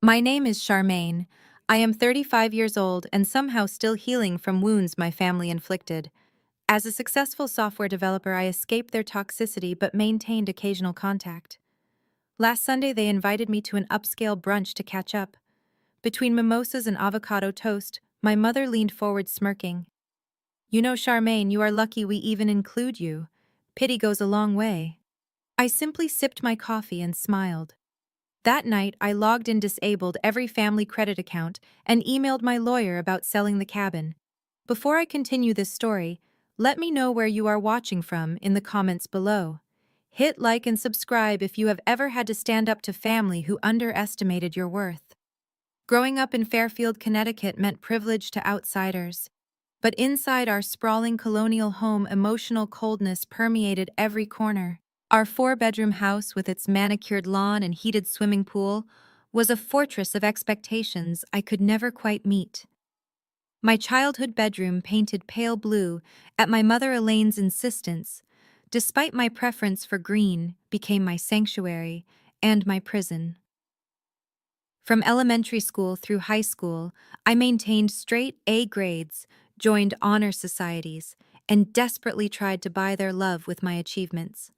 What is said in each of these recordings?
My name is Charmaine. I am 35 years old and somehow still healing from wounds my family inflicted. As a successful software developer, I escaped their toxicity but maintained occasional contact. Last Sunday, they invited me to an upscale brunch to catch up. Between mimosas and avocado toast, my mother leaned forward smirking. You know, Charmaine, you are lucky we even include you. Pity goes a long way. I simply sipped my coffee and smiled. That night, I logged in disabled every family credit account and emailed my lawyer about selling the cabin. Before I continue this story, let me know where you are watching from in the comments below. Hit like and subscribe if you have ever had to stand up to family who underestimated your worth. Growing up in Fairfield, Connecticut meant privilege to outsiders. But inside our sprawling colonial home, emotional coldness permeated every corner. Our four-bedroom house, with its manicured lawn and heated swimming pool, was a fortress of expectations I could never quite meet. My childhood bedroom, painted pale blue, at my mother Elaine's insistence, despite my preference for green, became my sanctuary and my prison. From elementary school through high school, I maintained straight A grades, joined honor societies, and desperately tried to buy their love with my achievements.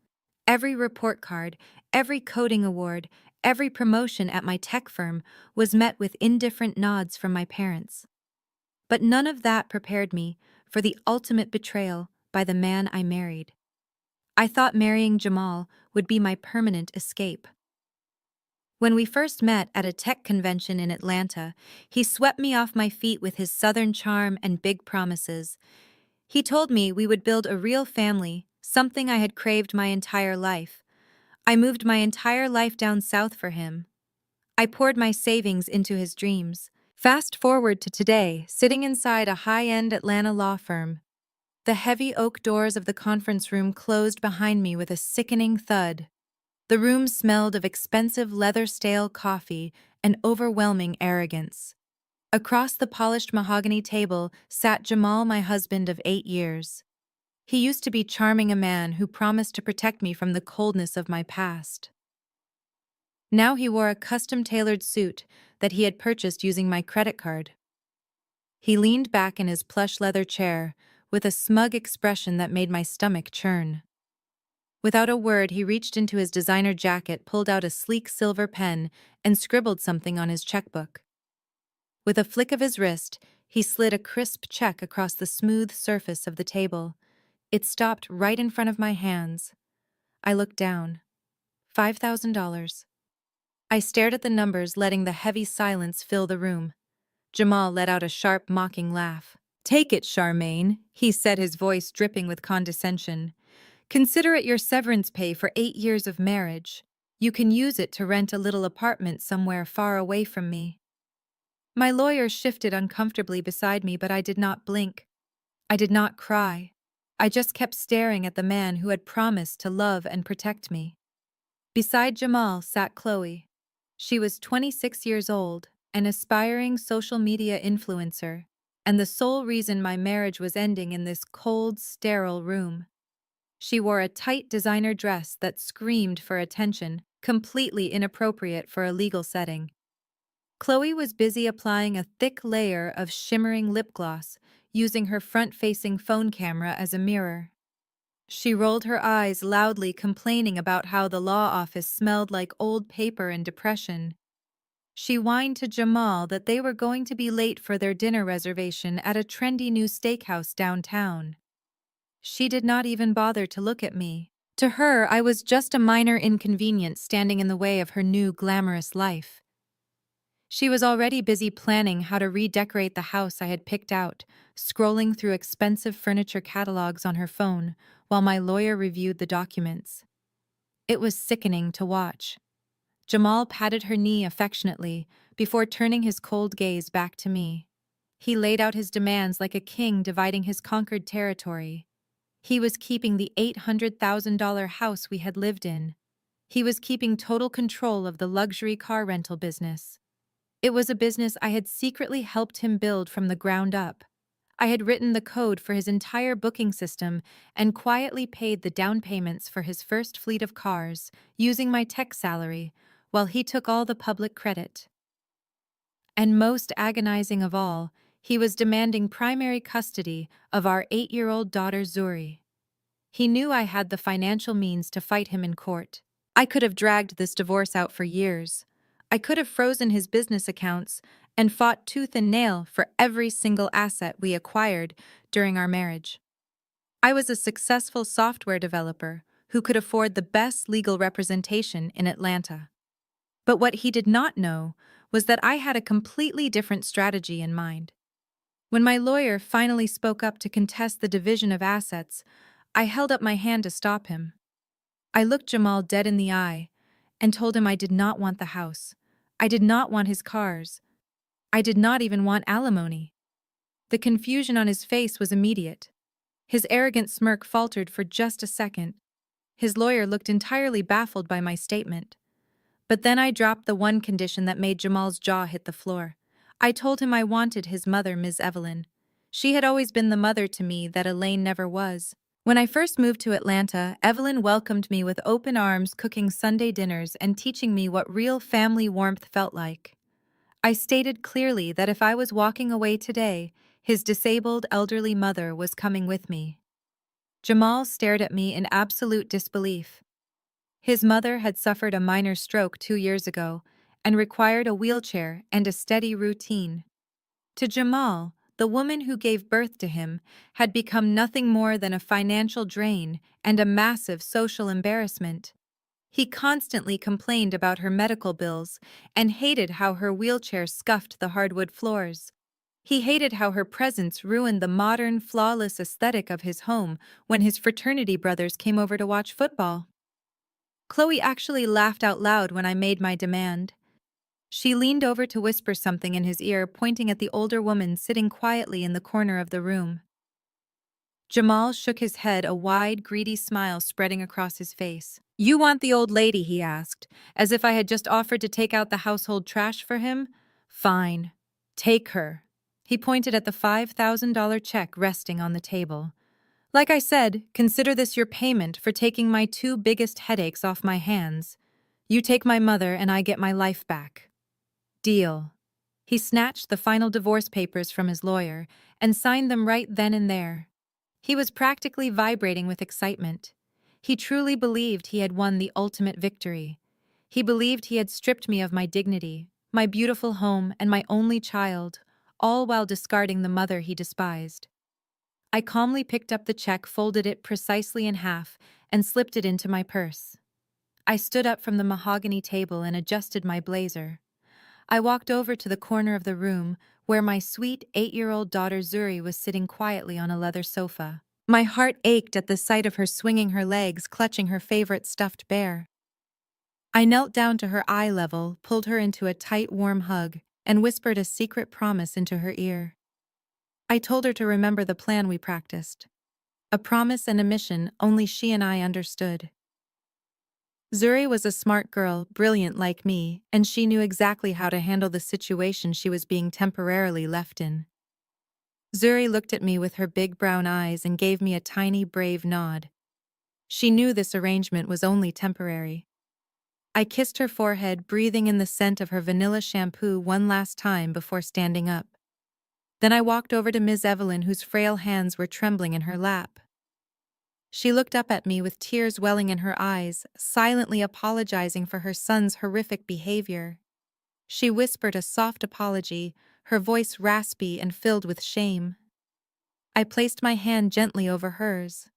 Every report card, every coding award, every promotion at my tech firm was met with indifferent nods from my parents. But none of that prepared me for the ultimate betrayal by the man I married. I thought marrying Jamal would be my permanent escape. When we first met at a tech convention in Atlanta, he swept me off my feet with his southern charm and big promises. He told me we would build a real family, something I had craved my entire life. I moved my entire life down south for him. I poured my savings into his dreams. Fast forward to today, sitting inside a high-end Atlanta law firm. The heavy oak doors of the conference room closed behind me with a sickening thud. The room smelled of expensive leather-stale coffee and overwhelming arrogance. Across the polished mahogany table sat Jamal, my husband of 8 years. He used to be charming, a man who promised to protect me from the coldness of my past. Now he wore a custom-tailored suit that he had purchased using my credit card. He leaned back in his plush leather chair with a smug expression that made my stomach churn. Without a word, he reached into his designer jacket, pulled out a sleek silver pen, and scribbled something on his checkbook. With a flick of his wrist, he slid a crisp check across the smooth surface of the table. It stopped right in front of my hands. I looked down. $5,000. I stared at the numbers, letting the heavy silence fill the room. Jamal let out a sharp, mocking laugh. "Take it, Charmaine," he said, his voice dripping with condescension. "Consider it your severance pay for 8 years of marriage. You can use it to rent a little apartment somewhere far away from me." My lawyer shifted uncomfortably beside me, but I did not blink. I did not cry. I just kept staring at the man who had promised to love and protect me. Beside Jamal sat Chloe. She was 26 years old, an aspiring social media influencer, and the sole reason my marriage was ending in this cold, sterile room. She wore a tight designer dress that screamed for attention, completely inappropriate for a legal setting. Chloe was busy applying a thick layer of shimmering lip gloss, using her front-facing phone camera as a mirror. She rolled her eyes loudly, complaining about how the law office smelled like old paper and depression. She whined to Jamal that they were going to be late for their dinner reservation at a trendy new steakhouse downtown. She did not even bother to look at me. To her, I was just a minor inconvenience standing in the way of her new glamorous life. She was already busy planning how to redecorate the house I had picked out, scrolling through expensive furniture catalogs on her phone while my lawyer reviewed the documents. It was sickening to watch. Jamal patted her knee affectionately before turning his cold gaze back to me. He laid out his demands like a king dividing his conquered territory. He was keeping the $800,000 house we had lived in. He was keeping total control of the luxury car rental business. It was a business I had secretly helped him build from the ground up. I had written the code for his entire booking system and quietly paid the down payments for his first fleet of cars, using my tech salary, while he took all the public credit. And most agonizing of all, he was demanding primary custody of our 8-year-old daughter Zuri. He knew I had the financial means to fight him in court. I could have dragged this divorce out for years. I could have frozen his business accounts and fought tooth and nail for every single asset we acquired during our marriage. I was a successful software developer who could afford the best legal representation in Atlanta. But what he did not know was that I had a completely different strategy in mind. When my lawyer finally spoke up to contest the division of assets, I held up my hand to stop him. I looked Jamal dead in the eye and told him I did not want the house. I did not want his cars. I did not even want alimony. The confusion on his face was immediate. His arrogant smirk faltered for just a second. His lawyer looked entirely baffled by my statement. But then I dropped the one condition that made Jamal's jaw hit the floor. I told him I wanted his mother, Ms. Evelyn. She had always been the mother to me that Elaine never was. When I first moved to Atlanta, Evelyn welcomed me with open arms, cooking Sunday dinners and teaching me what real family warmth felt like. I stated clearly that if I was walking away today, his disabled elderly mother was coming with me. Jamal stared at me in absolute disbelief. His mother had suffered a minor stroke 2 years ago and required a wheelchair and a steady routine. To Jamal, the woman who gave birth to him had become nothing more than a financial drain and a massive social embarrassment. He constantly complained about her medical bills and hated how her wheelchair scuffed the hardwood floors. He hated how her presence ruined the modern, flawless aesthetic of his home when his fraternity brothers came over to watch football. Chloe actually laughed out loud when I made my demand. She leaned over to whisper something in his ear, pointing at the older woman sitting quietly in the corner of the room. Jamal shook his head, a wide, greedy smile spreading across his face. "You want the old lady?" he asked, as if I had just offered to take out the household trash for him. "Fine. Take her." He pointed at the $5,000 check resting on the table. "Like I said, consider this your payment for taking my 2 biggest headaches off my hands. You take my mother and I get my life back." Deal. He snatched the final divorce papers from his lawyer and signed them right then and there. He was practically vibrating with excitement. He truly believed he had won the ultimate victory. He believed he had stripped me of my dignity, my beautiful home, and my only child, all while discarding the mother he despised. I calmly picked up the check, folded it precisely in half, and slipped it into my purse. I stood up from the mahogany table and adjusted my blazer. I walked over to the corner of the room where my sweet 8-year-old daughter Zuri was sitting quietly on a leather sofa. My heart ached at the sight of her swinging her legs, clutching her favorite stuffed bear. I knelt down to her eye level, pulled her into a tight, warm hug, and whispered a secret promise into her ear. I told her to remember the plan we practiced. A promise and a mission only she and I understood. Zuri was a smart girl, brilliant like me, and she knew exactly how to handle the situation she was being temporarily left in. Zuri looked at me with her big brown eyes and gave me a tiny, brave nod. She knew this arrangement was only temporary. I kissed her forehead, breathing in the scent of her vanilla shampoo one last time before standing up. Then I walked over to Ms. Evelyn, whose frail hands were trembling in her lap. She looked up at me with tears welling in her eyes, silently apologizing for her son's horrific behavior. She whispered a soft apology, her voice raspy and filled with shame. I placed my hand gently over hers.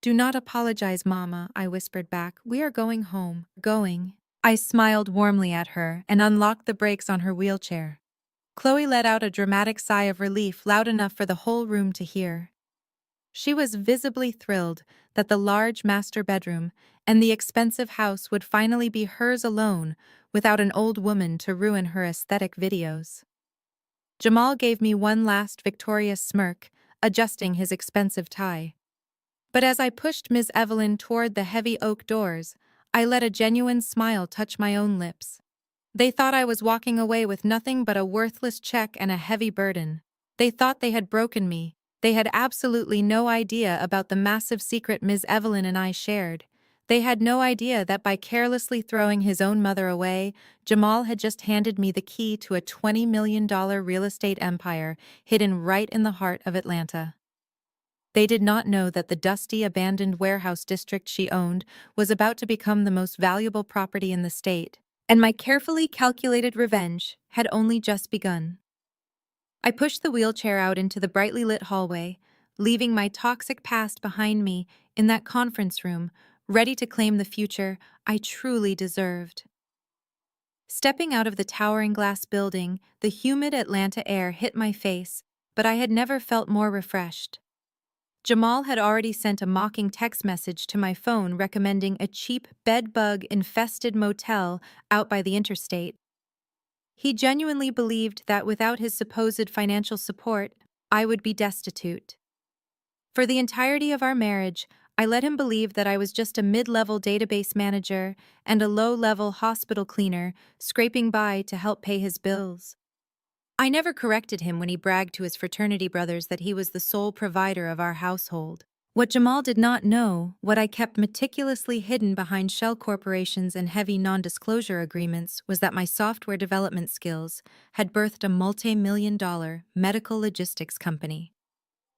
"Do not apologize, Mama," I whispered back. "We are going home." "Going?" I smiled warmly at her and unlocked the brakes on her wheelchair. Chloe let out a dramatic sigh of relief, loud enough for the whole room to hear. She was visibly thrilled that the large master bedroom and the expensive house would finally be hers alone without an old woman to ruin her aesthetic videos. Jamal gave me one last victorious smirk, adjusting his expensive tie. But as I pushed Ms. Evelyn toward the heavy oak doors, I let a genuine smile touch my own lips. They thought I was walking away with nothing but a worthless check and a heavy burden. They thought they had broken me. They had absolutely no idea about the massive secret Ms. Evelyn and I shared. They had no idea that by carelessly throwing his own mother away, Jamal had just handed me the key to a $20 million real estate empire hidden right in the heart of Atlanta. They did not know that the dusty, abandoned warehouse district she owned was about to become the most valuable property in the state, and my carefully calculated revenge had only just begun. I pushed the wheelchair out into the brightly lit hallway, leaving my toxic past behind me in that conference room, ready to claim the future I truly deserved. Stepping out of the towering glass building, the humid Atlanta air hit my face, but I had never felt more refreshed. Jamal had already sent a mocking text message to my phone recommending a cheap bed-bug-infested motel out by the interstate. He genuinely believed that without his supposed financial support, I would be destitute. For the entirety of our marriage, I let him believe that I was just a mid-level database manager and a low-level hospital cleaner scraping by to help pay his bills. I never corrected him when he bragged to his fraternity brothers that he was the sole provider of our household. What Jamal did not know, what I kept meticulously hidden behind shell corporations and heavy non-disclosure agreements, was that my software development skills had birthed a multi-million-dollar medical logistics company.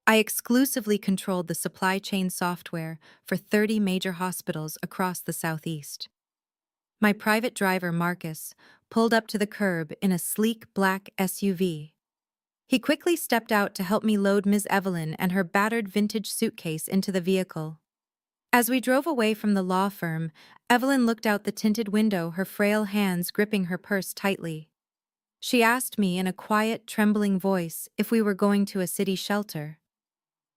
I exclusively controlled the supply chain software for 30 major hospitals across the Southeast. My private driver, Marcus, pulled up to the curb in a sleek black SUV. He quickly stepped out to help me load Ms. Evelyn and her battered vintage suitcase into the vehicle. As we drove away from the law firm, Evelyn looked out the tinted window, her frail hands gripping her purse tightly. She asked me in a quiet, trembling voice if we were going to a city shelter.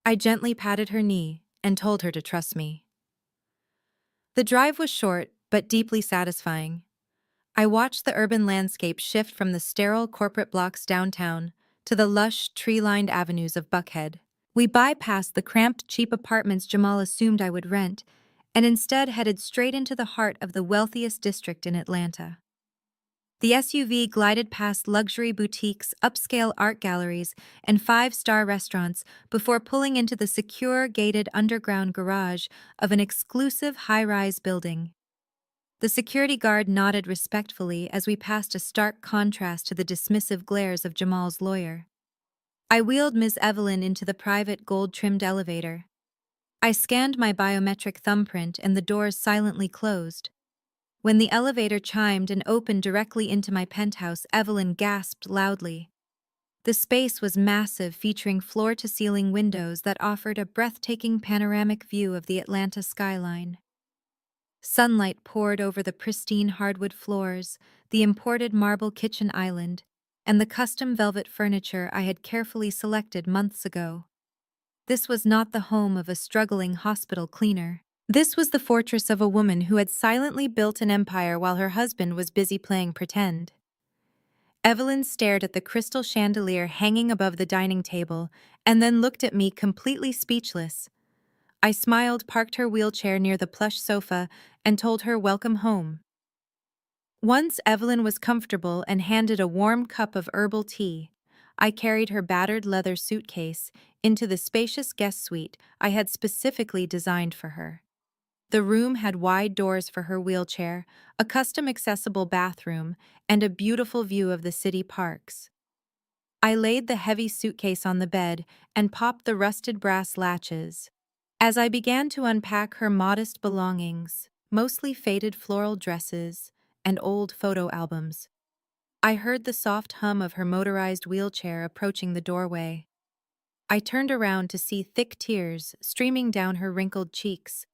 I gently patted her knee and told her to trust me. The drive was short but deeply satisfying. I watched the urban landscape shift from the sterile corporate blocks downtown to the lush, tree-lined avenues of Buckhead. We bypassed the cramped, cheap apartments Jamal assumed I would rent, and instead headed straight into the heart of the wealthiest district in Atlanta. The SUV glided past luxury boutiques, upscale art galleries, and five-star restaurants before pulling into the secure, gated underground garage of an exclusive high-rise building. The security guard nodded respectfully as we passed, a stark contrast to the dismissive glares of Jamal's lawyer. I wheeled Ms. Evelyn into the private gold-trimmed elevator. I scanned my biometric thumbprint and the doors silently closed. When the elevator chimed and opened directly into my penthouse, Evelyn gasped loudly. The space was massive, featuring floor-to-ceiling windows that offered a breathtaking panoramic view of the Atlanta skyline. Sunlight poured over the pristine hardwood floors, the imported marble kitchen island, and the custom velvet furniture I had carefully selected months ago. This was not the home of a struggling hospital cleaner. This was the fortress of a woman who had silently built an empire while her husband was busy playing pretend. Evelyn stared at the crystal chandelier hanging above the dining table and then looked at me completely speechless. I smiled, parked her wheelchair near the plush sofa, and told her welcome home. Once Evelyn was comfortable and handed a warm cup of herbal tea, I carried her battered leather suitcase into the spacious guest suite I had specifically designed for her. The room had wide doors for her wheelchair, a custom-accessible bathroom, and a beautiful view of the city parks. I laid the heavy suitcase on the bed and popped the rusted brass latches. As I began to unpack her modest belongings, mostly faded floral dresses and old photo albums, I heard the soft hum of her motorized wheelchair approaching the doorway. I turned around to see thick tears streaming down her wrinkled cheeks.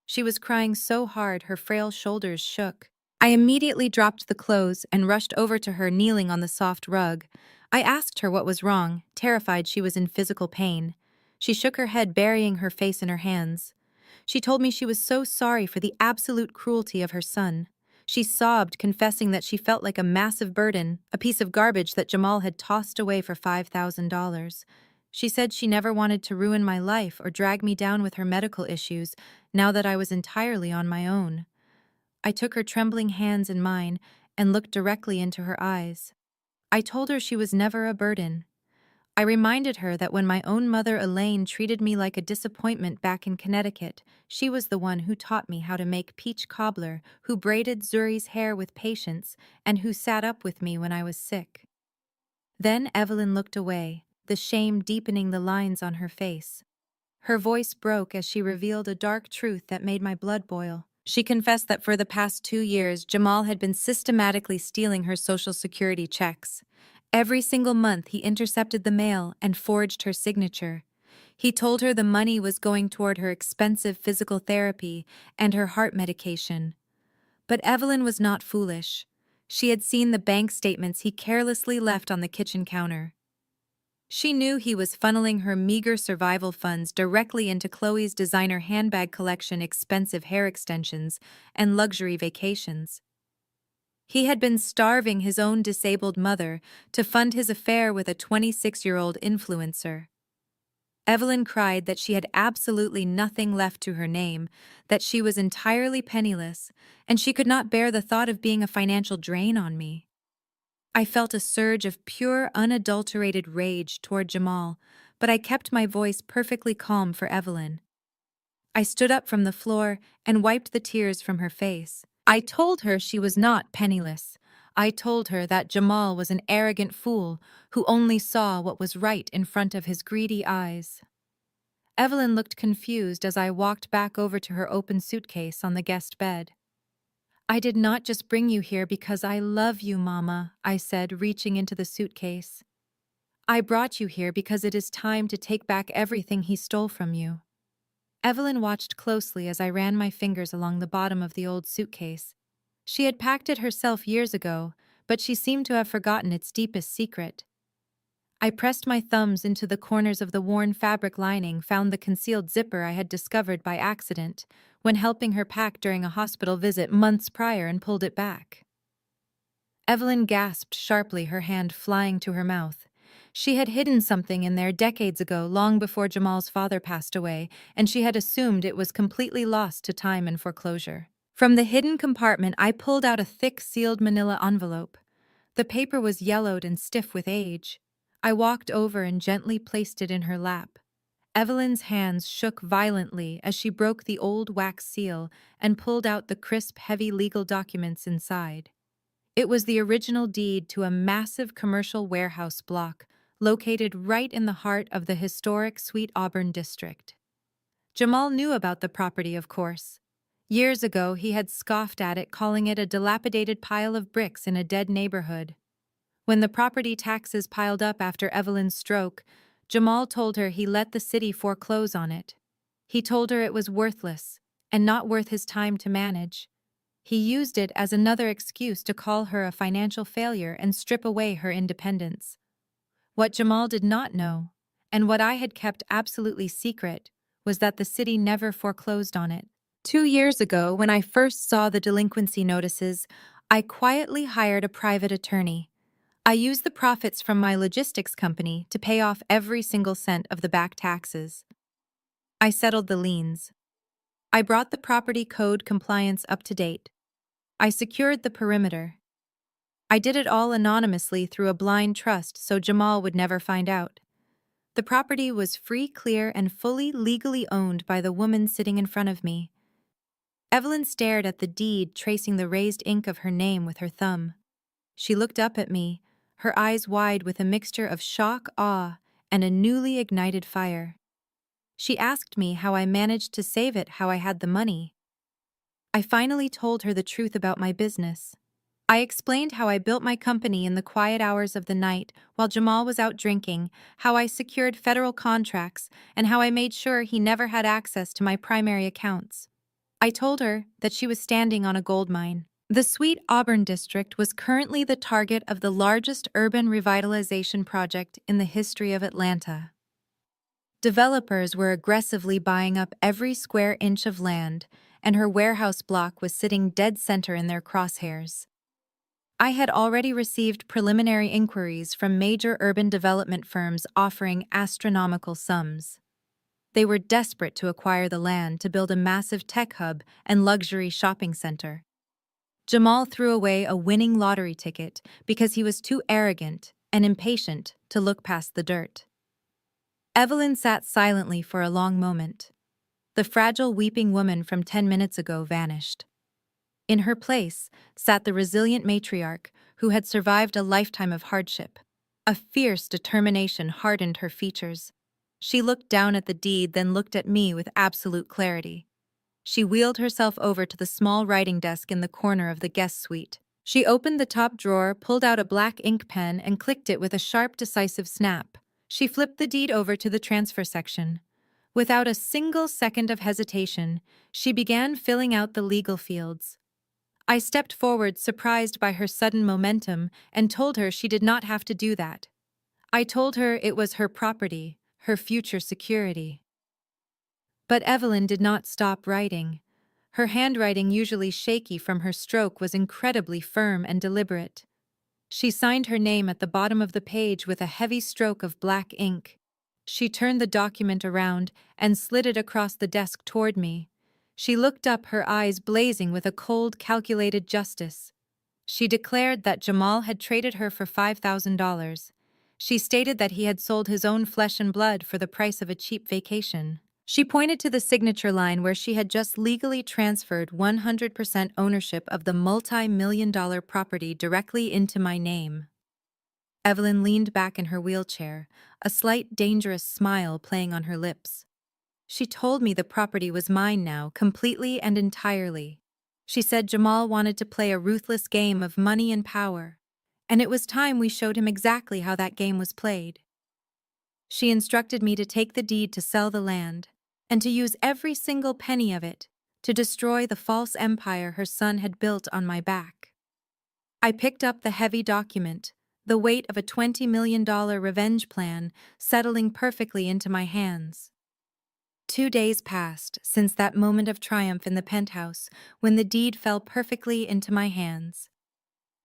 She was crying so hard her frail shoulders shook. I immediately dropped the clothes and rushed over to her, kneeling on the soft rug. I asked her what was wrong, terrified she was in physical pain. She shook her head, burying her face in her hands. She told me she was so sorry for the absolute cruelty of her son. She sobbed, confessing that she felt like a massive burden, a piece of garbage that Jamal had tossed away for $5,000. She said she never wanted to ruin my life or drag me down with her medical issues now that I was entirely on my own. I took her trembling hands in mine and looked directly into her eyes. I told her she was never a burden. I reminded her that when my own mother Elaine treated me like a disappointment back in Connecticut, she was the one who taught me how to make peach cobbler, who braided Zuri's hair with patience, and who sat up with me when I was sick. Then Evelyn looked away, the shame deepening the lines on her face. Her voice broke as she revealed a dark truth that made my blood boil. She confessed that for the past 2 years, Jamal had been systematically stealing her Social Security checks. Every single month, he intercepted the mail and forged her signature. He told her the money was going toward her expensive physical therapy and her heart medication. But Evelyn was not foolish. She had seen the bank statements he carelessly left on the kitchen counter. She knew he was funneling her meager survival funds directly into Chloe's designer handbag collection, expensive hair extensions, and luxury vacations. He had been starving his own disabled mother to fund his affair with a 26-year-old influencer. Evelyn cried that she had absolutely nothing left to her name, that she was entirely penniless, and she could not bear the thought of being a financial drain on me. I felt a surge of pure, unadulterated rage toward Jamal, but I kept my voice perfectly calm for Evelyn. I stood up from the floor and wiped the tears from her face. I told her she was not penniless. I told her that Jamal was an arrogant fool who only saw what was right in front of his greedy eyes. Evelyn looked confused as I walked back over to her open suitcase on the guest bed. "I did not just bring you here because I love you, Mama," I said, reaching into the suitcase. "I brought you here because it is time to take back everything he stole from you." Evelyn watched closely as I ran my fingers along the bottom of the old suitcase. She had packed it herself years ago, but she seemed to have forgotten its deepest secret. I pressed my thumbs into the corners of the worn fabric lining, found the concealed zipper I had discovered by accident when helping her pack during a hospital visit months prior, and pulled it back. Evelyn gasped sharply, her hand flying to her mouth. She had hidden something in there decades ago, long before Jamal's father passed away, and she had assumed it was completely lost to time and foreclosure. From the hidden compartment, I pulled out a thick, sealed manila envelope. The paper was yellowed and stiff with age. I walked over and gently placed it in her lap. Evelyn's hands shook violently as she broke the old wax seal and pulled out the crisp, heavy legal documents inside. It was the original deed to a massive commercial warehouse block located right in the heart of the historic Sweet Auburn district. Jamal knew about the property, of course. Years ago, he had scoffed at it, calling it a dilapidated pile of bricks in a dead neighborhood. When the property taxes piled up after Evelyn's stroke, Jamal told her he let the city foreclose on it. He told her it was worthless and not worth his time to manage. He used it as another excuse to call her a financial failure and strip away her independence. What Jamal did not know, and what I had kept absolutely secret, was that the city never foreclosed on it. 2 years ago, when I first saw the delinquency notices, I quietly hired a private attorney. I used the profits from my logistics company to pay off every single cent of the back taxes. I settled the liens. I brought the property code compliance up to date. I secured the perimeter. I did it all anonymously through a blind trust so Jamal would never find out. The property was free, clear, and fully legally owned by the woman sitting in front of me. Evelyn stared at the deed, tracing the raised ink of her name with her thumb. She looked up at me, her eyes wide with a mixture of shock, awe, and a newly ignited fire. She asked me how I managed to save it, how I had the money. I finally told her the truth about my business. I explained how I built my company in the quiet hours of the night while Jamal was out drinking, how I secured federal contracts, and how I made sure he never had access to my primary accounts. I told her that she was standing on a gold mine. The Sweet Auburn district was currently the target of the largest urban revitalization project in the history of Atlanta. Developers were aggressively buying up every square inch of land, and her warehouse block was sitting dead center in their crosshairs. I had already received preliminary inquiries from major urban development firms offering astronomical sums. They were desperate to acquire the land to build a massive tech hub and luxury shopping center. Jamal threw away a winning lottery ticket because he was too arrogant and impatient to look past the dirt. Evelyn sat silently for a long moment. The fragile weeping woman from 10 minutes ago vanished. In her place sat the resilient matriarch who had survived a lifetime of hardship. A fierce determination hardened her features. She looked down at the deed, then looked at me with absolute clarity. She wheeled herself over to the small writing desk in the corner of the guest suite. She opened the top drawer, pulled out a black ink pen, and clicked it with a sharp, decisive snap. She flipped the deed over to the transfer section. Without a single second of hesitation, she began filling out the legal fields. I stepped forward, surprised by her sudden momentum, and told her she did not have to do that. I told her it was her property, her future security. But Evelyn did not stop writing. Her handwriting, usually shaky from her stroke, was incredibly firm and deliberate. She signed her name at the bottom of the page with a heavy stroke of black ink. She turned the document around and slid it across the desk toward me. She looked up, her eyes blazing with a cold, calculated justice. She declared that Jamal had traded her for $5,000. She stated that he had sold his own flesh and blood for the price of a cheap vacation. She pointed to the signature line where she had just legally transferred 100% ownership of the multi-million-dollar property directly into my name. Evelyn leaned back in her wheelchair, a slight, dangerous smile playing on her lips. She told me the property was mine now, completely and entirely. She said Jamal wanted to play a ruthless game of money and power, and it was time we showed him exactly how that game was played. She instructed me to take the deed to sell the land, and to use every single penny of it to destroy the false empire her son had built on my back. I picked up the heavy document, the weight of a $20 million revenge plan settling perfectly into my hands. 2 days passed since that moment of triumph in the penthouse when the deed fell perfectly into my hands.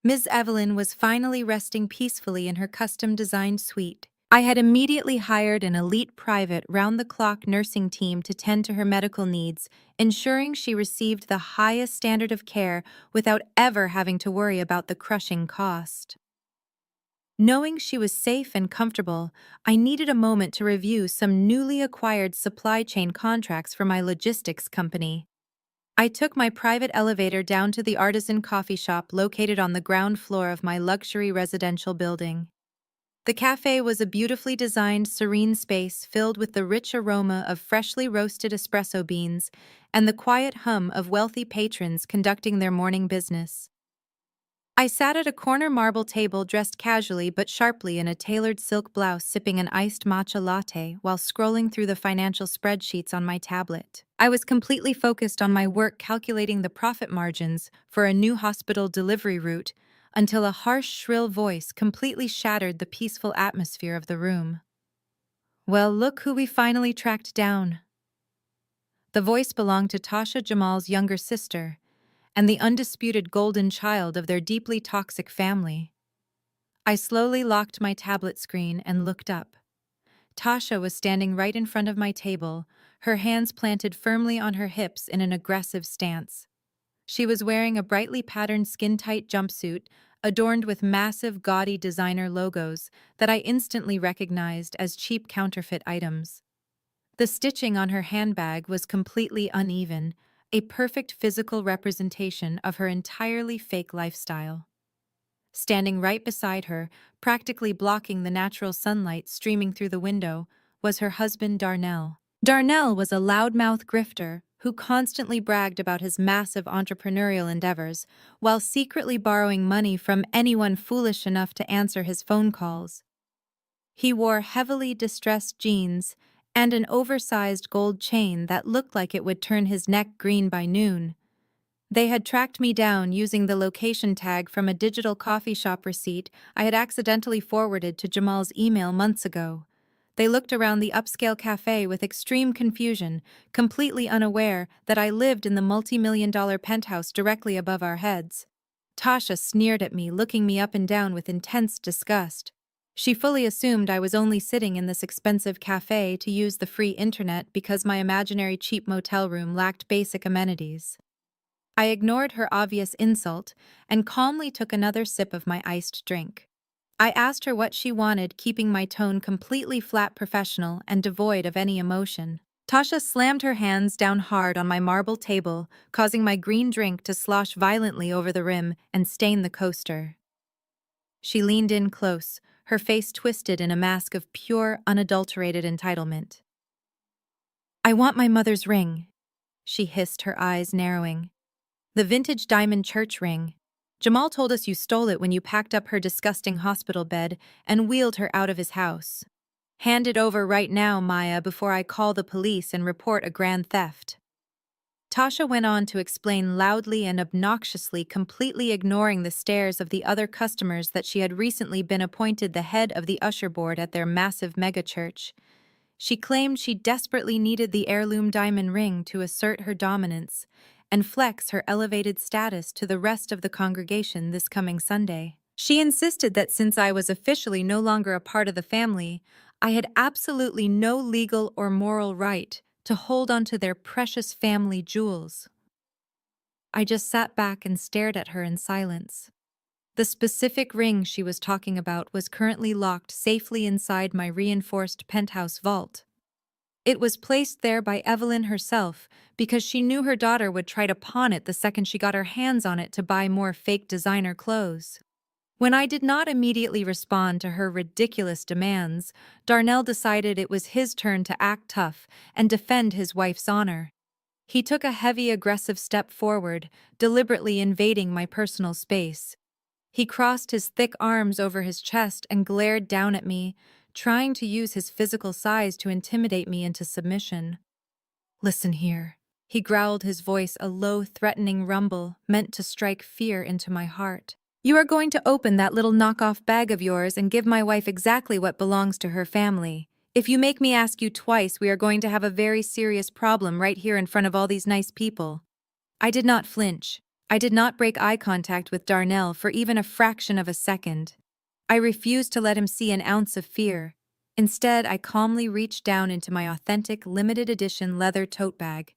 Ms. Evelyn was finally resting peacefully in her custom-designed suite. I had immediately hired an elite private round-the-clock nursing team to tend to her medical needs, ensuring she received the highest standard of care without ever having to worry about the crushing cost. Knowing she was safe and comfortable, I needed a moment to review some newly acquired supply chain contracts for my logistics company. I took my private elevator down to the artisan coffee shop located on the ground floor of my luxury residential building. The cafe was a beautifully designed, serene space filled with the rich aroma of freshly roasted espresso beans and the quiet hum of wealthy patrons conducting their morning business. I sat at a corner marble table dressed casually but sharply in a tailored silk blouse, sipping an iced matcha latte while scrolling through the financial spreadsheets on my tablet. I was completely focused on my work, calculating the profit margins for a new hospital delivery route, until a harsh, shrill voice completely shattered the peaceful atmosphere of the room. "Well, look who we finally tracked down." The voice belonged to Tasha, Jamal's younger sister, and the undisputed golden child of their deeply toxic family. I slowly locked my tablet screen and looked up. Tasha was standing right in front of my table, her hands planted firmly on her hips in an aggressive stance. She was wearing a brightly patterned skin-tight jumpsuit adorned with massive, gaudy designer logos that I instantly recognized as cheap counterfeit items. The stitching on her handbag was completely uneven, a perfect physical representation of her entirely fake lifestyle. Standing right beside her, practically blocking the natural sunlight streaming through the window, was her husband Darnell. Darnell was a loudmouth grifter who constantly bragged about his massive entrepreneurial endeavors while secretly borrowing money from anyone foolish enough to answer his phone calls. He wore heavily distressed jeans and an oversized gold chain that looked like it would turn his neck green by noon. They had tracked me down using the location tag from a digital coffee shop receipt I had accidentally forwarded to Jamal's email months ago. They looked around the upscale cafe with extreme confusion, completely unaware that I lived in the multi-million-dollar penthouse directly above our heads. Tasha sneered at me, looking me up and down with intense disgust. She fully assumed I was only sitting in this expensive cafe to use the free internet because my imaginary cheap motel room lacked basic amenities. I ignored her obvious insult and calmly took another sip of my iced drink. I asked her what she wanted, keeping my tone completely flat professional and devoid of any emotion. Tasha slammed her hands down hard on my marble table, causing my green drink to slosh violently over the rim and stain the coaster. She leaned in close, her face twisted in a mask of pure, unadulterated entitlement. "I want my mother's ring," she hissed, her eyes narrowing. "The vintage diamond church ring. Jamal told us you stole it when you packed up her disgusting hospital bed and wheeled her out of his house. Hand it over right now, Maya, before I call the police and report a grand theft." Tasha went on to explain loudly and obnoxiously, completely ignoring the stares of the other customers, that she had recently been appointed the head of the usher board at their massive megachurch. She claimed she desperately needed the heirloom diamond ring to assert her dominance and flex her elevated status to the rest of the congregation this coming Sunday. She insisted that since I was officially no longer a part of the family, I had absolutely no legal or moral right to hold on to their precious family jewels. I just sat back and stared at her in silence. The specific ring she was talking about was currently locked safely inside my reinforced penthouse vault. It was placed there by Evelyn herself because she knew her daughter would try to pawn it the second she got her hands on it to buy more fake designer clothes. When I did not immediately respond to her ridiculous demands, Darnell decided it was his turn to act tough and defend his wife's honor. He took a heavy, aggressive step forward, deliberately invading my personal space. He crossed his thick arms over his chest and glared down at me, trying to use his physical size to intimidate me into submission. "Listen here." He growled, his voice a low, threatening rumble meant to strike fear into my heart. "You are going to open that little knockoff bag of yours and give my wife exactly what belongs to her family. If you make me ask you twice, we are going to have a very serious problem right here in front of all these nice people." I did not flinch. I did not break eye contact with Darnell for even a fraction of a second. I refused to let him see an ounce of fear. Instead, I calmly reached down into my authentic, limited edition leather tote bag.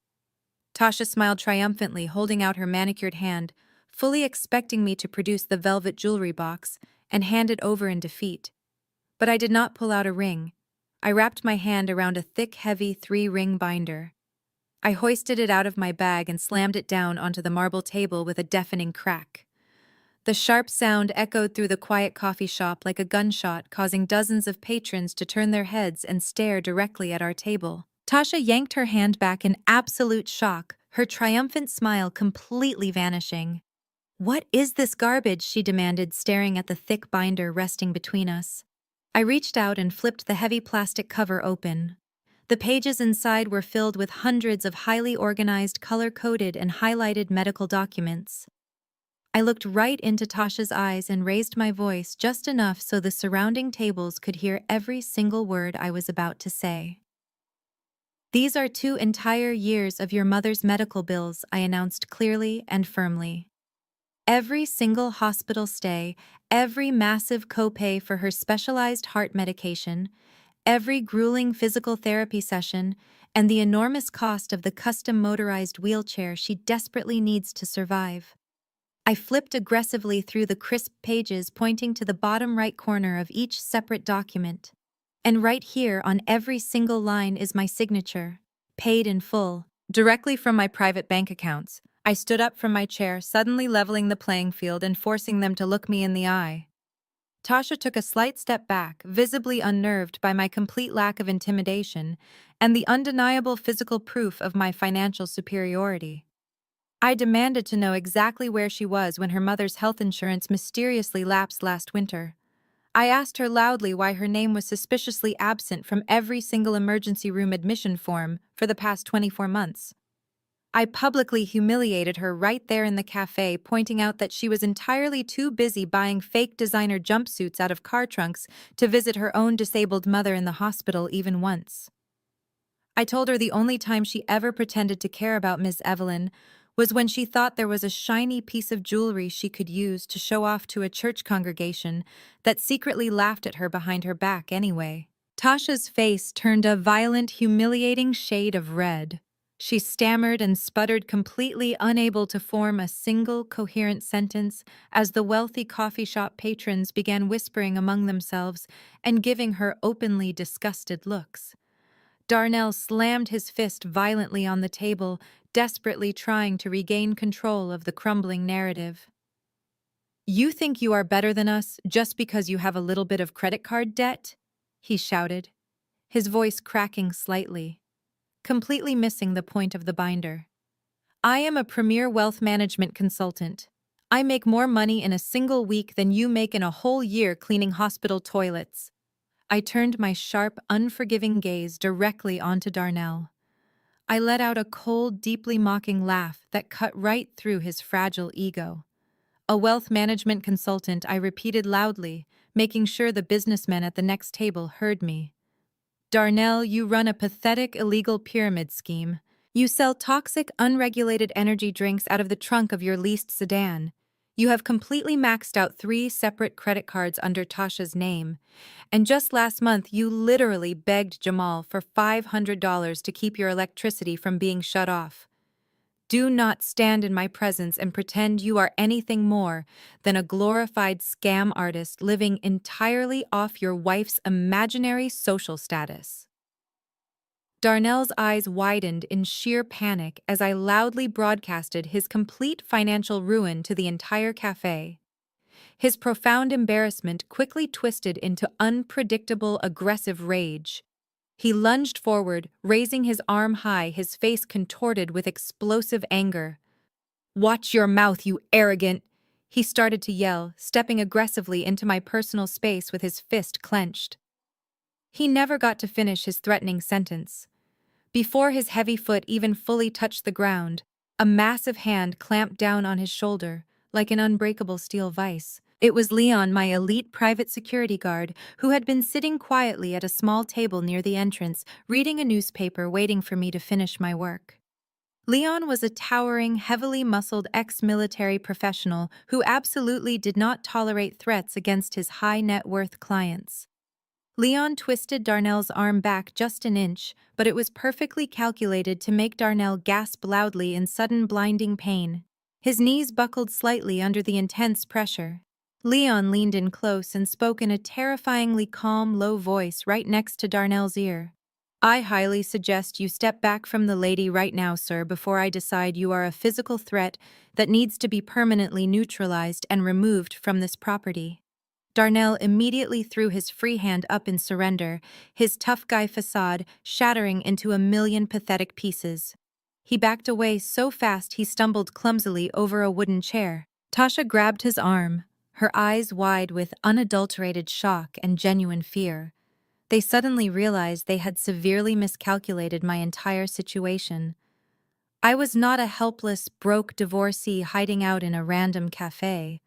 Tasha smiled triumphantly, holding out her manicured hand, fully expecting me to produce the velvet jewelry box and hand it over in defeat. But I did not pull out a ring. I wrapped my hand around a thick, heavy 3-ring binder. I hoisted it out of my bag and slammed it down onto the marble table with a deafening crack. The sharp sound echoed through the quiet coffee shop like a gunshot, causing dozens of patrons to turn their heads and stare directly at our table. Tasha yanked her hand back in absolute shock, her triumphant smile completely vanishing. "What is this garbage?" she demanded, staring at the thick binder resting between us. I reached out and flipped the heavy plastic cover open. The pages inside were filled with hundreds of highly organized, color-coded, and highlighted medical documents. I looked right into Tasha's eyes and raised my voice just enough so the surrounding tables could hear every single word I was about to say. "These are 2 entire years of your mother's medical bills," I announced clearly and firmly. "Every single hospital stay, every massive copay for her specialized heart medication, every grueling physical therapy session, and the enormous cost of the custom motorized wheelchair she desperately needs to survive." I flipped aggressively through the crisp pages, pointing to the bottom right corner of each separate document. "And right here on every single line is my signature, paid in full, directly from my private bank accounts." I stood up from my chair, suddenly leveling the playing field and forcing them to look me in the eye. Tasha took a slight step back, visibly unnerved by my complete lack of intimidation and the undeniable physical proof of my financial superiority. I demanded to know exactly where she was when her mother's health insurance mysteriously lapsed last winter. I asked her loudly why her name was suspiciously absent from every single emergency room admission form for the past 24 months. I publicly humiliated her right there in the cafe, pointing out that she was entirely too busy buying fake designer jumpsuits out of car trunks to visit her own disabled mother in the hospital even once. I told her the only time she ever pretended to care about Miss Evelyn was when she thought there was a shiny piece of jewelry she could use to show off to a church congregation that secretly laughed at her behind her back anyway. Tasha's face turned a violent, humiliating shade of red. She stammered and sputtered, completely unable to form a single coherent sentence as the wealthy coffee shop patrons began whispering among themselves and giving her openly disgusted looks. Darnell slammed his fist violently on the table, desperately trying to regain control of the crumbling narrative. "You think you are better than us just because you have a little bit of credit card debt?" he shouted, his voice cracking slightly, completely missing the point of the binder. "I am a premier wealth management consultant. I make more money in a single week than you make in a whole year cleaning hospital toilets." I turned my sharp, unforgiving gaze directly onto Darnell. I let out a cold, deeply mocking laugh that cut right through his fragile ego. "A wealth management consultant," I repeated loudly, making sure the businessmen at the next table heard me. "Darnell, you run a pathetic, illegal pyramid scheme. You sell toxic, unregulated energy drinks out of the trunk of your leased sedan. You have completely maxed out 3 separate credit cards under Tasha's name. And just last month, you literally begged Jamal for $500 to keep your electricity from being shut off. Do not stand in my presence and pretend you are anything more than a glorified scam artist living entirely off your wife's imaginary social status." Darnell's eyes widened in sheer panic as I loudly broadcasted his complete financial ruin to the entire cafe. His profound embarrassment quickly twisted into unpredictable, aggressive rage. He lunged forward, raising his arm high, his face contorted with explosive anger. "Watch your mouth, you arrogant!" He started to yell, stepping aggressively into my personal space with his fist clenched. He never got to finish his threatening sentence. Before his heavy foot even fully touched the ground, a massive hand clamped down on his shoulder, like an unbreakable steel vise. It was Leon, my elite private security guard, who had been sitting quietly at a small table near the entrance, reading a newspaper, waiting for me to finish my work. Leon was a towering, heavily muscled ex-military professional who absolutely did not tolerate threats against his high-net-worth clients. Leon twisted Darnell's arm back just an inch, but it was perfectly calculated to make Darnell gasp loudly in sudden blinding pain. His knees buckled slightly under the intense pressure. Leon leaned in close and spoke in a terrifyingly calm, low voice right next to Darnell's ear. "I highly suggest you step back from the lady right now, sir, before I decide you are a physical threat that needs to be permanently neutralized and removed from this property." Darnell immediately threw his free hand up in surrender, his tough guy facade shattering into a million pathetic pieces. He backed away so fast he stumbled clumsily over a wooden chair. Tasha grabbed his arm, her eyes wide with unadulterated shock and genuine fear. They suddenly realized they had severely miscalculated my entire situation. I was not a helpless, broke divorcee hiding out in a random cafe.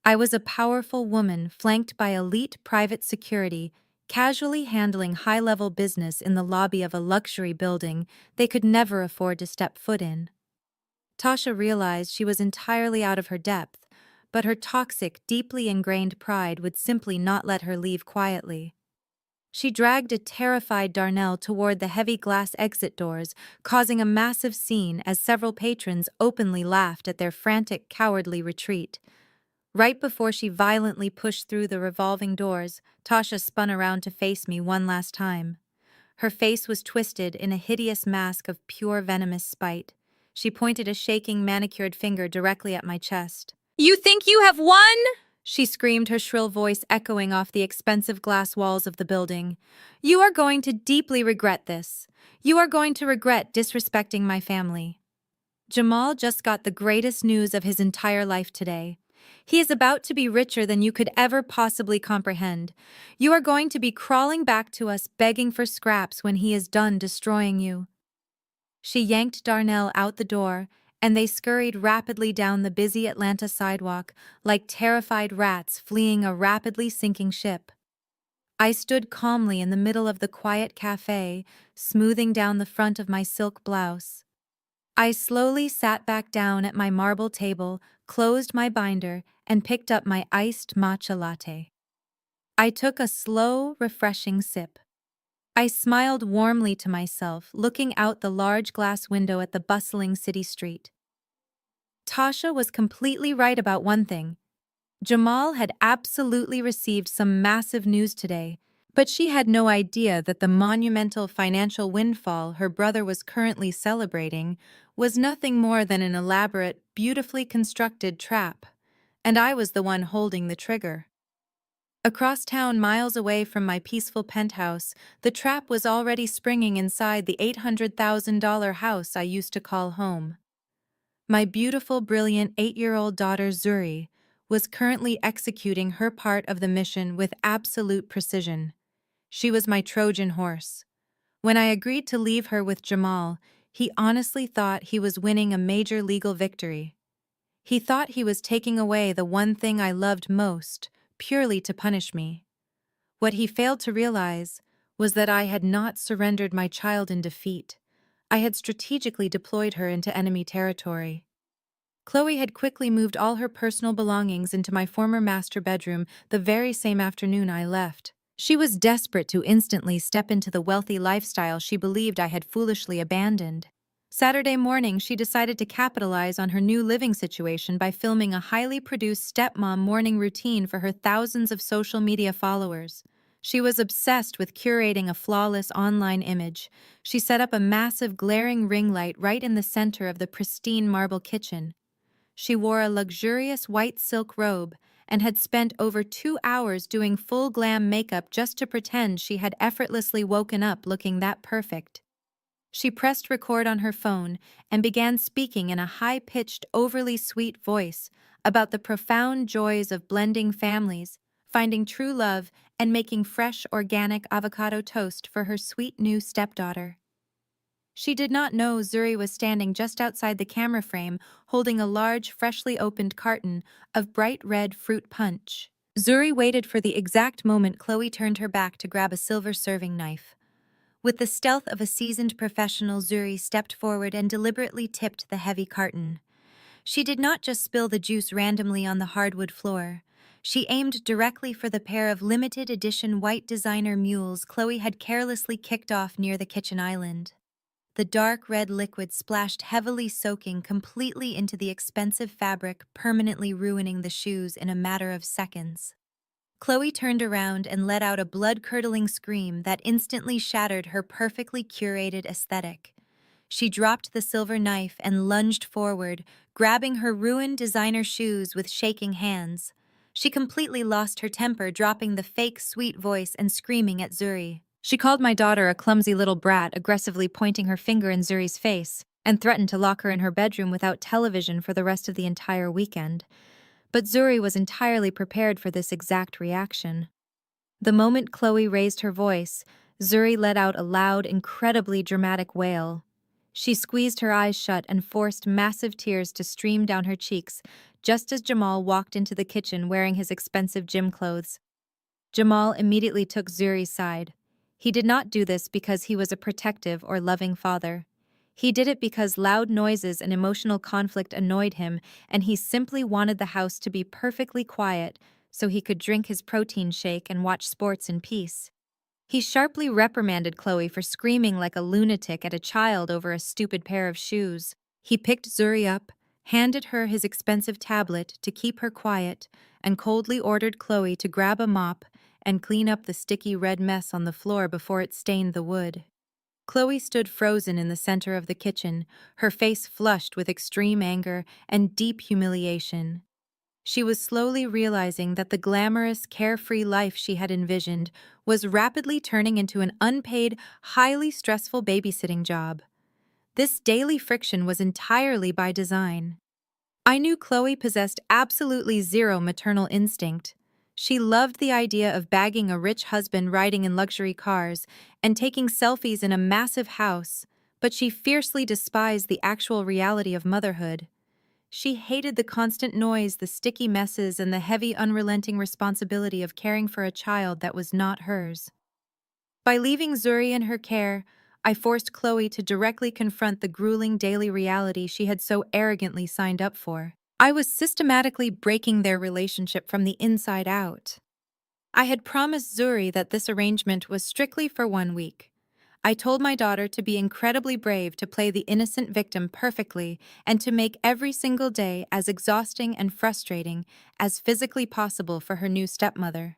I was a powerful woman flanked by elite private security, casually handling high-level business in the lobby of a luxury building they could never afford to step foot in. Tasha realized she was entirely out of her depth, but her toxic, deeply ingrained pride would simply not let her leave quietly. She dragged a terrified Darnell toward the heavy glass exit doors, causing a massive scene as several patrons openly laughed at their frantic, cowardly retreat. Right before she violently pushed through the revolving doors, Tasha spun around to face me one last time. Her face was twisted in a hideous mask of pure venomous spite. She pointed a shaking, manicured finger directly at my chest. "You think you have won?" she screamed, her shrill voice echoing off the expensive glass walls of the building. "You are going to deeply regret this. You are going to regret disrespecting my family. Jamal just got the greatest news of his entire life today. He is about to be richer than you could ever possibly comprehend. You are going to be crawling back to us begging for scraps when he is done destroying you." She yanked Darnell out the door, and they scurried rapidly down the busy Atlanta sidewalk like terrified rats fleeing a rapidly sinking ship. I stood calmly in the middle of the quiet cafe, smoothing down the front of my silk blouse. I slowly sat back down at my marble table, closed my binder, and picked up my iced matcha latte. I took a slow, refreshing sip. I smiled warmly to myself, looking out the large glass window at the bustling city street. Tasha was completely right about one thing. Jamal had absolutely received some massive news today, but she had no idea that the monumental financial windfall her brother was currently celebrating was nothing more than an elaborate, beautifully constructed trap, and I was the one holding the trigger. Across town, miles away from my peaceful penthouse, the trap was already springing inside the $800,000 house I used to call home. My beautiful, brilliant 8-year-old daughter Zuri was currently executing her part of the mission with absolute precision. She was my Trojan horse. When I agreed to leave her with Jamal, he honestly thought he was winning a major legal victory. He thought he was taking away the one thing I loved most, purely to punish me. What he failed to realize was that I had not surrendered my child in defeat. I had strategically deployed her into enemy territory. Chloe had quickly moved all her personal belongings into my former master bedroom the very same afternoon I left. She was desperate to instantly step into the wealthy lifestyle she believed I had foolishly abandoned. Saturday morning, she decided to capitalize on her new living situation by filming a highly produced stepmom morning routine for her thousands of social media followers. She was obsessed with curating a flawless online image. She set up a massive glaring ring light right in the center of the pristine marble kitchen. She wore a luxurious white silk robe and had spent over 2 hours doing full glam makeup just to pretend she had effortlessly woken up looking that perfect. She pressed record on her phone and began speaking in a high-pitched, overly sweet voice about the profound joys of blending families, finding true love, and making fresh, organic avocado toast for her sweet new stepdaughter. She did not know Zuri was standing just outside the camera frame, holding a large, freshly opened carton of bright red fruit punch. Zuri waited for the exact moment Chloe turned her back to grab a silver serving knife. With the stealth of a seasoned professional, Zuri stepped forward and deliberately tipped the heavy carton. She did not just spill the juice randomly on the hardwood floor. She aimed directly for the pair of limited edition white designer mules Chloe had carelessly kicked off near the kitchen island. The dark red liquid splashed heavily, soaking completely into the expensive fabric, permanently ruining the shoes in a matter of seconds. Chloe turned around and let out a blood-curdling scream that instantly shattered her perfectly curated aesthetic. She dropped the silver knife and lunged forward, grabbing her ruined designer shoes with shaking hands. She completely lost her temper, dropping the fake sweet voice and screaming at Zuri. She called my daughter a clumsy little brat, aggressively pointing her finger in Zuri's face, and threatened to lock her in her bedroom without television for the rest of the entire weekend. But Zuri was entirely prepared for this exact reaction. The moment Chloe raised her voice, Zuri let out a loud, incredibly dramatic wail. She squeezed her eyes shut and forced massive tears to stream down her cheeks just as Jamal walked into the kitchen wearing his expensive gym clothes. Jamal immediately took Zuri's side. He did not do this because he was a protective or loving father. He did it because loud noises and emotional conflict annoyed him, and he simply wanted the house to be perfectly quiet so he could drink his protein shake and watch sports in peace. He sharply reprimanded Chloe for screaming like a lunatic at a child over a stupid pair of shoes. He picked Zuri up, handed her his expensive tablet to keep her quiet, and coldly ordered Chloe to grab a mop and clean up the sticky red mess on the floor before it stained the wood. Chloe stood frozen in the center of the kitchen, her face flushed with extreme anger and deep humiliation. She was slowly realizing that the glamorous, carefree life she had envisioned was rapidly turning into an unpaid, highly stressful babysitting job. This daily friction was entirely by design. I knew Chloe possessed absolutely zero maternal instinct. She loved the idea of bagging a rich husband, riding in luxury cars, and taking selfies in a massive house, but she fiercely despised the actual reality of motherhood. She hated the constant noise, the sticky messes, and the heavy, unrelenting responsibility of caring for a child that was not hers. By leaving Zuri in her care, I forced Chloe to directly confront the grueling daily reality she had so arrogantly signed up for. I was systematically breaking their relationship from the inside out. I had promised Zuri that this arrangement was strictly for 1 week. I told my daughter to be incredibly brave to play the innocent victim perfectly and to make every single day as exhausting and frustrating as physically possible for her new stepmother.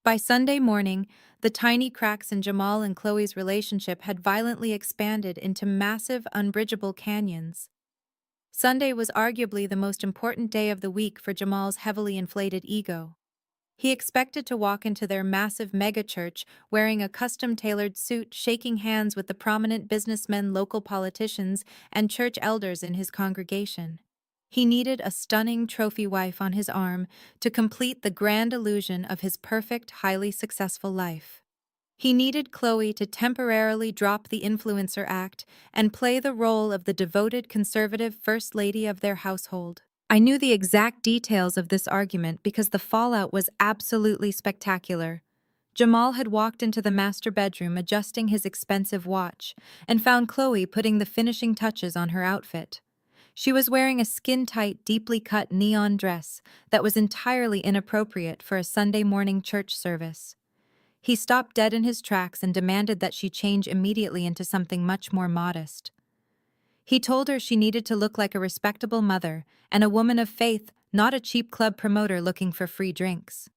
By Sunday morning, the tiny cracks in Jamal and Chloe's relationship had violently expanded into massive, unbridgeable canyons. Sunday was arguably the most important day of the week for Jamal's heavily inflated ego. He expected to walk into their massive megachurch wearing a custom-tailored suit, shaking hands with the prominent businessmen, local politicians, and church elders in his congregation. He needed a stunning trophy wife on his arm to complete the grand illusion of his perfect, highly successful life. He needed Chloe to temporarily drop the influencer act and play the role of the devoted conservative first lady of their household. I knew the exact details of this argument because the fallout was absolutely spectacular. Jamal had walked into the master bedroom adjusting his expensive watch and found Chloe putting the finishing touches on her outfit. She was wearing a skin-tight, deeply cut neon dress that was entirely inappropriate for a Sunday morning church service. He stopped dead in his tracks and demanded that she change immediately into something much more modest. He told her she needed to look like a respectable mother and a woman of faith, not a cheap club promoter looking for free drinks.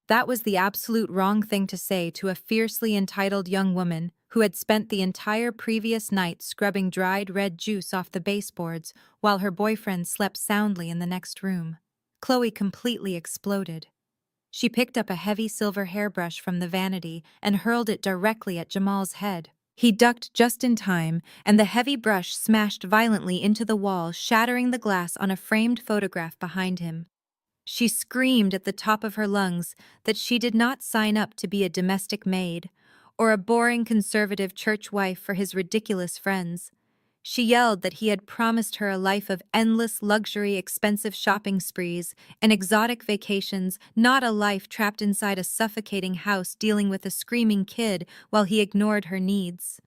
That was the absolute wrong thing to say to a fiercely entitled young woman who had spent the entire previous night scrubbing dried red juice off the baseboards while her boyfriend slept soundly in the next room. Chloe completely exploded. She picked up a heavy silver hairbrush from the vanity and hurled it directly at Jamal's head. He ducked just in time, and the heavy brush smashed violently into the wall, shattering the glass on a framed photograph behind him. She screamed at the top of her lungs that she did not sign up to be a domestic maid or a boring conservative church wife for his ridiculous friends. She yelled that he had promised her a life of endless luxury, expensive shopping sprees, and exotic vacations, not a life trapped inside a suffocating house dealing with a screaming kid while he ignored her needs.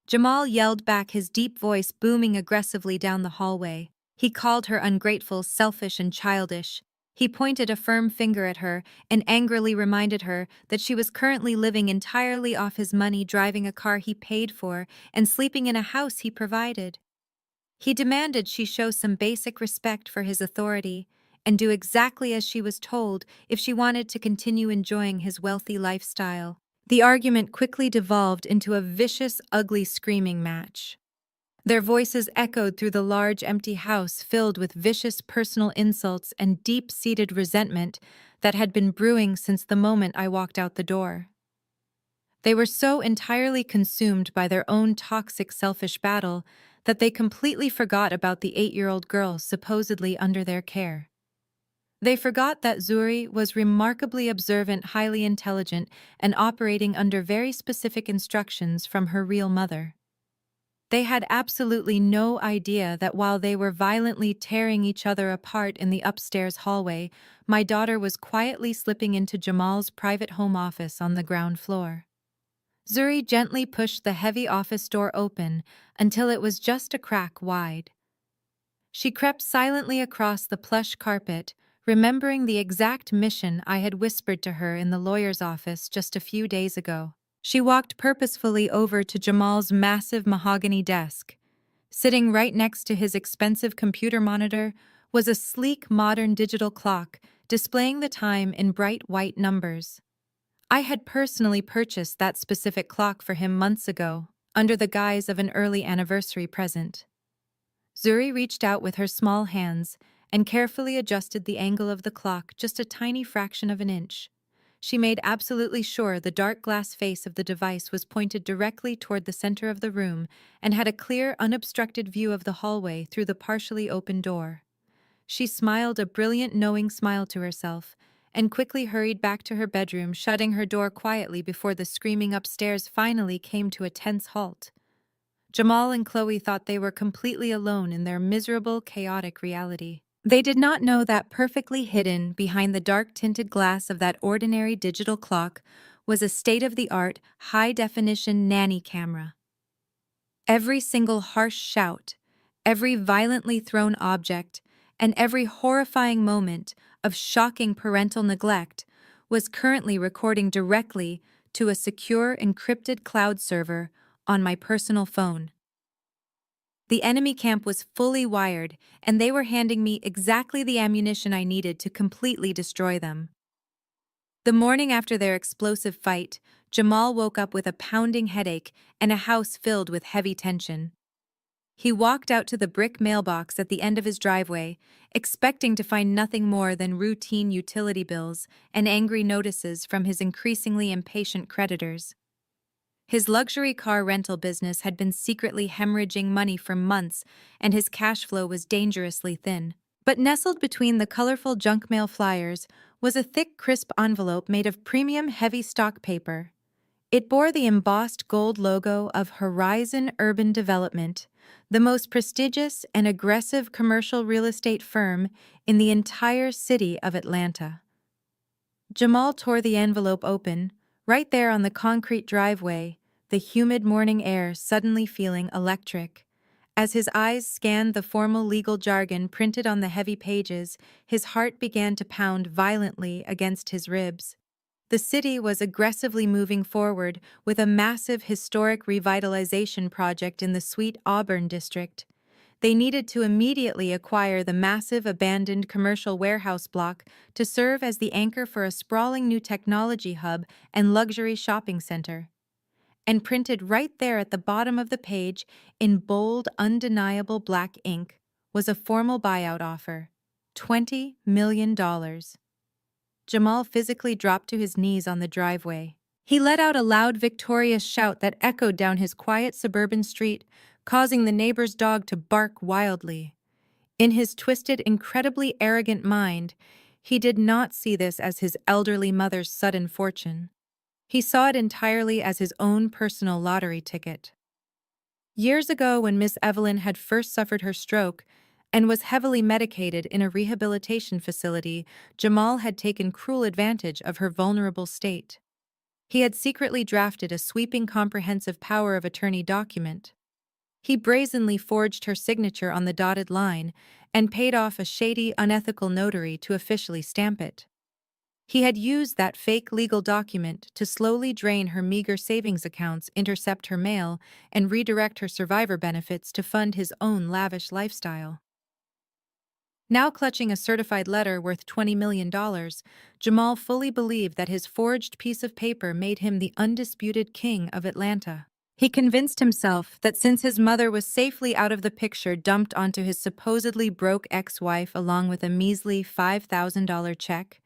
Jamal yelled back, his deep voice booming aggressively down the hallway. He called her ungrateful, selfish, and childish. He pointed a firm finger at her and angrily reminded her that she was currently living entirely off his money, driving a car he paid for, and sleeping in a house he provided. He demanded she show some basic respect for his authority and do exactly as she was told if she wanted to continue enjoying his wealthy lifestyle. The argument quickly devolved into a vicious, ugly screaming match. Their voices echoed through the large, empty house filled with vicious personal insults and deep-seated resentment that had been brewing since the moment I walked out the door. They were so entirely consumed by their own toxic, selfish battle that they completely forgot about the 8-year-old girl supposedly under their care. They forgot that Zuri was remarkably observant, highly intelligent, and operating under very specific instructions from her real mother. They had absolutely no idea that while they were violently tearing each other apart in the upstairs hallway, my daughter was quietly slipping into Jamal's private home office on the ground floor. Zuri gently pushed the heavy office door open until it was just a crack wide. She crept silently across the plush carpet, remembering the exact mission I had whispered to her in the lawyer's office just a few days ago. She walked purposefully over to Jamal's massive mahogany desk. Sitting right next to his expensive computer monitor was a sleek, modern digital clock displaying the time in bright white numbers. I had personally purchased that specific clock for him months ago, under the guise of an early anniversary present. Zuri reached out with her small hands and carefully adjusted the angle of the clock just a tiny fraction of an inch. She made absolutely sure the dark glass face of the device was pointed directly toward the center of the room and had a clear, unobstructed view of the hallway through the partially open door. She smiled a brilliant, knowing smile to herself and quickly hurried back to her bedroom, shutting her door quietly before the screaming upstairs finally came to a tense halt. Jamal and Chloe thought they were completely alone in their miserable, chaotic reality. They did not know that perfectly hidden behind the dark-tinted glass of that ordinary digital clock was a state-of-the-art, high-definition nanny camera. Every single harsh shout, every violently thrown object, and every horrifying moment of shocking parental neglect was currently recording directly to a secure encrypted cloud server on my personal phone. The enemy camp was fully wired, and they were handing me exactly the ammunition I needed to completely destroy them. The morning after their explosive fight, Jamal woke up with a pounding headache and a house filled with heavy tension. He walked out to the brick mailbox at the end of his driveway, expecting to find nothing more than routine utility bills and angry notices from his increasingly impatient creditors. His luxury car rental business had been secretly hemorrhaging money for months, and his cash flow was dangerously thin. But nestled between the colorful junk mail flyers was a thick, crisp envelope made of premium heavy stock paper. It bore the embossed gold logo of Horizon Urban Development, the most prestigious and aggressive commercial real estate firm in the entire city of Atlanta. Jamal tore the envelope open, right there on the concrete driveway, the humid morning air suddenly feeling electric. As his eyes scanned the formal legal jargon printed on the heavy pages, his heart began to pound violently against his ribs. The city was aggressively moving forward with a massive historic revitalization project in the Sweet Auburn district. They needed to immediately acquire the massive abandoned commercial warehouse block to serve as the anchor for a sprawling new technology hub and luxury shopping center. And printed right there at the bottom of the page, in bold, undeniable black ink, was a formal buyout offer: $20 million. Jamal physically dropped to his knees on the driveway. He let out a loud, victorious shout that echoed down his quiet suburban street, causing the neighbor's dog to bark wildly. In his twisted, incredibly arrogant mind, he did not see this as his elderly mother's sudden fortune. He saw it entirely as his own personal lottery ticket. Years ago, when Miss Evelyn had first suffered her stroke and was heavily medicated in a rehabilitation facility, Jamal had taken cruel advantage of her vulnerable state. He had secretly drafted a sweeping comprehensive power of attorney document. He brazenly forged her signature on the dotted line and paid off a shady, unethical notary to officially stamp it. He had used that fake legal document to slowly drain her meager savings accounts, intercept her mail, and redirect her survivor benefits to fund his own lavish lifestyle. Now clutching a certified letter worth $20 million, Jamal fully believed that his forged piece of paper made him the undisputed king of Atlanta. He convinced himself that since his mother was safely out of the picture, dumped onto his supposedly broke ex-wife along with a measly $5,000 check,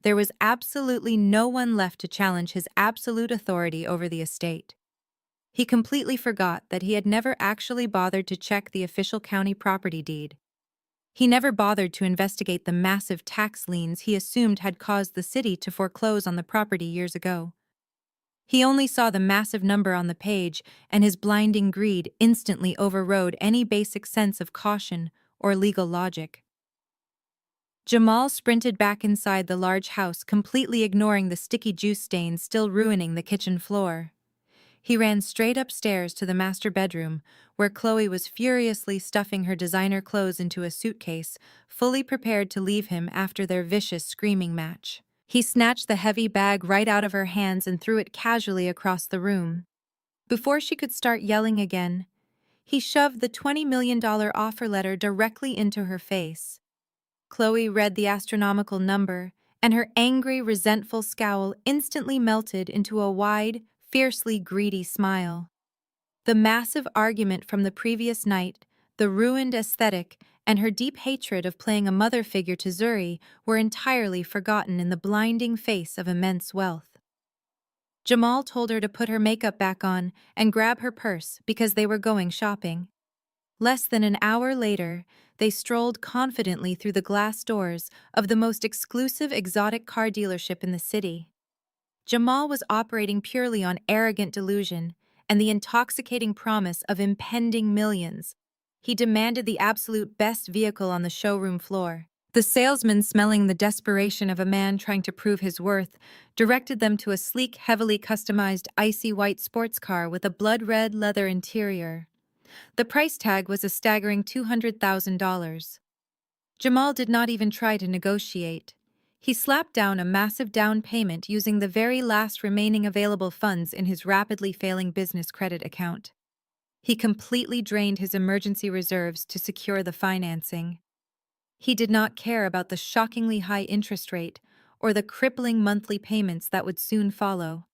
there was absolutely no one left to challenge his absolute authority over the estate. He completely forgot that he had never actually bothered to check the official county property deed. He never bothered to investigate the massive tax liens he assumed had caused the city to foreclose on the property years ago. He only saw the massive number on the page, and his blinding greed instantly overrode any basic sense of caution or legal logic. Jamal sprinted back inside the large house, completely ignoring the sticky juice stains still ruining the kitchen floor. He ran straight upstairs to the master bedroom, where Chloe was furiously stuffing her designer clothes into a suitcase, fully prepared to leave him after their vicious screaming match. He snatched the heavy bag right out of her hands and threw it casually across the room. Before she could start yelling again, he shoved the $20 million offer letter directly into her face. Chloe read the astronomical number, and her angry, resentful scowl instantly melted into a wide, fiercely greedy smile. The massive argument from the previous night, the ruined aesthetic, and her deep hatred of playing a mother figure to Zuri were entirely forgotten in the blinding face of immense wealth. Jamal told her to put her makeup back on and grab her purse because they were going shopping. Less than an hour later, they strolled confidently through the glass doors of the most exclusive exotic car dealership in the city. Jamal was operating purely on arrogant delusion and the intoxicating promise of impending millions. He demanded the absolute best vehicle on the showroom floor. The salesman, smelling the desperation of a man trying to prove his worth, directed them to a sleek, heavily customized icy white sports car with a blood-red leather interior. The price tag was a staggering $200,000. Jamal did not even try to negotiate. He slapped down a massive down payment using the very last remaining available funds in his rapidly failing business credit account. He completely drained his emergency reserves to secure the financing. He did not care about the shockingly high interest rate or the crippling monthly payments that would soon follow.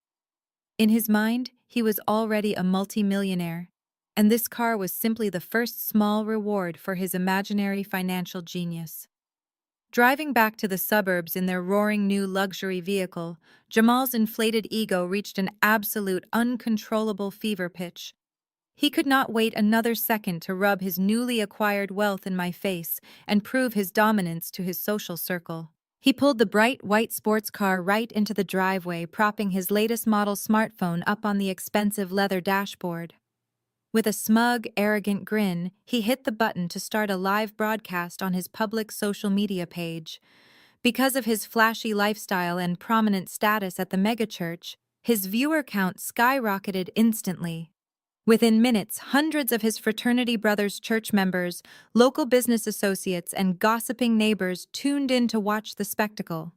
In his mind, he was already a multimillionaire, and this car was simply the first small reward for his imaginary financial genius. Driving back to the suburbs in their roaring new luxury vehicle, Jamal's inflated ego reached an absolute uncontrollable fever pitch. He could not wait another second to rub his newly acquired wealth in my face and prove his dominance to his social circle. He pulled the bright white sports car right into the driveway, propping his latest model smartphone up on the expensive leather dashboard. With a smug, arrogant grin, he hit the button to start a live broadcast on his public social media page. Because of his flashy lifestyle and prominent status at the megachurch, his viewer count skyrocketed instantly. Within minutes, hundreds of his fraternity brothers' church members, local business associates, and gossiping neighbors tuned in to watch the spectacle.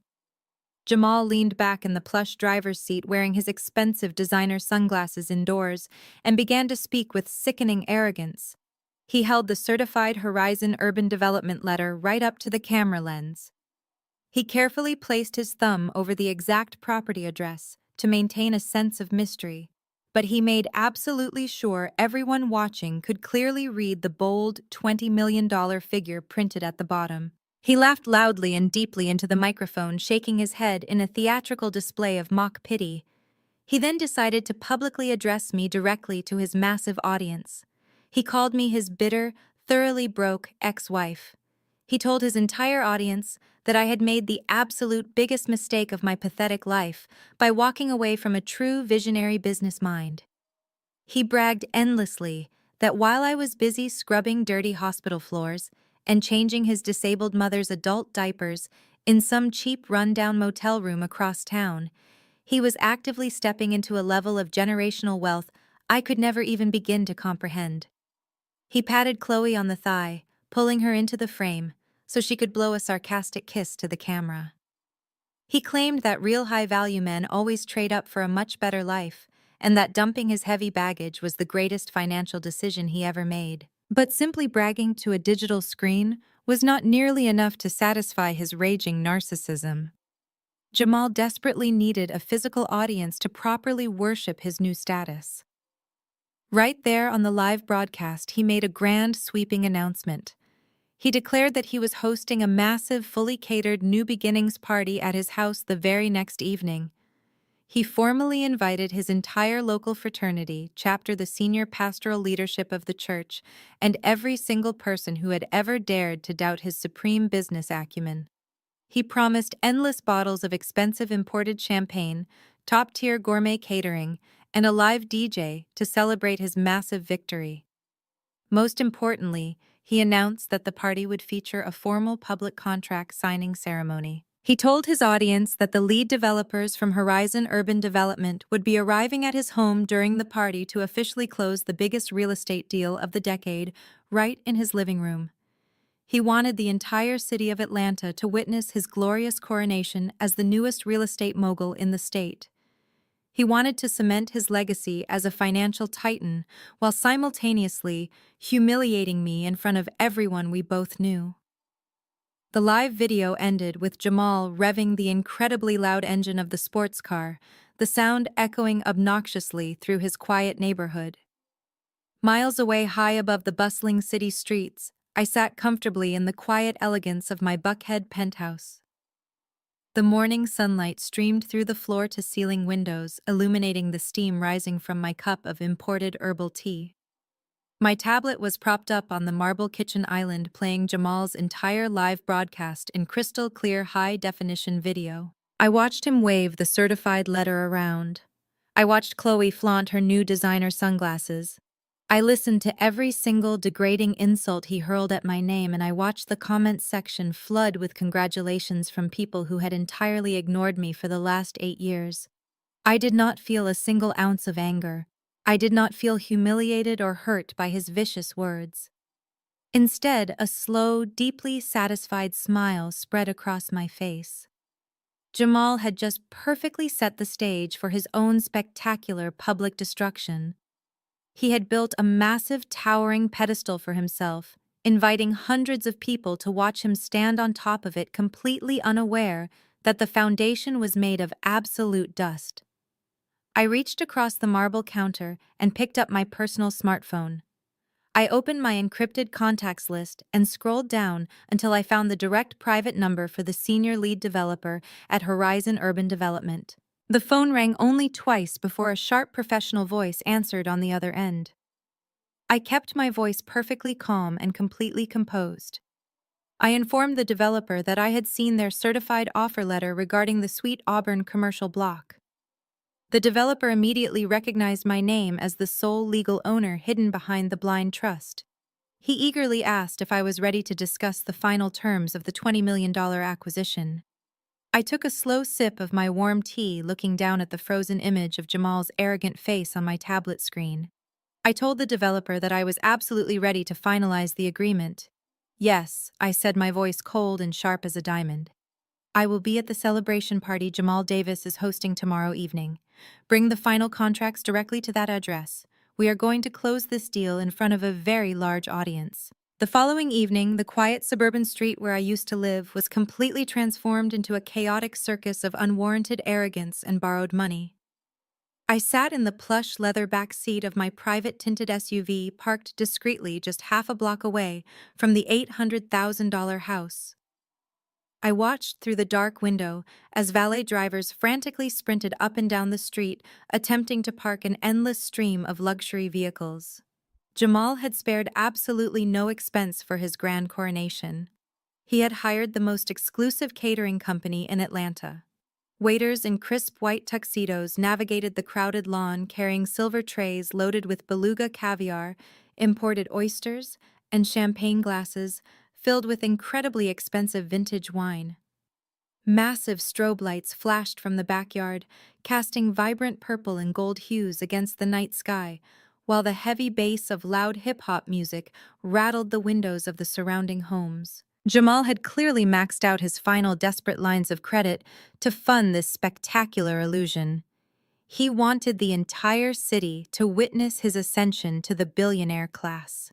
Jamal leaned back in the plush driver's seat wearing his expensive designer sunglasses indoors and began to speak with sickening arrogance. He held the certified Horizon Urban Development letter right up to the camera lens. He carefully placed his thumb over the exact property address to maintain a sense of mystery, but he made absolutely sure everyone watching could clearly read the bold $20 million figure printed at the bottom. He laughed loudly and deeply into the microphone, shaking his head in a theatrical display of mock pity. He then decided to publicly address me directly to his massive audience. He called me his bitter, thoroughly broke ex-wife. He told his entire audience that I had made the absolute biggest mistake of my pathetic life by walking away from a true visionary business mind. He bragged endlessly that while I was busy scrubbing dirty hospital floors and changing his disabled mother's adult diapers in some cheap rundown motel room across town, he was actively stepping into a level of generational wealth I could never even begin to comprehend. He patted Chloe on the thigh, pulling her into the frame so she could blow a sarcastic kiss to the camera. He claimed that real high-value men always trade up for a much better life, and that dumping his heavy baggage was the greatest financial decision he ever made. But simply bragging to a digital screen was not nearly enough to satisfy his raging narcissism. Jamal desperately needed a physical audience to properly worship his new status. Right there on the live broadcast, he made a grand, sweeping announcement. He declared that he was hosting a massive, fully catered New Beginnings party at his house the very next evening. He formally invited his entire local fraternity, chapter the senior pastoral leadership of the church, and every single person who had ever dared to doubt his supreme business acumen. He promised endless bottles of expensive imported champagne, top-tier gourmet catering, and a live DJ to celebrate his massive victory. Most importantly, he announced that the party would feature a formal public contract signing ceremony. He told his audience that the lead developers from Horizon Urban Development would be arriving at his home during the party to officially close the biggest real estate deal of the decade right in his living room. He wanted the entire city of Atlanta to witness his glorious coronation as the newest real estate mogul in the state. He wanted to cement his legacy as a financial titan while simultaneously humiliating me in front of everyone we both knew. The live video ended with Jamal revving the incredibly loud engine of the sports car, the sound echoing obnoxiously through his quiet neighborhood. Miles away, high above the bustling city streets, I sat comfortably in the quiet elegance of my Buckhead penthouse. The morning sunlight streamed through the floor-to-ceiling windows, illuminating the steam rising from my cup of imported herbal tea. My tablet was propped up on the marble kitchen island, playing Jamal's entire live broadcast in crystal-clear high-definition video. I watched him wave the certified letter around. I watched Chloe flaunt her new designer sunglasses. I listened to every single degrading insult he hurled at my name, and I watched the comments section flood with congratulations from people who had entirely ignored me for the last 8 years. I did not feel a single ounce of anger. I did not feel humiliated or hurt by his vicious words. Instead, a slow, deeply satisfied smile spread across my face. Jamal had just perfectly set the stage for his own spectacular public destruction. He had built a massive towering pedestal for himself, inviting hundreds of people to watch him stand on top of it completely unaware that the foundation was made of absolute dust. I reached across the marble counter and picked up my personal smartphone. I opened my encrypted contacts list and scrolled down until I found the direct private number for the senior lead developer at Horizon Urban Development. The phone rang only twice before a sharp professional voice answered on the other end. I kept my voice perfectly calm and completely composed. I informed the developer that I had seen their certified offer letter regarding the Sweet Auburn commercial block. The developer immediately recognized my name as the sole legal owner hidden behind the blind trust. He eagerly asked if I was ready to discuss the final terms of the $20 million acquisition. I took a slow sip of my warm tea, looking down at the frozen image of Jamal's arrogant face on my tablet screen. I told the developer that I was absolutely ready to finalize the agreement. Yes, I said, my voice cold and sharp as a diamond. I will be at the celebration party Jamal Davis is hosting tomorrow evening. Bring the final contracts directly to that address. We are going to close this deal in front of a very large audience. The following evening, the quiet suburban street where I used to live was completely transformed into a chaotic circus of unwarranted arrogance and borrowed money. I sat in the plush leather back seat of my private tinted SUV parked discreetly just half a block away from the $800,000 house. I watched through the dark window as valet drivers frantically sprinted up and down the street, attempting to park an endless stream of luxury vehicles. Jamal had spared absolutely no expense for his grand coronation. He had hired the most exclusive catering company in Atlanta. Waiters in crisp white tuxedos navigated the crowded lawn carrying silver trays loaded with beluga caviar, imported oysters, and champagne glasses filled with incredibly expensive vintage wine. Massive strobe lights flashed from the backyard, casting vibrant purple and gold hues against the night sky, while the heavy bass of loud hip-hop music rattled the windows of the surrounding homes. Jamal had clearly maxed out his final desperate lines of credit to fund this spectacular illusion. He wanted the entire city to witness his ascension to the billionaire class.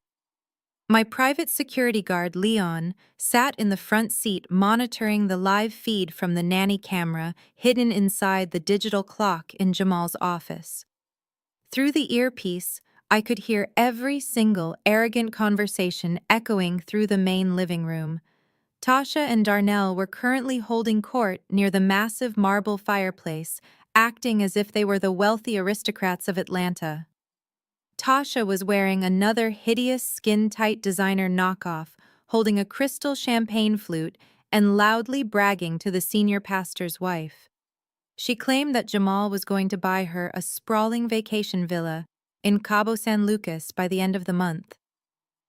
My private security guard, Leon, sat in the front seat monitoring the live feed from the nanny camera hidden inside the digital clock in Jamal's office. Through the earpiece, I could hear every single arrogant conversation echoing through the main living room. Tasha and Darnell were currently holding court near the massive marble fireplace, acting as if they were the wealthy aristocrats of Atlanta. Tasha was wearing another hideous skin-tight designer knockoff, holding a crystal champagne flute and loudly bragging to the senior pastor's wife. She claimed that Jamal was going to buy her a sprawling vacation villa in Cabo San Lucas by the end of the month.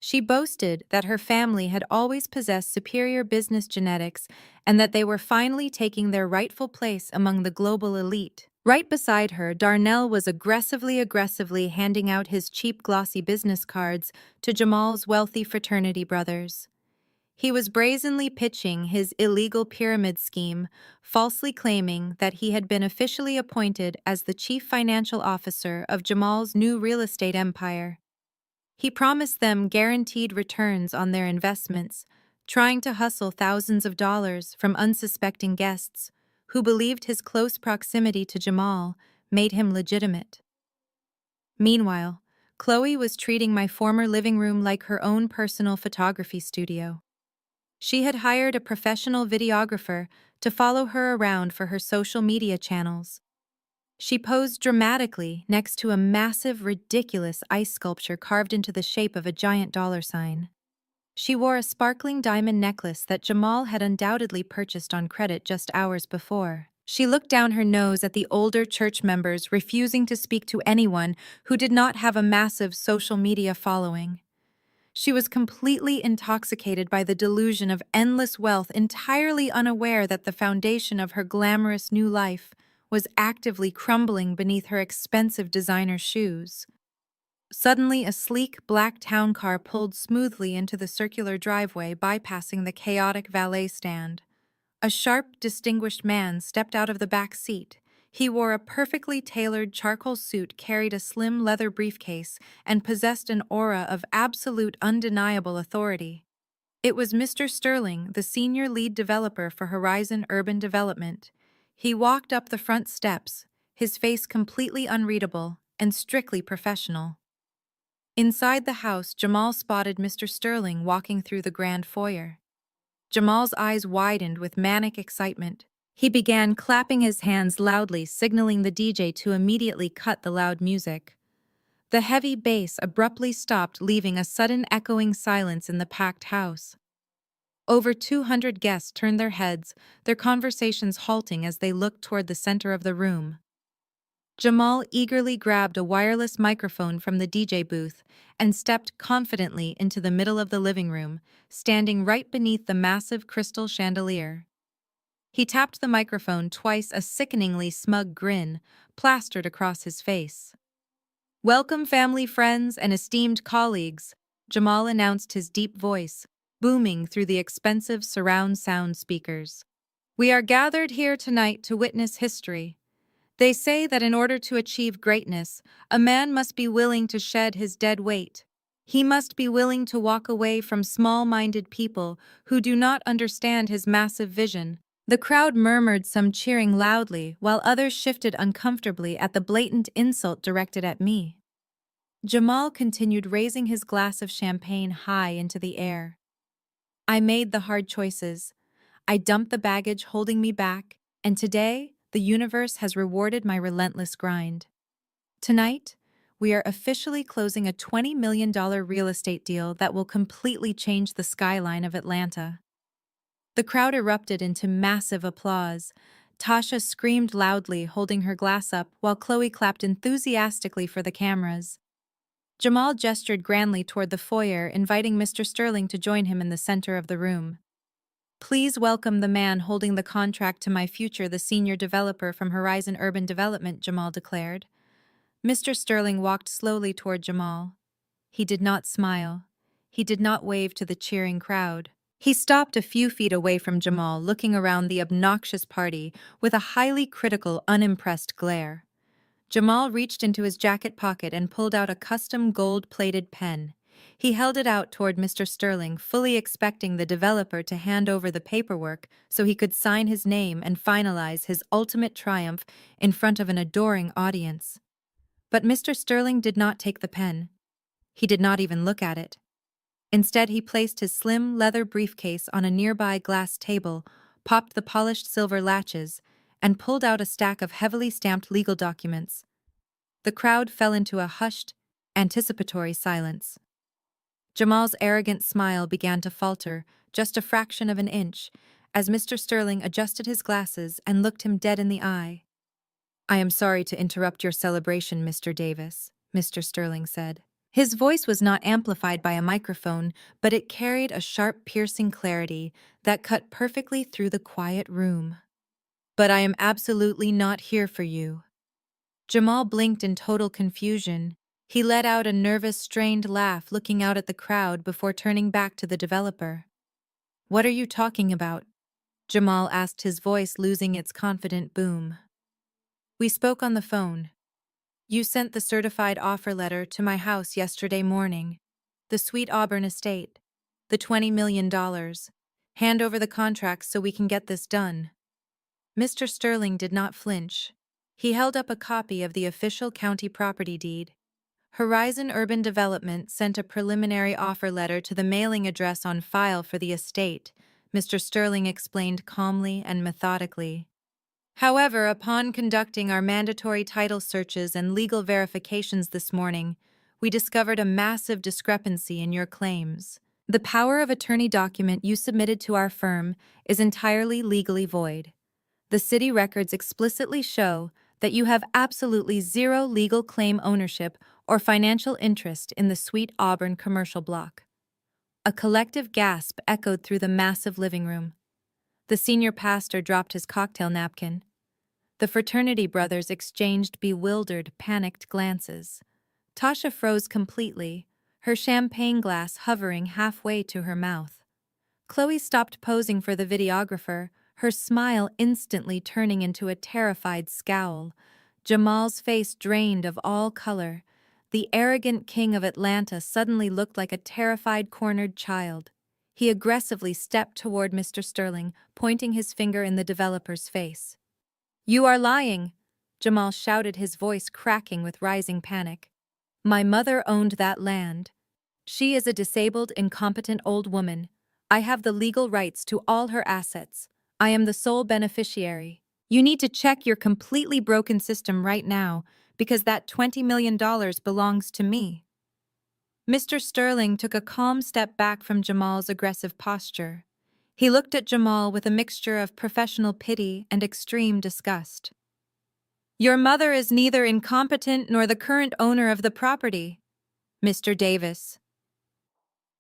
She boasted that her family had always possessed superior business genetics and that they were finally taking their rightful place among the global elite. Right beside her, Darnell was aggressively handing out his cheap glossy business cards to Jamal's wealthy fraternity brothers. He was brazenly pitching his illegal pyramid scheme, falsely claiming that he had been officially appointed as the chief financial officer of Jamal's new real estate empire. He promised them guaranteed returns on their investments, trying to hustle thousands of dollars from unsuspecting guests who believed his close proximity to Jamal made him legitimate. Meanwhile, Chloe was treating my former living room like her own personal photography studio. She had hired a professional videographer to follow her around for her social media channels. She posed dramatically next to a massive, ridiculous ice sculpture carved into the shape of a giant dollar sign. She wore a sparkling diamond necklace that Jamal had undoubtedly purchased on credit just hours before. She looked down her nose at the older church members refusing to speak to anyone who did not have a massive social media following. She was completely intoxicated by the delusion of endless wealth, entirely unaware that the foundation of her glamorous new life was actively crumbling beneath her expensive designer shoes. Suddenly, a sleek black town car pulled smoothly into the circular driveway, bypassing the chaotic valet stand. A sharp, distinguished man stepped out of the back seat. He wore a perfectly tailored charcoal suit, carried a slim leather briefcase, and possessed an aura of absolute, undeniable authority. It was Mr. Sterling, the senior lead developer for Horizon Urban Development. He walked up the front steps, his face completely unreadable and strictly professional. Inside the house, Jamal spotted Mr. Sterling walking through the grand foyer. Jamal's eyes widened with manic excitement. He began clapping his hands loudly, signaling the DJ to immediately cut the loud music. The heavy bass abruptly stopped, leaving a sudden echoing silence in the packed house. Over 200 guests turned their heads, their conversations halting as they looked toward the center of the room. Jamal eagerly grabbed a wireless microphone from the DJ booth and stepped confidently into the middle of the living room, standing right beneath the massive crystal chandelier. He tapped the microphone twice, a sickeningly smug grin plastered across his face. "Welcome, family, friends, and esteemed colleagues," Jamal announced, his deep voice booming through the expensive surround sound speakers. "We are gathered here tonight to witness history. They say that in order to achieve greatness, a man must be willing to shed his dead weight. He must be willing to walk away from small-minded people who do not understand his massive vision." The crowd murmured, some cheering loudly, while others shifted uncomfortably at the blatant insult directed at me. Jamal continued, raising his glass of champagne high into the air. "I made the hard choices. I dumped the baggage holding me back, and today, the universe has rewarded my relentless grind. Tonight, we are officially closing a $20 million real estate deal that will completely change the skyline of Atlanta." The crowd erupted into massive applause. Tasha screamed loudly, holding her glass up, while Chloe clapped enthusiastically for the cameras. Jamal gestured grandly toward the foyer, inviting Mr. Sterling to join him in the center of the room. "Please welcome the man holding the contract to my future, the senior developer from Horizon Urban Development," Jamal declared. Mr. Sterling walked slowly toward Jamal. He did not smile. He did not wave to the cheering crowd. He stopped a few feet away from Jamal, looking around the obnoxious party with a highly critical, unimpressed glare. Jamal reached into his jacket pocket and pulled out a custom gold-plated pen. He held it out toward Mr. Sterling, fully expecting the developer to hand over the paperwork so he could sign his name and finalize his ultimate triumph in front of an adoring audience. But Mr. Sterling did not take the pen. He did not even look at it. Instead, he placed his slim leather briefcase on a nearby glass table, popped the polished silver latches, and pulled out a stack of heavily stamped legal documents. The crowd fell into a hushed, anticipatory silence. Jamal's arrogant smile began to falter, just a fraction of an inch, as Mr. Sterling adjusted his glasses and looked him dead in the eye. "I am sorry to interrupt your celebration, Mr. Davis," Mr. Sterling said. His voice was not amplified by a microphone, but it carried a sharp, piercing clarity that cut perfectly through the quiet room. "But I am absolutely not here for you." Jamal blinked in total confusion. He let out a nervous, strained laugh, looking out at the crowd before turning back to the developer. "What are you talking about?" Jamal asked, his voice losing its confident boom. "We spoke on the phone. You sent the certified offer letter to my house yesterday morning. The Sweet Auburn estate. The $20 million. Hand over the contracts so we can get this done." Mr. Sterling did not flinch. He held up a copy of the official county property deed. Horizon Urban Development sent a preliminary offer letter to the mailing address on file for the estate, Mr. Sterling explained calmly and methodically. "However, upon conducting our mandatory title searches and legal verifications this morning, we discovered a massive discrepancy in your claims. The power of attorney document you submitted to our firm is entirely legally void. The city records explicitly show that you have absolutely zero legal claim ownership or financial interest in the Sweet Auburn commercial block." A collective gasp echoed through the massive living room. The senior pastor dropped his cocktail napkin. The fraternity brothers exchanged bewildered, panicked glances. Tasha froze completely, her champagne glass hovering halfway to her mouth. Chloe stopped posing for the videographer, her smile instantly turning into a terrified scowl. Jamal's face drained of all color. The arrogant king of Atlanta suddenly looked like a terrified, cornered child. He aggressively stepped toward Mr. Sterling, pointing his finger in the developer's face. "You are lying!" Jamal shouted, his voice cracking with rising panic. "My mother owned that land. She is a disabled, incompetent old woman. I have the legal rights to all her assets. I am the sole beneficiary. You need to check your completely broken system right now, because that $20 million belongs to me." Mr. Sterling took a calm step back from Jamal's aggressive posture. He looked at Jamal with a mixture of professional pity and extreme disgust. "Your mother is neither incompetent nor the current owner of the property, Mr. Davis."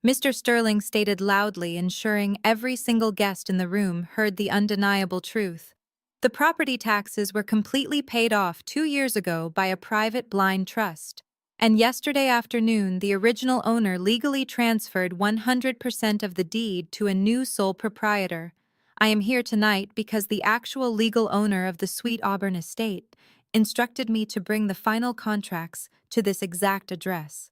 Mr. Sterling stated loudly, ensuring every single guest in the room heard the undeniable truth. The property taxes were completely paid off 2 years ago by a private blind trust, and yesterday afternoon the original owner legally transferred 100% of the deed to a new sole proprietor. I am here tonight because the actual legal owner of the Sweet Auburn estate instructed me to bring the final contracts to this exact address.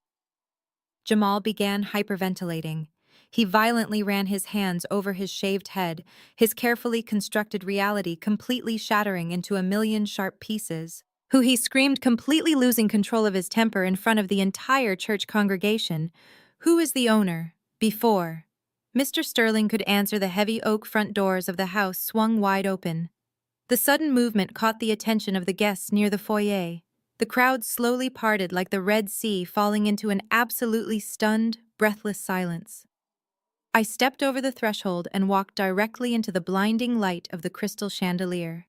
Jamal began hyperventilating. He violently ran his hands over his shaved head, his carefully constructed reality completely shattering into a million sharp pieces. He screamed, completely losing control of his temper in front of the entire church congregation. "Who is the owner?" Before Mr. Sterling could answer, the heavy oak front doors of the house swung wide open. The sudden movement caught the attention of the guests near the foyer. The crowd slowly parted like the Red Sea, falling into an absolutely stunned, breathless silence. I stepped over the threshold and walked directly into the blinding light of the crystal chandelier.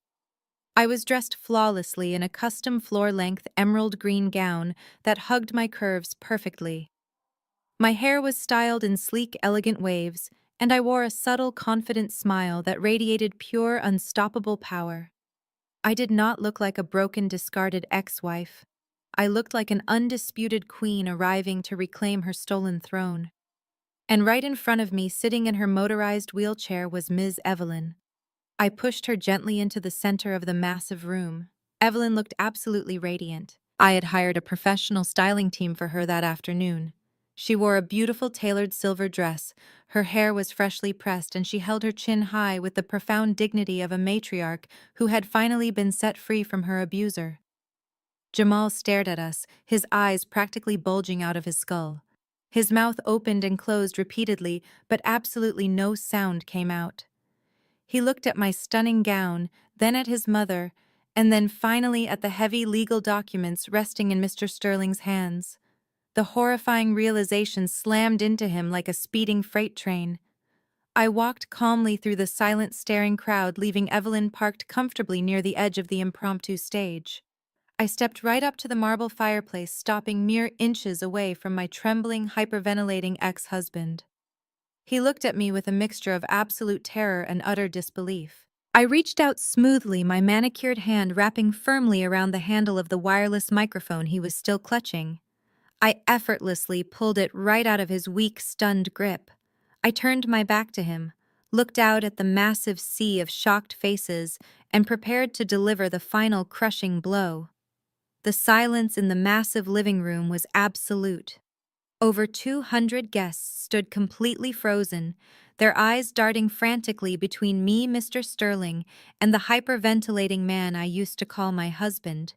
I was dressed flawlessly in a custom floor-length emerald green gown that hugged my curves perfectly. My hair was styled in sleek, elegant waves, and I wore a subtle, confident smile that radiated pure, unstoppable power. I did not look like a broken, discarded ex-wife. I looked like an undisputed queen arriving to reclaim her stolen throne. And right in front of me, sitting in her motorized wheelchair, was Ms. Evelyn. I pushed her gently into the center of the massive room. Evelyn looked absolutely radiant. I had hired a professional styling team for her that afternoon. She wore a beautiful tailored silver dress, her hair was freshly pressed, and she held her chin high with the profound dignity of a matriarch who had finally been set free from her abuser. Jamal stared at us, his eyes practically bulging out of his skull. His mouth opened and closed repeatedly, but absolutely no sound came out. He looked at my stunning gown, then at his mother, and then finally at the heavy legal documents resting in Mr. Sterling's hands. The horrifying realization slammed into him like a speeding freight train. I walked calmly through the silent, staring crowd, leaving Evelyn parked comfortably near the edge of the impromptu stage. I stepped right up to the marble fireplace, stopping mere inches away from my trembling, hyperventilating ex-husband. He looked at me with a mixture of absolute terror and utter disbelief. I reached out smoothly, my manicured hand wrapping firmly around the handle of the wireless microphone he was still clutching. I effortlessly pulled it right out of his weak, stunned grip. I turned my back to him, looked out at the massive sea of shocked faces, and prepared to deliver the final crushing blow. The silence in the massive living room was absolute. Over 200 guests stood completely frozen, their eyes darting frantically between me, Mr. Sterling, and the hyperventilating man I used to call my husband.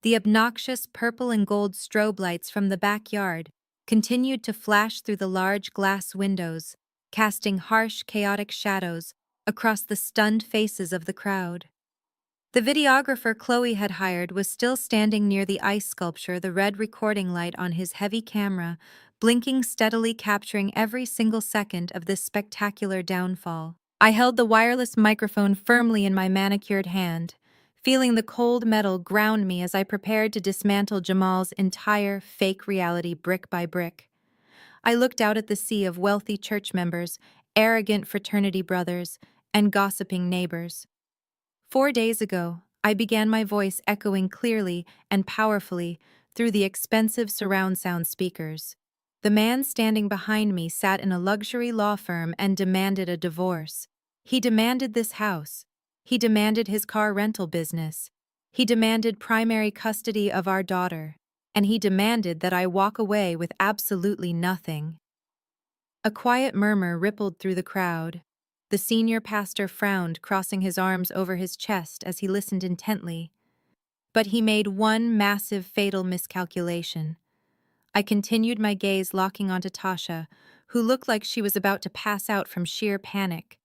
The obnoxious purple and gold strobe lights from the backyard continued to flash through the large glass windows, casting harsh, chaotic shadows across the stunned faces of the crowd. The videographer Chloe had hired was still standing near the ice sculpture, the red recording light on his heavy camera, blinking steadily, capturing every single second of this spectacular downfall. I held the wireless microphone firmly in my manicured hand, feeling the cold metal ground me as I prepared to dismantle Jamal's entire fake reality brick by brick. I looked out at the sea of wealthy church members, arrogant fraternity brothers, and gossiping neighbors. 4 days ago, I began my voice echoing clearly and powerfully through the expensive surround sound speakers. The man standing behind me sat in a luxury law firm and demanded a divorce. He demanded this house. He demanded his car rental business. He demanded primary custody of our daughter. And he demanded that I walk away with absolutely nothing. A quiet murmur rippled through the crowd. The senior pastor frowned, crossing his arms over his chest as he listened intently. But he made one massive, fatal miscalculation. I continued my gaze locking onto Tasha, who looked like she was about to pass out from sheer panic.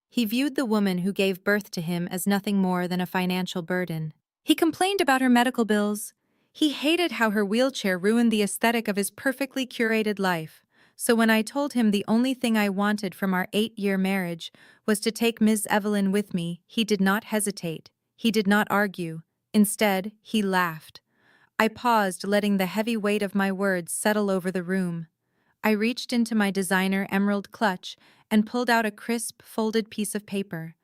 He viewed the woman who gave birth to him as nothing more than a financial burden. He complained about her medical bills. He hated how her wheelchair ruined the aesthetic of his perfectly curated life. So when I told him the only thing I wanted from our 8-year marriage was to take Ms. Evelyn with me, he did not hesitate. He did not argue. Instead, he laughed. I paused, letting the heavy weight of my words settle over the room. I reached into my designer emerald clutch and pulled out a crisp, folded piece of paper.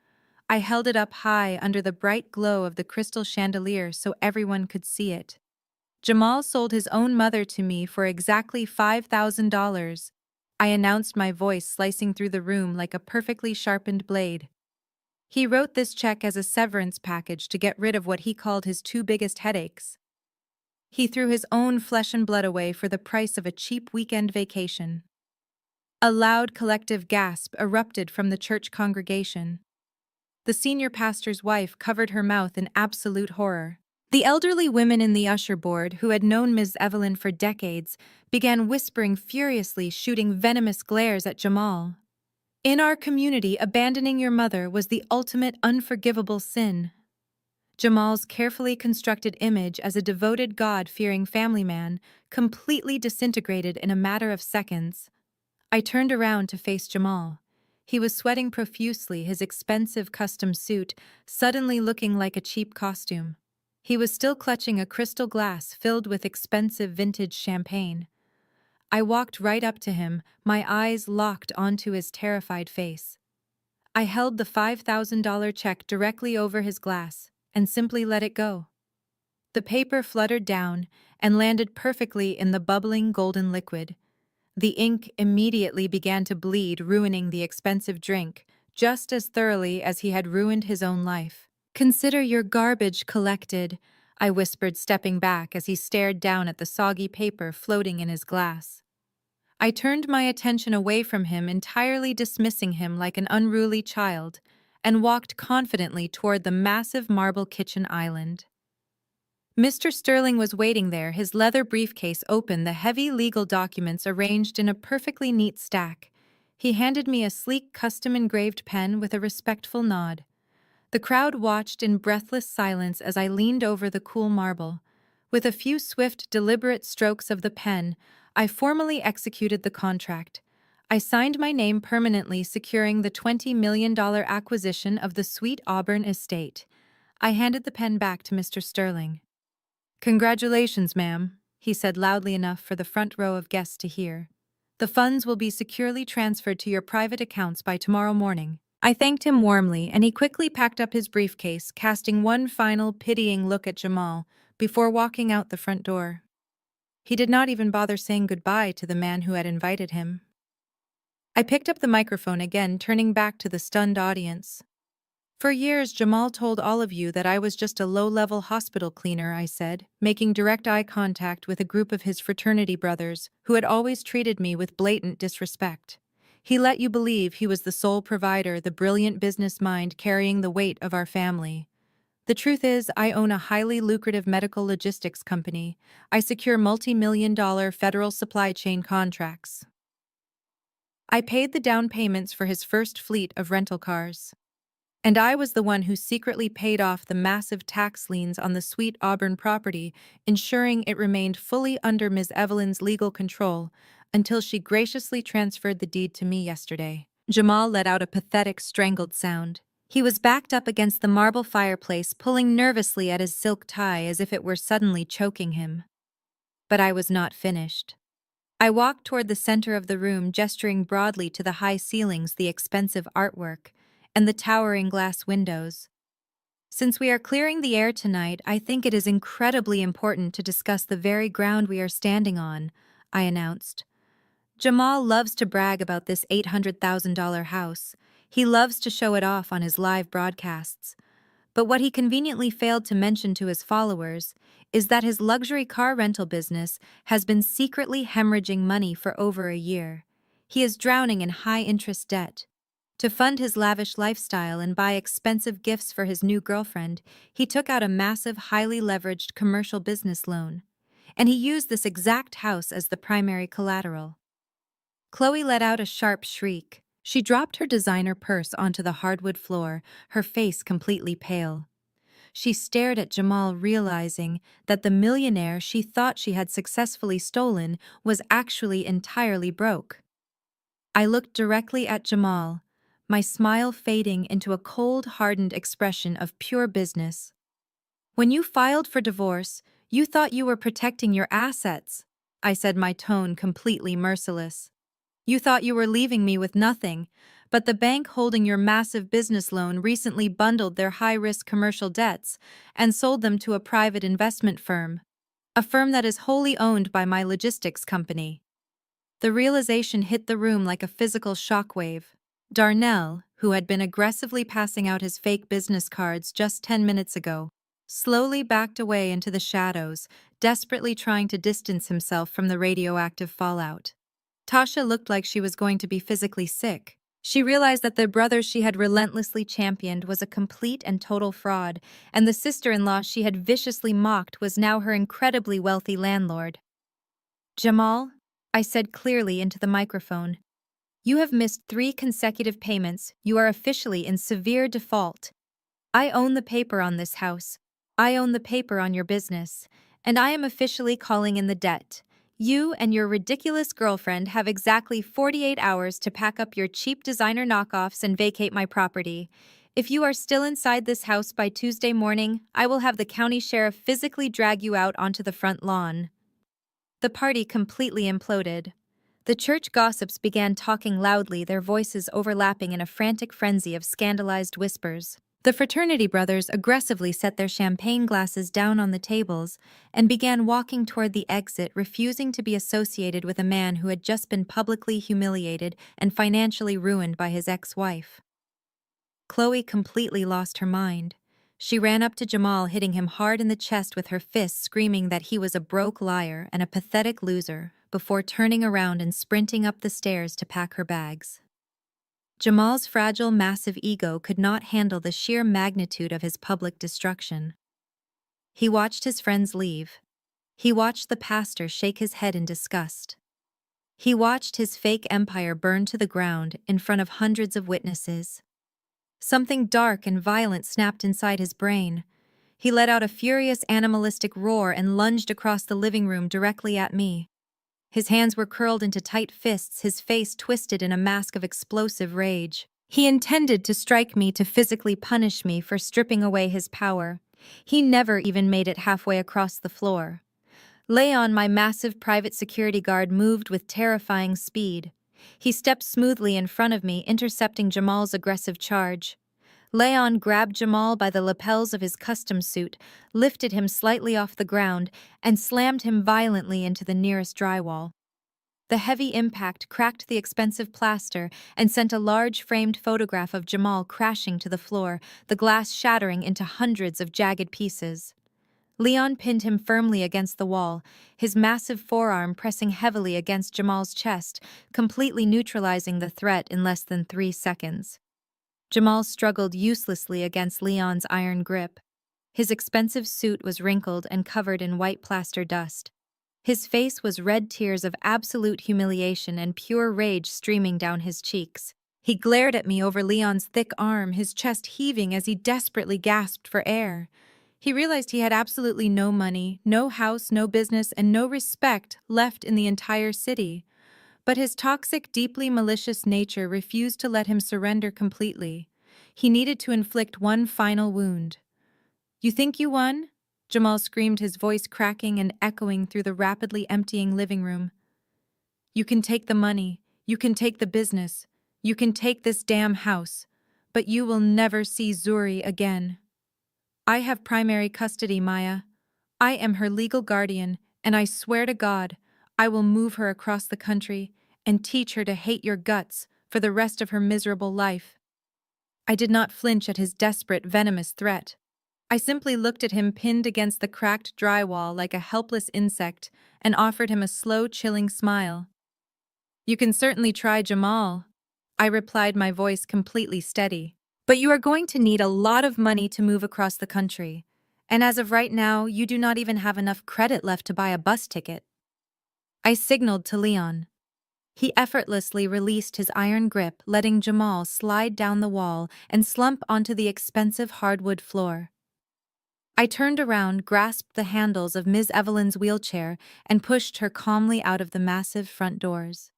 I held it up high under the bright glow of the crystal chandelier so everyone could see it. Jamal sold his own mother to me for exactly $5,000. I announced, my voice slicing through the room like a perfectly sharpened blade. He wrote this check as a severance package to get rid of what he called his two biggest headaches. He threw his own flesh and blood away for the price of a cheap weekend vacation. A loud collective gasp erupted from the church congregation. The senior pastor's wife covered her mouth in absolute horror. The elderly women in the usher board, who had known Ms. Evelyn for decades, began whispering furiously, shooting venomous glares at Jamal. In our community, abandoning your mother was the ultimate unforgivable sin. Jamal's carefully constructed image as a devoted God-fearing family man completely disintegrated in a matter of seconds. I turned around to face Jamal. He was sweating profusely, his expensive custom suit suddenly looking like a cheap costume. He was still clutching a crystal glass filled with expensive vintage champagne. I walked right up to him, my eyes locked onto his terrified face. I held the $5,000 check directly over his glass and simply let it go. The paper fluttered down and landed perfectly in the bubbling golden liquid. The ink immediately began to bleed, ruining the expensive drink, just as thoroughly as he had ruined his own life. "Consider your garbage collected," I whispered, stepping back as he stared down at the soggy paper floating in his glass. I turned my attention away from him, entirely dismissing him like an unruly child, and walked confidently toward the massive marble kitchen island. Mr. Sterling was waiting there, his leather briefcase open, the heavy legal documents arranged in a perfectly neat stack. He handed me a sleek custom-engraved pen with a respectful nod. The crowd watched in breathless silence as I leaned over the cool marble. With a few swift, deliberate strokes of the pen, I formally executed the contract. I signed my name permanently, securing the $20 million acquisition of the Sweet Auburn estate. I handed the pen back to Mr. Sterling. "Congratulations, ma'am," he said loudly enough for the front row of guests to hear. "The funds will be securely transferred to your private accounts by tomorrow morning." I thanked him warmly, and he quickly packed up his briefcase, casting one final, pitying look at Jamal before walking out the front door. He did not even bother saying goodbye to the man who had invited him. I picked up the microphone again, turning back to the stunned audience. "For years, Jamal told all of you that I was just a low-level hospital cleaner," I said, making direct eye contact with a group of his fraternity brothers who had always treated me with blatant disrespect. "He let you believe he was the sole provider, the brilliant business mind carrying the weight of our family. The truth is, I own a highly lucrative medical logistics company. I secure multi-million-dollar federal supply chain contracts. I paid the down payments for his first fleet of rental cars. And I was the one who secretly paid off the massive tax liens on the Sweet Auburn property, ensuring it remained fully under Ms. Evelyn's legal control until she graciously transferred the deed to me yesterday." Jamal let out a pathetic, strangled sound. He was backed up against the marble fireplace, pulling nervously at his silk tie as if it were suddenly choking him. But I was not finished. I walked toward the center of the room, gesturing broadly to the high ceilings, the expensive artwork, and the towering glass windows. "Since we are clearing the air tonight, I think it is incredibly important to discuss the very ground we are standing on," I announced. "Jamal loves to brag about this $800,000 house. He loves to show it off on his live broadcasts. But what he conveniently failed to mention to his followers is that his luxury car rental business has been secretly hemorrhaging money for over a year. He is drowning in high-interest debt. To fund his lavish lifestyle and buy expensive gifts for his new girlfriend, he took out a massive, highly leveraged commercial business loan. And he used this exact house as the primary collateral. Chloe let out a sharp shriek. She dropped her designer purse onto the hardwood floor, her face completely pale. She stared at Jamal, realizing that the millionaire she thought she had successfully stolen was actually entirely broke. I looked directly at Jamal, my smile fading into a cold, hardened expression of pure business. "When you filed for divorce, you thought you were protecting your assets," I said, my tone completely merciless. "You thought you were leaving me with nothing, but the bank holding your massive business loan recently bundled their high-risk commercial debts and sold them to a private investment firm, a firm that is wholly owned by my logistics company." The realization hit the room like a physical shockwave. Darnell, who had been aggressively passing out his fake business cards just 10 minutes ago, slowly backed away into the shadows, desperately trying to distance himself from the radioactive fallout. Tasha looked like she was going to be physically sick. She realized that the brother she had relentlessly championed was a complete and total fraud, and the sister-in-law she had viciously mocked was now her incredibly wealthy landlord. "Jamal," I said clearly into the microphone, "you have missed 3 consecutive payments. You are officially in severe default. I own the paper on this house. I own the paper on your business. And I am officially calling in the debt. You and your ridiculous girlfriend have exactly 48 hours to pack up your cheap designer knockoffs and vacate my property. If you are still inside this house by Tuesday morning, I will have the county sheriff physically drag you out onto the front lawn." The party completely imploded. The church gossips began talking loudly, their voices overlapping in a frantic frenzy of scandalized whispers. The fraternity brothers aggressively set their champagne glasses down on the tables and began walking toward the exit, refusing to be associated with a man who had just been publicly humiliated and financially ruined by his ex-wife. Chloe completely lost her mind. She ran up to Jamal, hitting him hard in the chest with her fists, screaming that he was a broke liar and a pathetic loser, before turning around and sprinting up the stairs to pack her bags. Jamal's fragile, massive ego could not handle the sheer magnitude of his public destruction. He watched his friends leave. He watched the pastor shake his head in disgust. He watched his fake empire burn to the ground in front of hundreds of witnesses. Something dark and violent snapped inside his brain. He let out a furious animalistic roar and lunged across the living room directly at me. His hands were curled into tight fists, his face twisted in a mask of explosive rage. He intended to strike me to physically punish me for stripping away his power. He never even made it halfway across the floor. Leon, my massive private security guard, moved with terrifying speed. He stepped smoothly in front of me, intercepting Jamal's aggressive charge. Leon grabbed Jamal by the lapels of his custom suit, lifted him slightly off the ground, and slammed him violently into the nearest drywall. The heavy impact cracked the expensive plaster and sent a large framed photograph of Jamal crashing to the floor, the glass shattering into hundreds of jagged pieces. Leon pinned him firmly against the wall, his massive forearm pressing heavily against Jamal's chest, completely neutralizing the threat in less than 3 seconds. Jamal struggled uselessly against Leon's iron grip. His expensive suit was wrinkled and covered in white plaster dust. His face was red, tears of absolute humiliation and pure rage streaming down his cheeks. He glared at me over Leon's thick arm, his chest heaving as he desperately gasped for air. He realized he had absolutely no money, no house, no business, and no respect left in the entire city. But his toxic, deeply malicious nature refused to let him surrender completely. He needed to inflict one final wound. "You think you won?" Jamal screamed, his voice cracking and echoing through the rapidly emptying living room. "You can take the money, you can take the business, you can take this damn house, but you will never see Zuri again. I have primary custody, Maya. I am her legal guardian, and I swear to God, I will move her across the country and teach her to hate your guts for the rest of her miserable life." I did not flinch at his desperate, venomous threat. I simply looked at him pinned against the cracked drywall like a helpless insect and offered him a slow, chilling smile. "You can certainly try, Jamal," I replied, my voice completely steady. "But you are going to need a lot of money to move across the country. And as of right now, you do not even have enough credit left to buy a bus ticket." I signaled to Leon. He effortlessly released his iron grip, letting Jamal slide down the wall and slump onto the expensive hardwood floor. I turned around, grasped the handles of Ms. Evelyn's wheelchair, and pushed her calmly out of the massive front doors.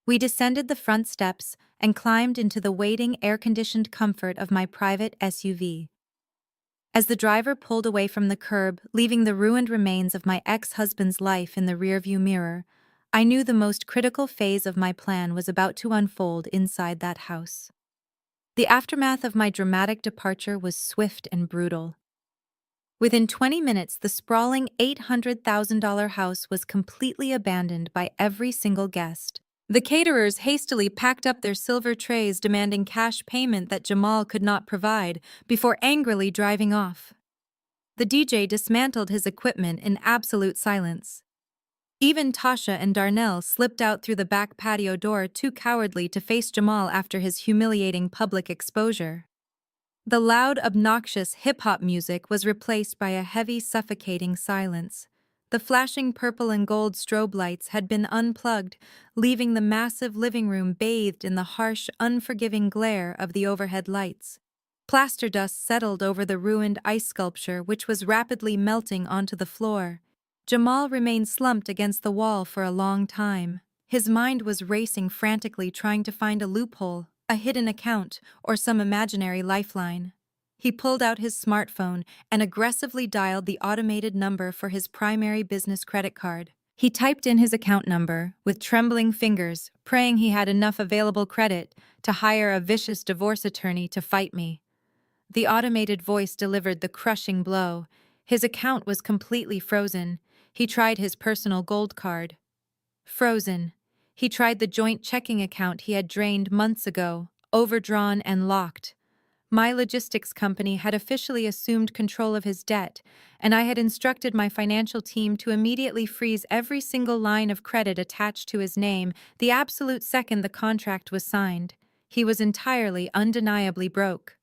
We descended the front steps and climbed into the waiting, air-conditioned comfort of my private SUV. As the driver pulled away from the curb, leaving the ruined remains of my ex-husband's life in the rearview mirror, I knew the most critical phase of my plan was about to unfold inside that house. The aftermath of my dramatic departure was swift and brutal. Within 20 minutes, the sprawling $800,000 house was completely abandoned by every single guest. The caterers hastily packed up their silver trays, demanding cash payment that Jamal could not provide, before angrily driving off. The DJ dismantled his equipment in absolute silence. Even Tasha and Darnell slipped out through the back patio door, too cowardly to face Jamal after his humiliating public exposure. The loud, obnoxious hip-hop music was replaced by a heavy, suffocating silence. The flashing purple and gold strobe lights had been unplugged, leaving the massive living room bathed in the harsh, unforgiving glare of the overhead lights. Plaster dust settled over the ruined ice sculpture, which was rapidly melting onto the floor. Jamal remained slumped against the wall for a long time. His mind was racing frantically, trying to find a loophole, a hidden account, or some imaginary lifeline. He pulled out his smartphone and aggressively dialed the automated number for his primary business credit card. He typed in his account number with trembling fingers, praying he had enough available credit to hire a vicious divorce attorney to fight me. The automated voice delivered the crushing blow. His account was completely frozen. He tried his personal gold card. Frozen. He tried the joint checking account he had drained months ago, overdrawn and locked. My logistics company had officially assumed control of his debt, and I had instructed my financial team to immediately freeze every single line of credit attached to his name the absolute second the contract was signed. He was entirely, undeniably broke.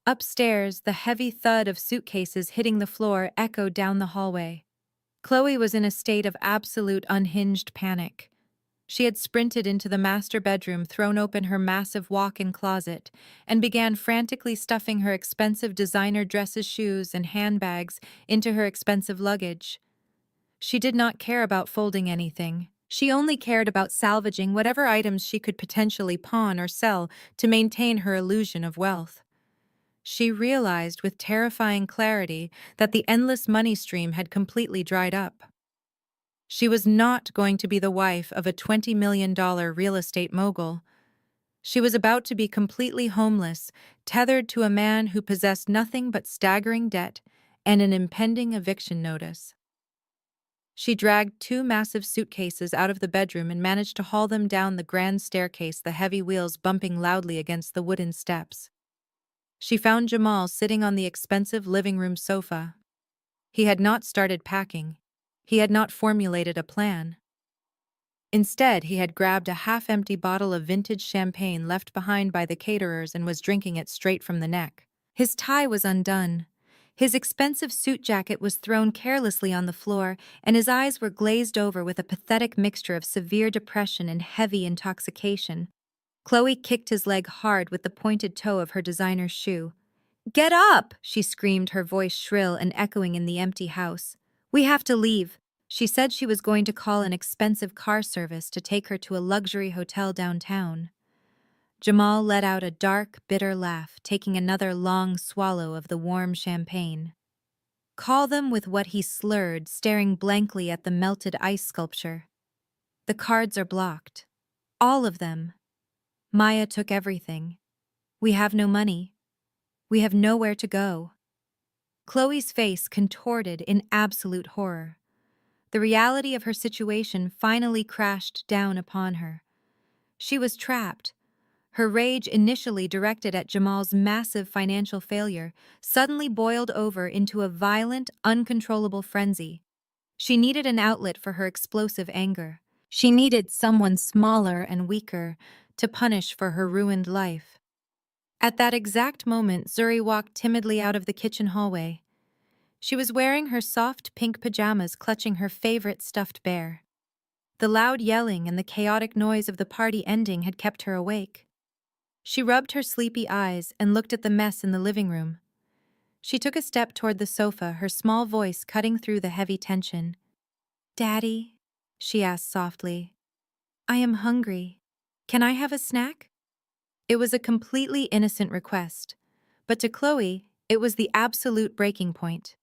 Upstairs, the heavy thud of suitcases hitting the floor echoed down the hallway. Chloe was in a state of absolute unhinged panic. She had sprinted into the master bedroom, thrown open her massive walk-in closet, and began frantically stuffing her expensive designer dresses, shoes, and handbags into her expensive luggage. She did not care about folding anything. She only cared about salvaging whatever items she could potentially pawn or sell to maintain her illusion of wealth. She realized with terrifying clarity that the endless money stream had completely dried up. She was not going to be the wife of a $20 million real estate mogul. She was about to be completely homeless, tethered to a man who possessed nothing but staggering debt and an impending eviction notice. She dragged 2 massive suitcases out of the bedroom and managed to haul them down the grand staircase, the heavy wheels bumping loudly against the wooden steps. She found Jamal sitting on the expensive living room sofa. He had not started packing. He had not formulated a plan. Instead, he had grabbed a half-empty bottle of vintage champagne left behind by the caterers and was drinking it straight from the neck. His tie was undone. His expensive suit jacket was thrown carelessly on the floor, and his eyes were glazed over with a pathetic mixture of severe depression and heavy intoxication. Chloe kicked his leg hard with the pointed toe of her designer shoe. "Get up!" she screamed, her voice shrill and echoing in the empty house. "We have to leave." She said she was going to call an expensive car service to take her to a luxury hotel downtown. Jamal let out a dark, bitter laugh, taking another long swallow of the warm champagne. "Call them," with what he slurred, staring blankly at the melted ice sculpture. "The cards are blocked. All of them. Maya took everything. We have no money. We have nowhere to go." Chloe's face contorted in absolute horror. The reality of her situation finally crashed down upon her. She was trapped. Her rage, initially directed at Jamal's massive financial failure, suddenly boiled over into a violent, uncontrollable frenzy. She needed an outlet for her explosive anger. She needed someone smaller and weaker to punish for her ruined life. At that exact moment, Zuri walked timidly out of the kitchen hallway. She was wearing her soft pink pajamas, clutching her favorite stuffed bear. The loud yelling and the chaotic noise of the party ending had kept her awake. She rubbed her sleepy eyes and looked at the mess in the living room. She took a step toward the sofa, her small voice cutting through the heavy tension. "Daddy?" she asked softly. "I am hungry. Can I have a snack?" It was a completely innocent request, but to Chloe, it was the absolute breaking point.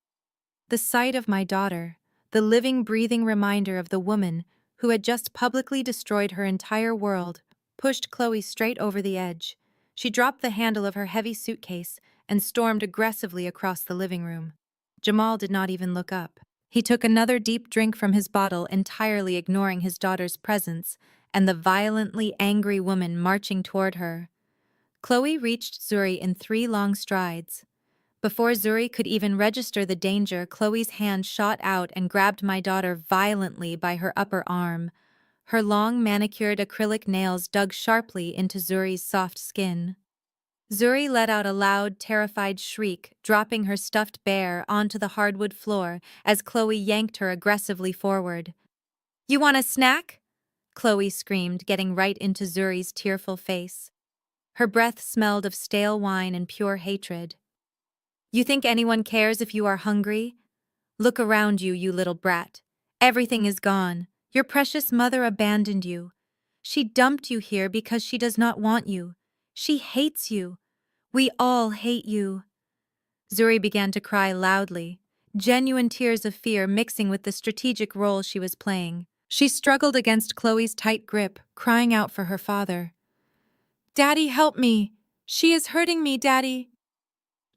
The sight of my daughter, the living, breathing reminder of the woman who had just publicly destroyed her entire world, pushed Chloe straight over the edge. She dropped the handle of her heavy suitcase and stormed aggressively across the living room. Jamal did not even look up. He took another deep drink from his bottle, entirely ignoring his daughter's presence and the violently angry woman marching toward her. Chloe reached Zuri in 3 long strides. Before Zuri could even register the danger, Chloe's hand shot out and grabbed my daughter violently by her upper arm. Her long, manicured acrylic nails dug sharply into Zuri's soft skin. Zuri let out a loud, terrified shriek, dropping her stuffed bear onto the hardwood floor as Chloe yanked her aggressively forward. "You want a snack?" Chloe screamed, getting right into Zuri's tearful face. Her breath smelled of stale wine and pure hatred. "You think anyone cares if you are hungry? Look around you, you little brat. Everything is gone. Your precious mother abandoned you. She dumped you here because she does not want you. She hates you. We all hate you." Zuri began to cry loudly, genuine tears of fear mixing with the strategic role she was playing. She struggled against Chloe's tight grip, crying out for her father. "Daddy, help me! She is hurting me, Daddy!"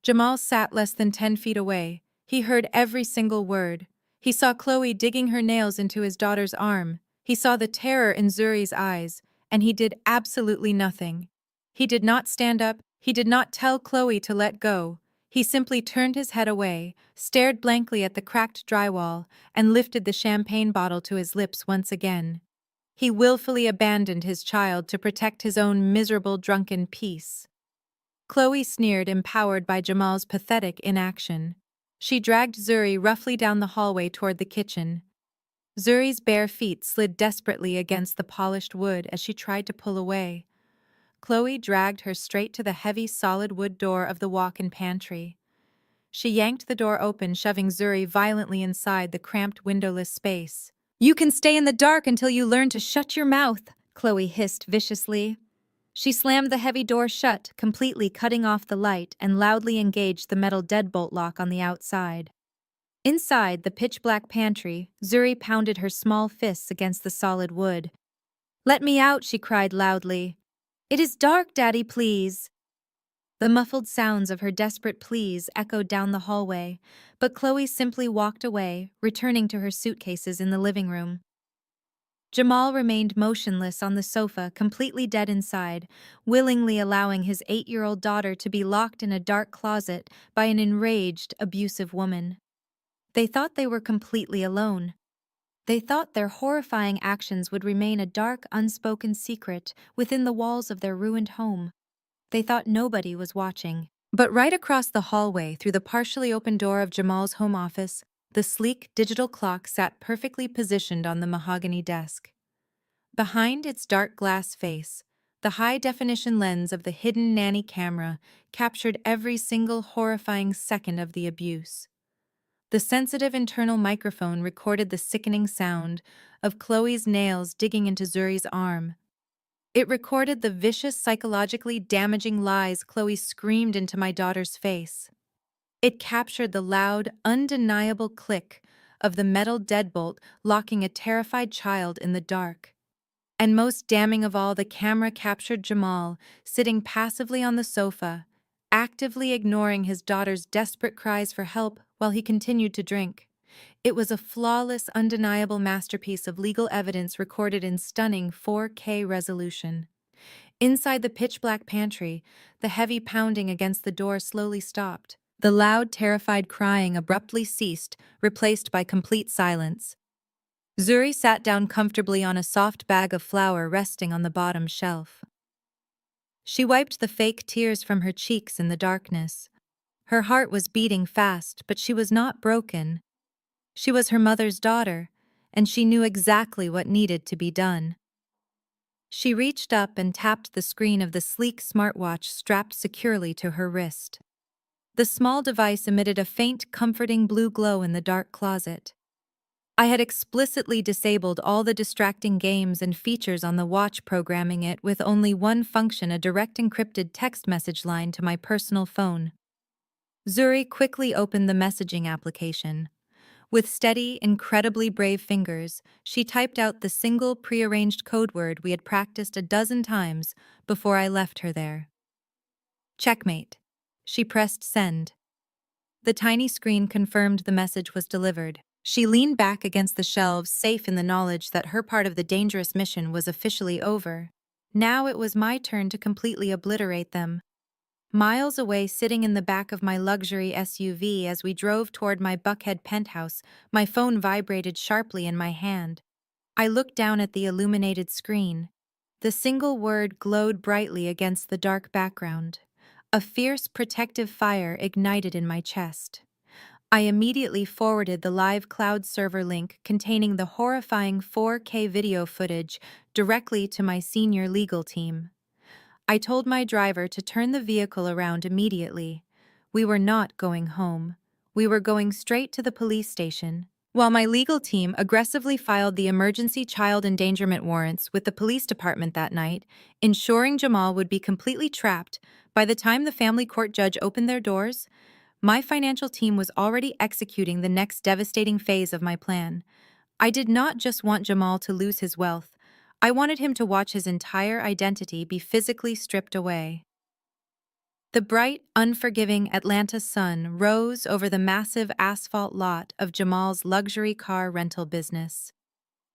Jamal sat less than 10 feet away. He heard every single word. He saw Chloe digging her nails into his daughter's arm. He saw the terror in Zuri's eyes, and he did absolutely nothing. He did not stand up. He did not tell Chloe to let go. He simply turned his head away, stared blankly at the cracked drywall, and lifted the champagne bottle to his lips once again. He willfully abandoned his child to protect his own miserable, drunken peace. Chloe sneered, empowered by Jamal's pathetic inaction. She dragged Zuri roughly down the hallway toward the kitchen. Zuri's bare feet slid desperately against the polished wood as she tried to pull away. Chloe dragged her straight to the heavy solid wood door of the walk-in pantry. She yanked the door open, shoving Zuri violently inside the cramped windowless space. "You can stay in the dark until you learn to shut your mouth," Chloe hissed viciously. She slammed the heavy door shut, completely cutting off the light, and loudly engaged the metal deadbolt lock on the outside. Inside the pitch-black pantry, Zuri pounded her small fists against the solid wood. "Let me out," she cried loudly. "It is dark, Daddy, please." The muffled sounds of her desperate pleas echoed down the hallway, but Chloe simply walked away, returning to her suitcases in the living room. Jamal remained motionless on the sofa, completely dead inside, willingly allowing his 8-year-old daughter to be locked in a dark closet by an enraged, abusive woman. They thought they were completely alone. They thought their horrifying actions would remain a dark, unspoken secret within the walls of their ruined home. They thought nobody was watching. But right across the hallway, through the partially open door of Jamal's home office, the sleek digital clock sat perfectly positioned on the mahogany desk. Behind its dark glass face, the high-definition lens of the hidden nanny camera captured every single horrifying second of the abuse. The sensitive internal microphone recorded the sickening sound of Chloe's nails digging into Zuri's arm. It recorded the vicious, psychologically damaging lies Chloe screamed into my daughter's face. It captured the loud, undeniable click of the metal deadbolt locking a terrified child in the dark. And most damning of all, the camera captured Jamal sitting passively on the sofa, actively ignoring his daughter's desperate cries for help while he continued to drink. It was a flawless, undeniable masterpiece of legal evidence recorded in stunning 4K resolution. Inside the pitch-black pantry, the heavy pounding against the door slowly stopped. The loud, terrified crying abruptly ceased, replaced by complete silence. Zuri sat down comfortably on a soft bag of flour resting on the bottom shelf. She wiped the fake tears from her cheeks in the darkness. Her heart was beating fast, but she was not broken. She was her mother's daughter, and she knew exactly what needed to be done. She reached up and tapped the screen of the sleek smartwatch strapped securely to her wrist. The small device emitted a faint, comforting blue glow in the dark closet. I had explicitly disabled all the distracting games and features on the watch, programming it with only one function: a direct encrypted text message line to my personal phone. Zuri quickly opened the messaging application. With steady, incredibly brave fingers, she typed out the single prearranged code word we had practiced a dozen times before I left her there. Checkmate. She pressed send. The tiny screen confirmed the message was delivered. She leaned back against the shelves, safe in the knowledge that her part of the dangerous mission was officially over. Now it was my turn to completely obliterate them. Miles away, sitting in the back of my luxury SUV as we drove toward my Buckhead penthouse, my phone vibrated sharply in my hand. I looked down at the illuminated screen. The single word glowed brightly against the dark background. A fierce, protective fire ignited in my chest. I immediately forwarded the live cloud server link containing the horrifying 4K video footage directly to my senior legal team. I told my driver to turn the vehicle around immediately. We were not going home. We were going straight to the police station. While my legal team aggressively filed the emergency child endangerment warrants with the police department that night, ensuring Jamal would be completely trapped by the time the family court judge opened their doors, my financial team was already executing the next devastating phase of my plan. I did not just want Jamal to lose his wealth. I wanted him to watch his entire identity be physically stripped away. The bright, unforgiving Atlanta sun rose over the massive asphalt lot of Jamal's luxury car rental business.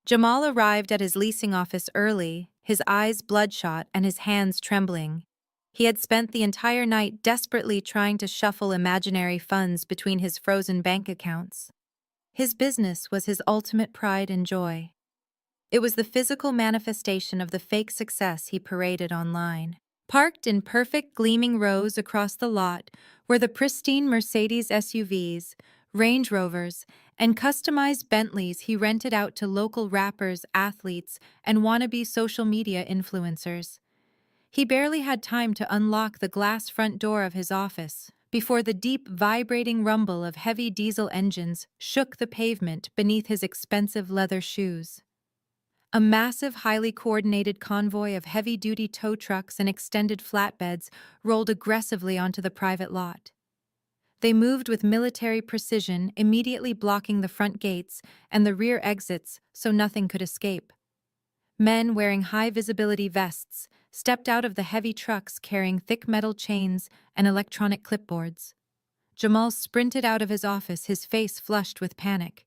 Jamal arrived at his leasing office early, his eyes bloodshot and his hands trembling. He had spent the entire night desperately trying to shuffle imaginary funds between his frozen bank accounts. His business was his ultimate pride and joy. It was the physical manifestation of the fake success he paraded online. Parked in perfect gleaming rows across the lot were the pristine Mercedes SUVs, Range Rovers, and customized Bentleys he rented out to local rappers, athletes, and wannabe social media influencers. He barely had time to unlock the glass front door of his office before the deep, vibrating rumble of heavy diesel engines shook the pavement beneath his expensive leather shoes. A massive, highly coordinated convoy of heavy-duty tow trucks and extended flatbeds rolled aggressively onto the private lot. They moved with military precision, immediately blocking the front gates and the rear exits so nothing could escape. Men wearing high-visibility vests stepped out of the heavy trucks carrying thick metal chains and electronic clipboards. Jamal sprinted out of his office, his face flushed with panic.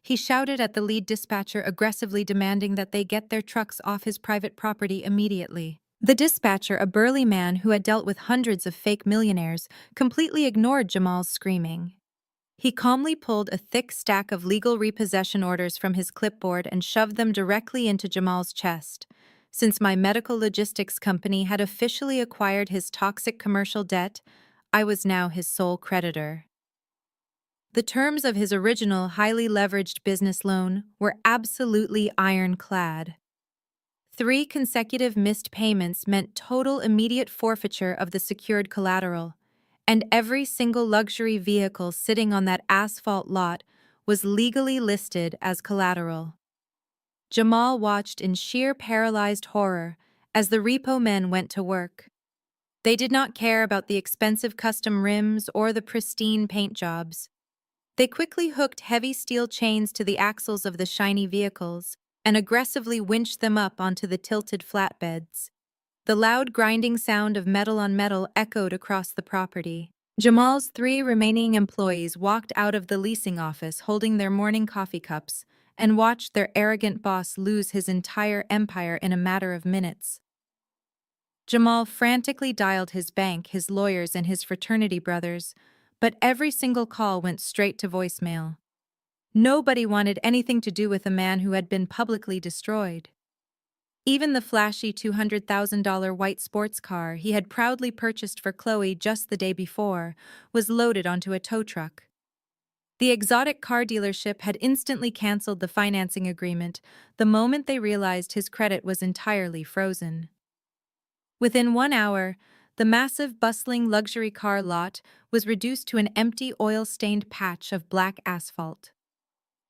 He shouted at the lead dispatcher, aggressively demanding that they get their trucks off his private property immediately. The dispatcher, a burly man who had dealt with hundreds of fake millionaires, completely ignored Jamal's screaming. He calmly pulled a thick stack of legal repossession orders from his clipboard and shoved them directly into Jamal's chest. Since my medical logistics company had officially acquired his toxic commercial debt, I was now his sole creditor. The terms of his original highly leveraged business loan were absolutely ironclad. 3 consecutive missed payments meant total immediate forfeiture of the secured collateral, and every single luxury vehicle sitting on that asphalt lot was legally listed as collateral. Jamal watched in sheer paralyzed horror as the repo men went to work. They did not care about the expensive custom rims or the pristine paint jobs. They quickly hooked heavy steel chains to the axles of the shiny vehicles and aggressively winched them up onto the tilted flatbeds. The loud grinding sound of metal on metal echoed across the property. Jamal's 3 remaining employees walked out of the leasing office holding their morning coffee cups and watched their arrogant boss lose his entire empire in a matter of minutes. Jamal frantically dialed his bank, his lawyers, and his fraternity brothers, but every single call went straight to voicemail. Nobody wanted anything to do with a man who had been publicly destroyed. Even the flashy $200,000 white sports car he had proudly purchased for Chloe just the day before was loaded onto a tow truck. The exotic car dealership had instantly canceled the financing agreement the moment they realized his credit was entirely frozen. Within 1 hour, the massive, bustling luxury car lot was reduced to an empty, oil-stained patch of black asphalt.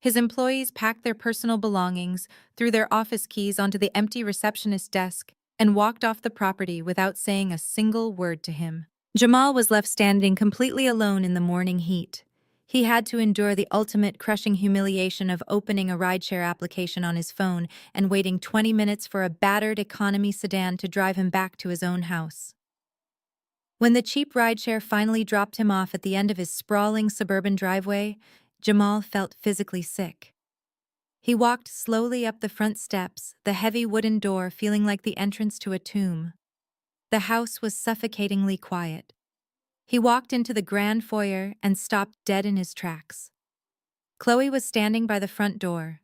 His employees packed their personal belongings, threw their office keys onto the empty receptionist's desk, and walked off the property without saying a single word to him. Jamal was left standing completely alone in the morning heat. He had to endure the ultimate crushing humiliation of opening a rideshare application on his phone and waiting 20 minutes for a battered economy sedan to drive him back to his own house. When the cheap rideshare finally dropped him off at the end of his sprawling suburban driveway, Jamal felt physically sick. He walked slowly up the front steps, the heavy wooden door feeling like the entrance to a tomb. The house was suffocatingly quiet. He walked into the grand foyer and stopped dead in his tracks. Chloe was standing by the front door.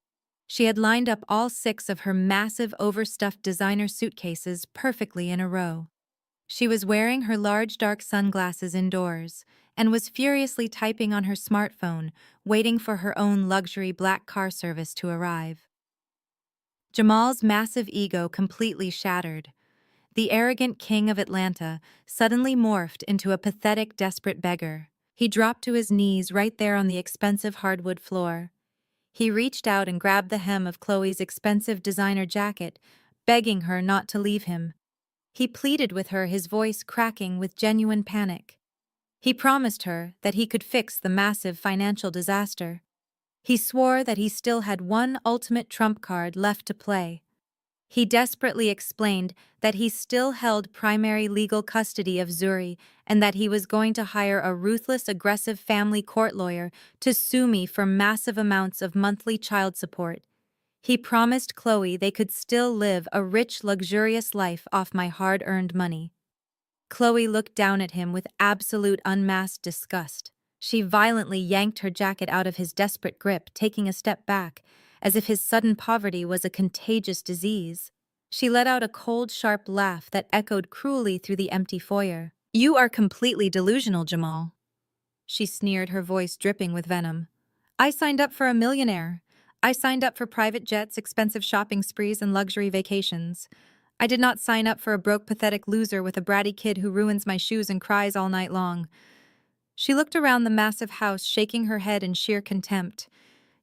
She had lined up all 6 of her massive, overstuffed designer suitcases perfectly in a row. She was wearing her large dark sunglasses indoors and was furiously typing on her smartphone, waiting for her own luxury black car service to arrive. Jamal's massive ego completely shattered. The arrogant king of Atlanta suddenly morphed into a pathetic, desperate beggar. He dropped to his knees right there on the expensive hardwood floor. He reached out and grabbed the hem of Chloe's expensive designer jacket, begging her not to leave him. He pleaded with her, his voice cracking with genuine panic. He promised her that he could fix the massive financial disaster. He swore that he still had one ultimate trump card left to play. He desperately explained that he still held primary legal custody of Zuri and that he was going to hire a ruthless, aggressive family court lawyer to sue me for massive amounts of monthly child support. He promised Chloe they could still live a rich, luxurious life off my hard-earned money. Chloe looked down at him with absolute unmasked disgust. She violently yanked her jacket out of his desperate grip, taking a step back, as if his sudden poverty was a contagious disease. She let out a cold, sharp laugh that echoed cruelly through the empty foyer. "You are completely delusional, Jamal," she sneered, her voice dripping with venom. "I signed up for a millionaire. I signed up for private jets, expensive shopping sprees, and luxury vacations. I did not sign up for a broke, pathetic loser with a bratty kid who ruins my shoes and cries all night long." She looked around the massive house, shaking her head in sheer contempt.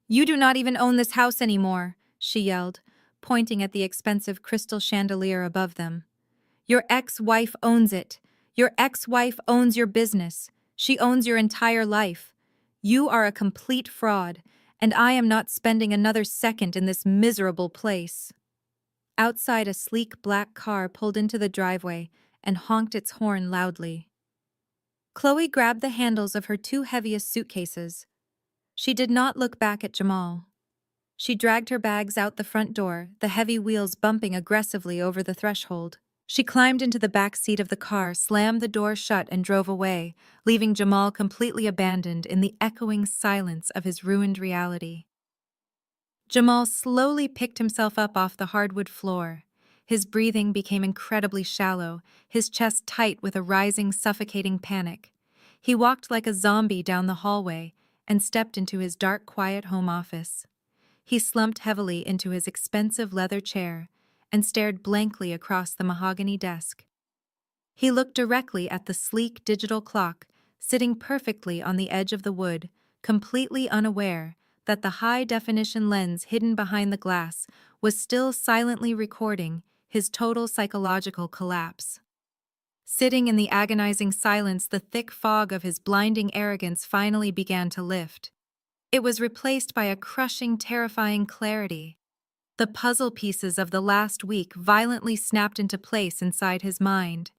"You do not even own this house anymore," she yelled, pointing at the expensive crystal chandelier above them. "Your ex-wife owns it. Your ex-wife owns your business. She owns your entire life. You are a complete fraud, and I am not spending another second in this miserable place." Outside, a sleek black car pulled into the driveway and honked its horn loudly. Chloe grabbed the handles of her 2 heaviest suitcases. She did not look back at Jamal. She dragged her bags out the front door, the heavy wheels bumping aggressively over the threshold. She climbed into the back seat of the car, slammed the door shut, and drove away, leaving Jamal completely abandoned in the echoing silence of his ruined reality. Jamal slowly picked himself up off the hardwood floor. His breathing became incredibly shallow, his chest tight with a rising, suffocating panic. He walked like a zombie down the hallway and stepped into his dark, quiet home office. He slumped heavily into his expensive leather chair and stared blankly across the mahogany desk. He looked directly at the sleek digital clock sitting perfectly on the edge of the wood, completely unaware that the high-definition lens hidden behind the glass was still silently recording his total psychological collapse. Sitting in the agonizing silence, the thick fog of his blinding arrogance finally began to lift. It was replaced by a crushing, terrifying clarity. The puzzle pieces of the last week violently snapped into place inside his mind.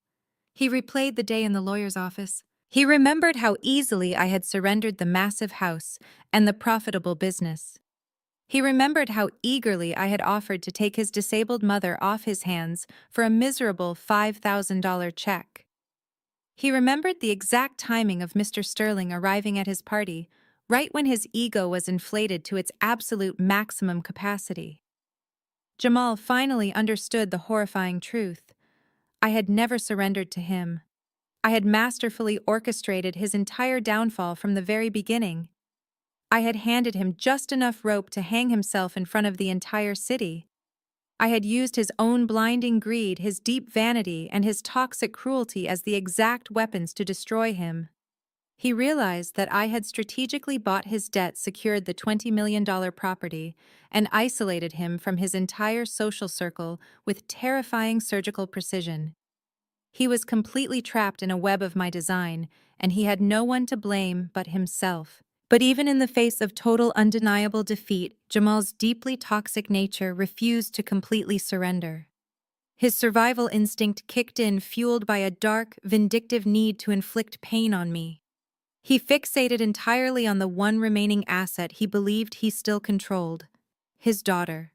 He replayed the day in the lawyer's office. He remembered how easily I had surrendered the massive house and the profitable business. He remembered how eagerly I had offered to take his disabled mother off his hands for a miserable $5,000 check. He remembered the exact timing of Mr. Sterling arriving at his party, right when his ego was inflated to its absolute maximum capacity. Jamal finally understood the horrifying truth. I had never surrendered to him. I had masterfully orchestrated his entire downfall from the very beginning. I had handed him just enough rope to hang himself in front of the entire city. I had used his own blinding greed, his deep vanity, and his toxic cruelty as the exact weapons to destroy him. He realized that I had strategically bought his debt, secured the $20 million property, and isolated him from his entire social circle with terrifying surgical precision. He was completely trapped in a web of my design, and he had no one to blame but himself. But even in the face of total undeniable defeat, Jamal's deeply toxic nature refused to completely surrender. His survival instinct kicked in, fueled by a dark, vindictive need to inflict pain on me. He fixated entirely on the one remaining asset he believed he still controlled: his daughter.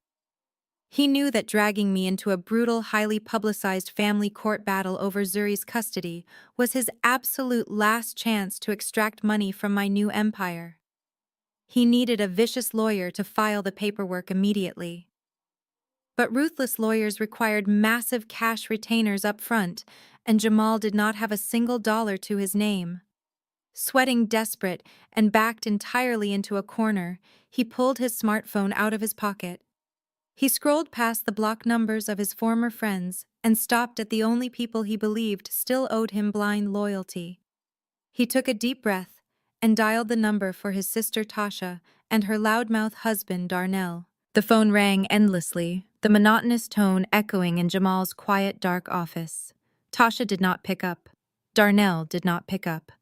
He knew that dragging me into a brutal, highly publicized family court battle over Zuri's custody was his absolute last chance to extract money from my new empire. He needed a vicious lawyer to file the paperwork immediately. But ruthless lawyers required massive cash retainers up front, and Jamal did not have a single dollar to his name. Sweating desperate and backed entirely into a corner, he pulled his smartphone out of his pocket. He scrolled past the block numbers of his former friends and stopped at the only people he believed still owed him blind loyalty. He took a deep breath and dialed the number for his sister Tasha and her loudmouth husband Darnell. The phone rang endlessly, the monotonous tone echoing in Jamal's quiet, dark office. Tasha did not pick up. Darnell did not pick up.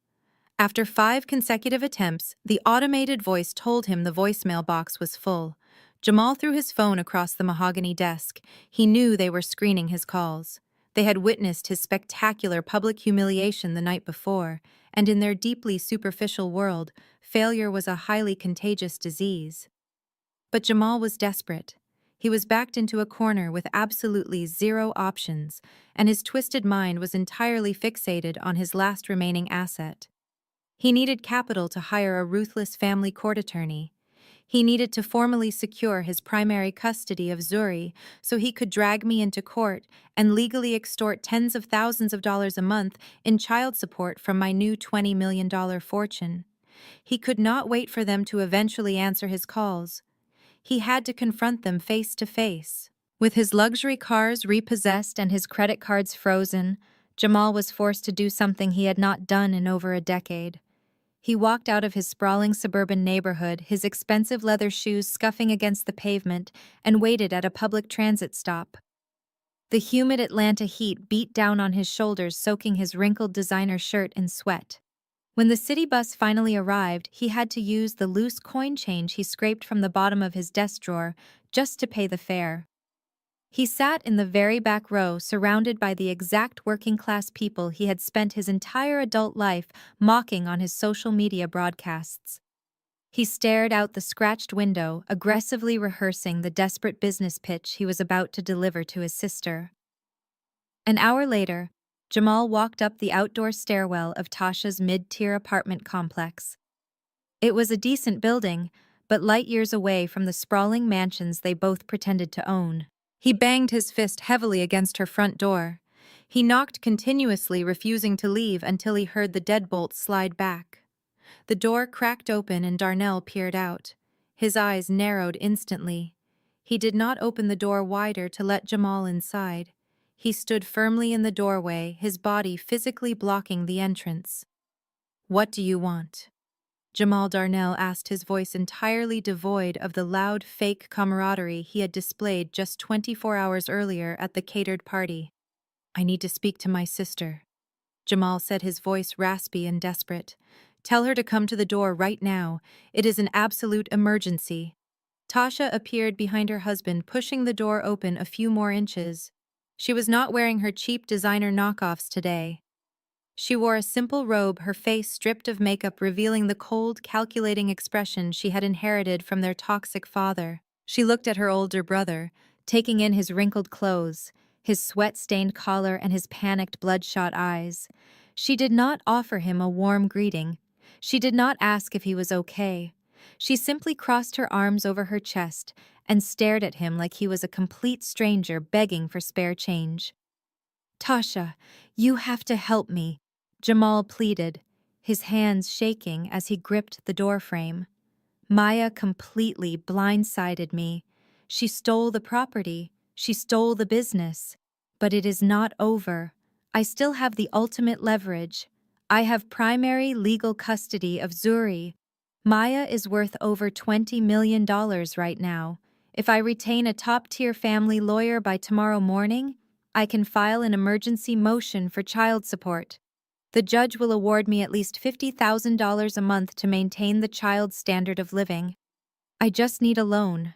After 5 consecutive attempts, the automated voice told him the voicemail box was full. Jamal threw his phone across the mahogany desk. He knew they were screening his calls. They had witnessed his spectacular public humiliation the night before, and in their deeply superficial world, failure was a highly contagious disease. But Jamal was desperate. He was backed into a corner with absolutely zero options, and his twisted mind was entirely fixated on his last remaining asset. He needed capital to hire a ruthless family court attorney. He needed to formally secure his primary custody of Zuri so he could drag me into court and legally extort tens of thousands of dollars a month in child support from my new $20 million fortune. He could not wait for them to eventually answer his calls. He had to confront them face to face. With his luxury cars repossessed and his credit cards frozen, Jamal was forced to do something he had not done in over a decade. He walked out of his sprawling suburban neighborhood, his expensive leather shoes scuffing against the pavement, and waited at a public transit stop. The humid Atlanta heat beat down on his shoulders, soaking his wrinkled designer shirt in sweat. When the city bus finally arrived, he had to use the loose coin change he scraped from the bottom of his desk drawer just to pay the fare. He sat in the very back row, surrounded by the exact working-class people he had spent his entire adult life mocking on his social media broadcasts. He stared out the scratched window, aggressively rehearsing the desperate business pitch he was about to deliver to his sister. An hour later, Jamal walked up the outdoor stairwell of Tasha's mid-tier apartment complex. It was a decent building, but light years away from the sprawling mansions they both pretended to own. He banged his fist heavily against her front door. He knocked continuously, refusing to leave until he heard the deadbolt slide back. The door cracked open and Darnell peered out. His eyes narrowed instantly. He did not open the door wider to let Jamal inside. He stood firmly in the doorway, his body physically blocking the entrance. "What do you want?" Jamal Darnell asked, his voice entirely devoid of the loud, fake camaraderie he had displayed just 24 hours earlier at the catered party. "I need to speak to my sister," Jamal said, his voice raspy and desperate. "Tell her to come to the door right now. It is an absolute emergency." Tasha appeared behind her husband, pushing the door open a few more inches. She was not wearing her cheap designer knockoffs today. She wore a simple robe, her face stripped of makeup, revealing the cold, calculating expression she had inherited from their toxic father. She looked at her older brother, taking in his wrinkled clothes, his sweat-stained collar, and his panicked, bloodshot eyes. She did not offer him a warm greeting. She did not ask if he was okay. She simply crossed her arms over her chest and stared at him like he was a complete stranger begging for spare change. "Tasha, you have to help me," Jamal pleaded, his hands shaking as he gripped the doorframe. "Maya completely blindsided me. She stole the property. She stole the business. But it is not over. I still have the ultimate leverage. I have primary legal custody of Zuri. Maya is worth over $20 million right now. If I retain a top-tier family lawyer by tomorrow morning, I can file an emergency motion for child support. The judge will award me at least $50,000 a month to maintain the child's standard of living. I just need a loan.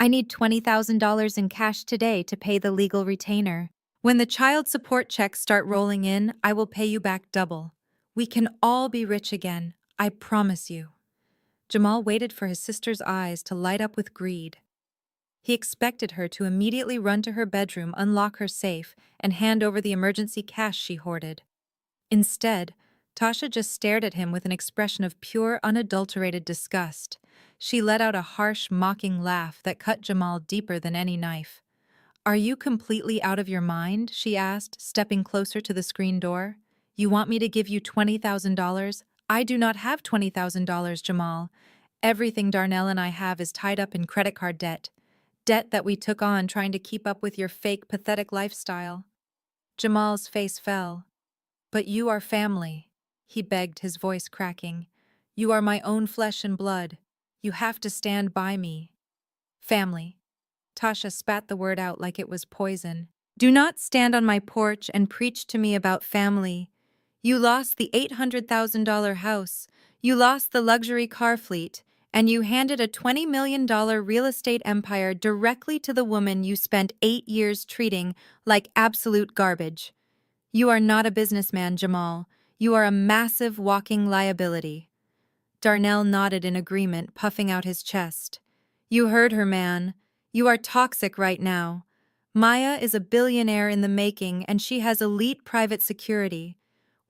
I need $20,000 in cash today to pay the legal retainer. When the child support checks start rolling in, I will pay you back double. We can all be rich again, I promise you." Jamal waited for his sister's eyes to light up with greed. He expected her to immediately run to her bedroom, unlock her safe, and hand over the emergency cash she hoarded. Instead, Tasha just stared at him with an expression of pure, unadulterated disgust. She let out a harsh, mocking laugh that cut Jamal deeper than any knife. "Are you completely out of your mind?" she asked, stepping closer to the screen door. "You want me to give you $20,000? I do not have $20,000, Jamal. Everything Darnell and I have is tied up in credit card debt. Debt that we took on trying to keep up with your fake, pathetic lifestyle." Jamal's face fell. "But you are family," he begged, his voice cracking. "You are my own flesh and blood. You have to stand by me." "Family." Tasha spat the word out like it was poison. "Do not stand on my porch and preach to me about family. You lost the $800,000 house, you lost the luxury car fleet, and you handed a $20 million real estate empire directly to the woman you spent 8 years treating like absolute garbage. You are not a businessman, Jamal. You are a massive walking liability." Darnell nodded in agreement, puffing out his chest. "You heard her, man. You are toxic right now. Maya is a billionaire in the making, and she has elite private security.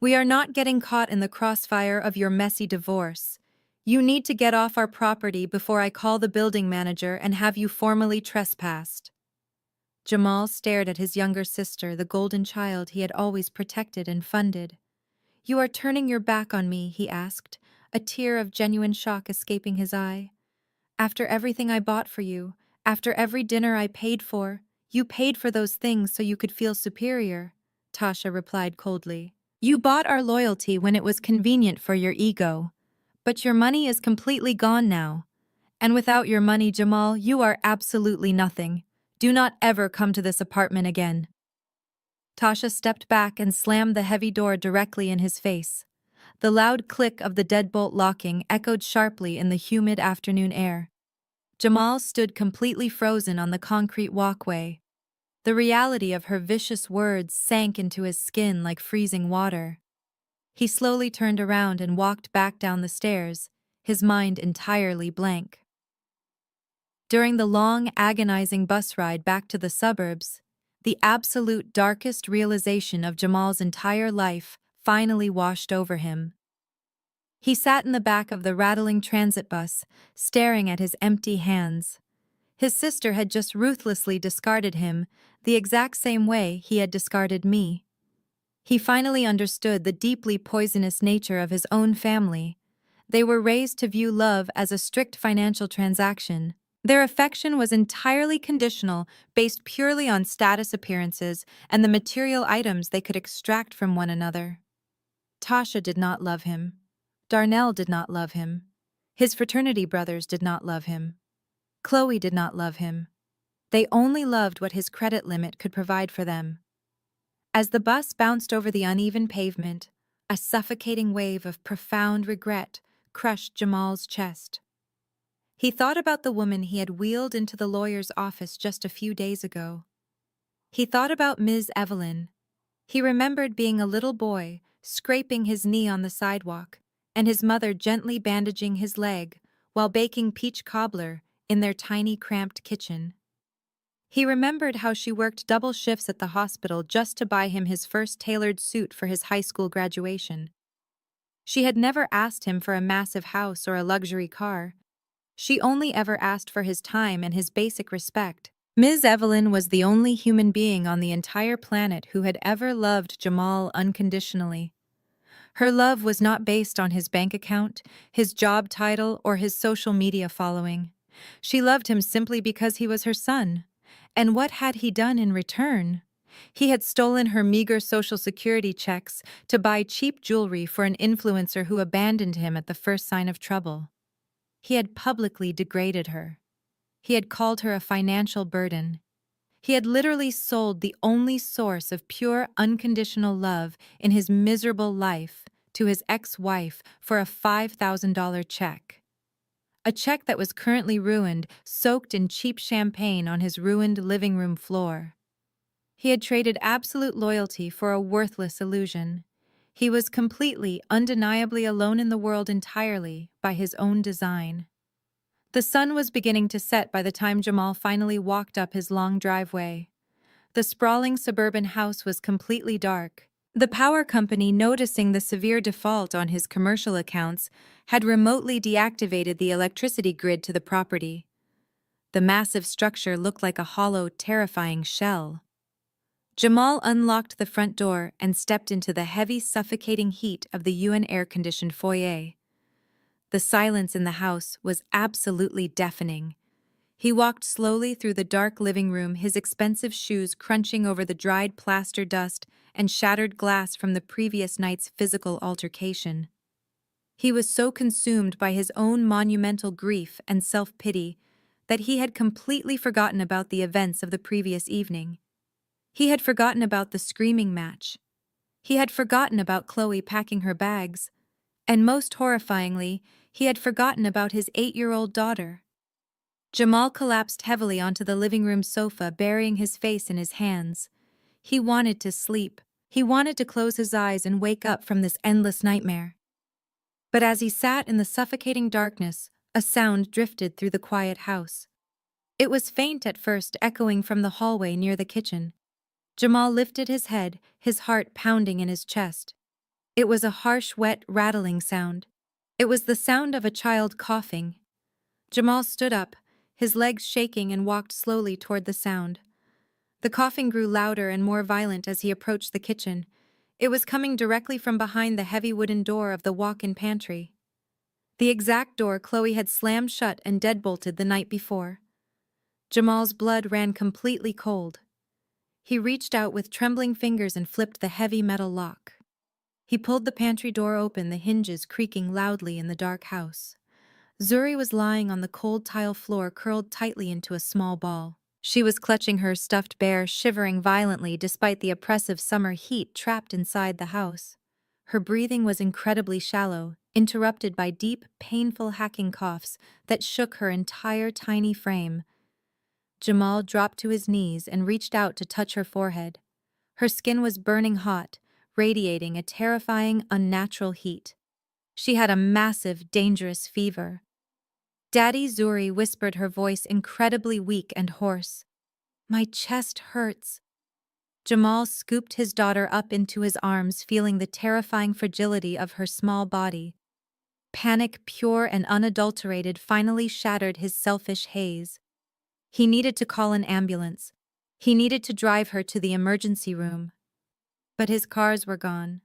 We are not getting caught in the crossfire of your messy divorce. You need to get off our property before I call the building manager and have you formally trespassed." Jamal stared at his younger sister, the golden child he had always protected and funded. "You are turning your back on me?" he asked, a tear of genuine shock escaping his eye. "After everything I bought for you, after every dinner I paid for, you paid for those things so you could feel superior," Tasha replied coldly. "You bought our loyalty when it was convenient for your ego. But your money is completely gone now. And without your money, Jamal, you are absolutely nothing. Do not ever come to this apartment again." Tasha stepped back and slammed the heavy door directly in his face. The loud click of the deadbolt locking echoed sharply in the humid afternoon air. Jamal stood completely frozen on the concrete walkway. The reality of her vicious words sank into his skin like freezing water. He slowly turned around and walked back down the stairs, his mind entirely blank. During the long, agonizing bus ride back to the suburbs, the absolute darkest realization of Jamal's entire life finally washed over him. He sat in the back of the rattling transit bus, staring at his empty hands. His sister had just ruthlessly discarded him, the exact same way he had discarded me. He finally understood the deeply poisonous nature of his own family. They were raised to view love as a strict financial transaction. Their affection was entirely conditional, based purely on status appearances and the material items they could extract from one another. Tasha did not love him. Darnell did not love him. His fraternity brothers did not love him. Chloe did not love him. They only loved what his credit limit could provide for them. As the bus bounced over the uneven pavement, a suffocating wave of profound regret crushed Jamal's chest. He thought about the woman he had wheeled into the lawyer's office just a few days ago. He thought about Ms. Evelyn. He remembered being a little boy, scraping his knee on the sidewalk, and his mother gently bandaging his leg while baking peach cobbler in their tiny, cramped kitchen. He remembered how she worked double shifts at the hospital just to buy him his first tailored suit for his high school graduation. She had never asked him for a massive house or a luxury car. She only ever asked for his time and his basic respect. Ms. Evelyn was the only human being on the entire planet who had ever loved Jamal unconditionally. Her love was not based on his bank account, his job title, or his social media following. She loved him simply because he was her son. And what had he done in return? He had stolen her meager Social Security checks to buy cheap jewelry for an influencer who abandoned him at the first sign of trouble. He had publicly degraded her. He had called her a financial burden. He had literally sold the only source of pure, unconditional love in his miserable life to his ex-wife for a $5,000 check. A check that was currently ruined, soaked in cheap champagne on his ruined living room floor. He had traded absolute loyalty for a worthless illusion. He was completely, undeniably alone in the world entirely by his own design. The sun was beginning to set by the time Jamal finally walked up his long driveway. The sprawling suburban house was completely dark. The power company, noticing the severe default on his commercial accounts, had remotely deactivated the electricity grid to the property. The massive structure looked like a hollow, terrifying shell. Jamal unlocked the front door and stepped into the heavy, suffocating heat of the UN air-conditioned foyer. The silence in the house was absolutely deafening. He walked slowly through the dark living room, his expensive shoes crunching over the dried plaster dust and shattered glass from the previous night's physical altercation. He was so consumed by his own monumental grief and self-pity that he had completely forgotten about the events of the previous evening. He had forgotten about the screaming match. He had forgotten about Chloe packing her bags. And most horrifyingly, he had forgotten about his 8-year-old daughter. Jamal collapsed heavily onto the living room sofa, burying his face in his hands. He wanted to sleep. He wanted to close his eyes and wake up from this endless nightmare. But as he sat in the suffocating darkness, a sound drifted through the quiet house. It was faint at first, echoing from the hallway near the kitchen. Jamal lifted his head, his heart pounding in his chest. It was a harsh, wet, rattling sound. It was the sound of a child coughing. Jamal stood up, his legs shaking, and walked slowly toward the sound. The coughing grew louder and more violent as he approached the kitchen. It was coming directly from behind the heavy wooden door of the walk-in pantry. The exact door Chloe had slammed shut and deadbolted the night before. Jamal's blood ran completely cold. He reached out with trembling fingers and flipped the heavy metal lock. He pulled the pantry door open, the hinges creaking loudly in the dark house. Zuri was lying on the cold tile floor, curled tightly into a small ball. She was clutching her stuffed bear, shivering violently despite the oppressive summer heat trapped inside the house. Her breathing was incredibly shallow, interrupted by deep, painful hacking coughs that shook her entire tiny frame. Jamal dropped to his knees and reached out to touch her forehead. Her skin was burning hot, radiating a terrifying, unnatural heat. She had a massive, dangerous fever. "Daddy," Zuri whispered, her voice incredibly weak and hoarse. "My chest hurts." Jamal scooped his daughter up into his arms, feeling the terrifying fragility of her small body. Panic, pure and unadulterated, finally shattered his selfish haze. He needed to call an ambulance. He needed to drive her to the emergency room. But his cars were gone.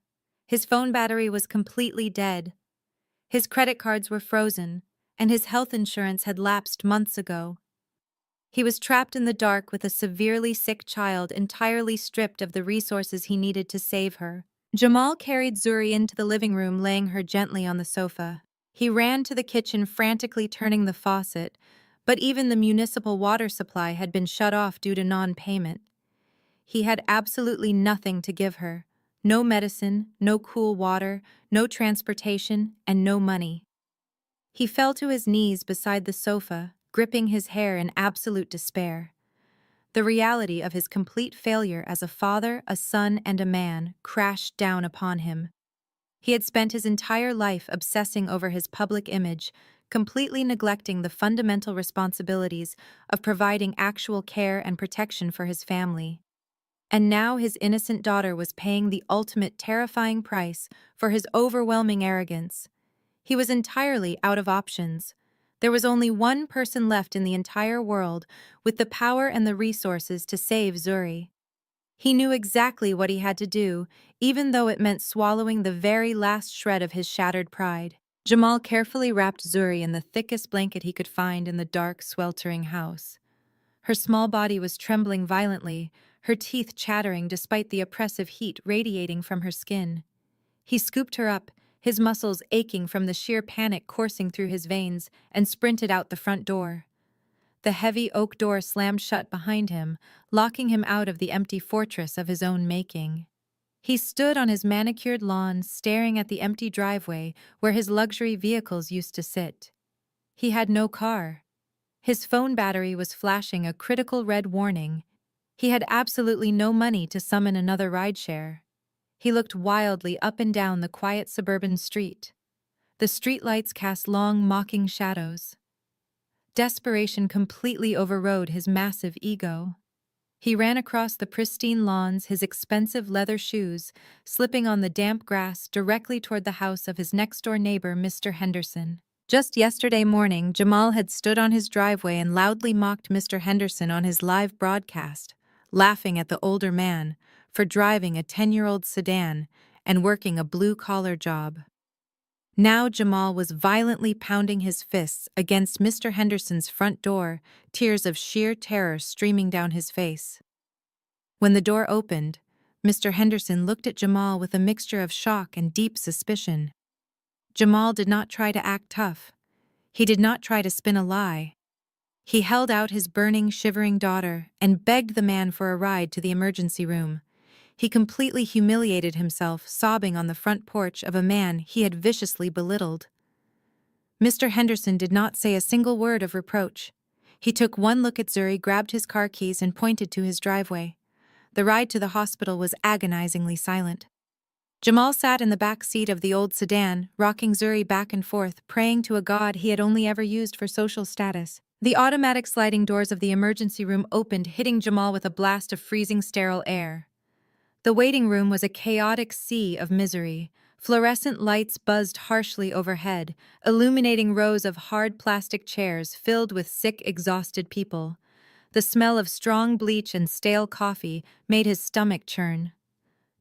His phone battery was completely dead. His credit cards were frozen, and his health insurance had lapsed months ago. He was trapped in the dark with a severely sick child, entirely stripped of the resources he needed to save her. Jamal carried Zuri into the living room, laying her gently on the sofa. He ran to the kitchen, frantically turning the faucet, but even the municipal water supply had been shut off due to non-payment. He had absolutely nothing to give her. No medicine, no cool water, no transportation, and no money. He fell to his knees beside the sofa, gripping his hair in absolute despair. The reality of his complete failure as a father, a son, and a man crashed down upon him. He had spent his entire life obsessing over his public image, completely neglecting the fundamental responsibilities of providing actual care and protection for his family. And now his innocent daughter was paying the ultimate terrifying price for his overwhelming arrogance. He was entirely out of options. There was only one person left in the entire world with the power and the resources to save Zuri. He knew exactly what he had to do, even though it meant swallowing the very last shred of his shattered pride. Jamal carefully wrapped Zuri in the thickest blanket he could find in the dark, sweltering house. Her small body was trembling violently, her teeth chattering despite the oppressive heat radiating from her skin. He scooped her up, his muscles aching from the sheer panic coursing through his veins, and sprinted out the front door. The heavy oak door slammed shut behind him, locking him out of the empty fortress of his own making. He stood on his manicured lawn, staring at the empty driveway where his luxury vehicles used to sit. He had no car. His phone battery was flashing a critical red warning. He had absolutely no money to summon another rideshare. He looked wildly up and down the quiet suburban street. The streetlights cast long, mocking shadows. Desperation completely overrode his massive ego. He ran across the pristine lawns, his expensive leather shoes, slipping on the damp grass directly toward the house of his next-door neighbor, Mr. Henderson. Just yesterday morning, Jamal had stood on his driveway and loudly mocked Mr. Henderson on his live broadcast, laughing at the older man for driving a 10-year-old sedan and working a blue-collar job. Now Jamal was violently pounding his fists against Mr. Henderson's front door, tears of sheer terror streaming down his face. When the door opened, Mr. Henderson looked at Jamal with a mixture of shock and deep suspicion. Jamal did not try to act tough. He did not try to spin a lie. He held out his burning, shivering daughter and begged the man for a ride to the emergency room. He completely humiliated himself, sobbing on the front porch of a man he had viciously belittled. Mr. Henderson did not say a single word of reproach. He took one look at Zuri, grabbed his car keys, and pointed to his driveway. The ride to the hospital was agonizingly silent. Jamal sat in the back seat of the old sedan, rocking Zuri back and forth, praying to a god he had only ever used for social status. The automatic sliding doors of the emergency room opened, hitting Jamal with a blast of freezing, sterile air. The waiting room was a chaotic sea of misery. Fluorescent lights buzzed harshly overhead, illuminating rows of hard plastic chairs filled with sick, exhausted people. The smell of strong bleach and stale coffee made his stomach churn.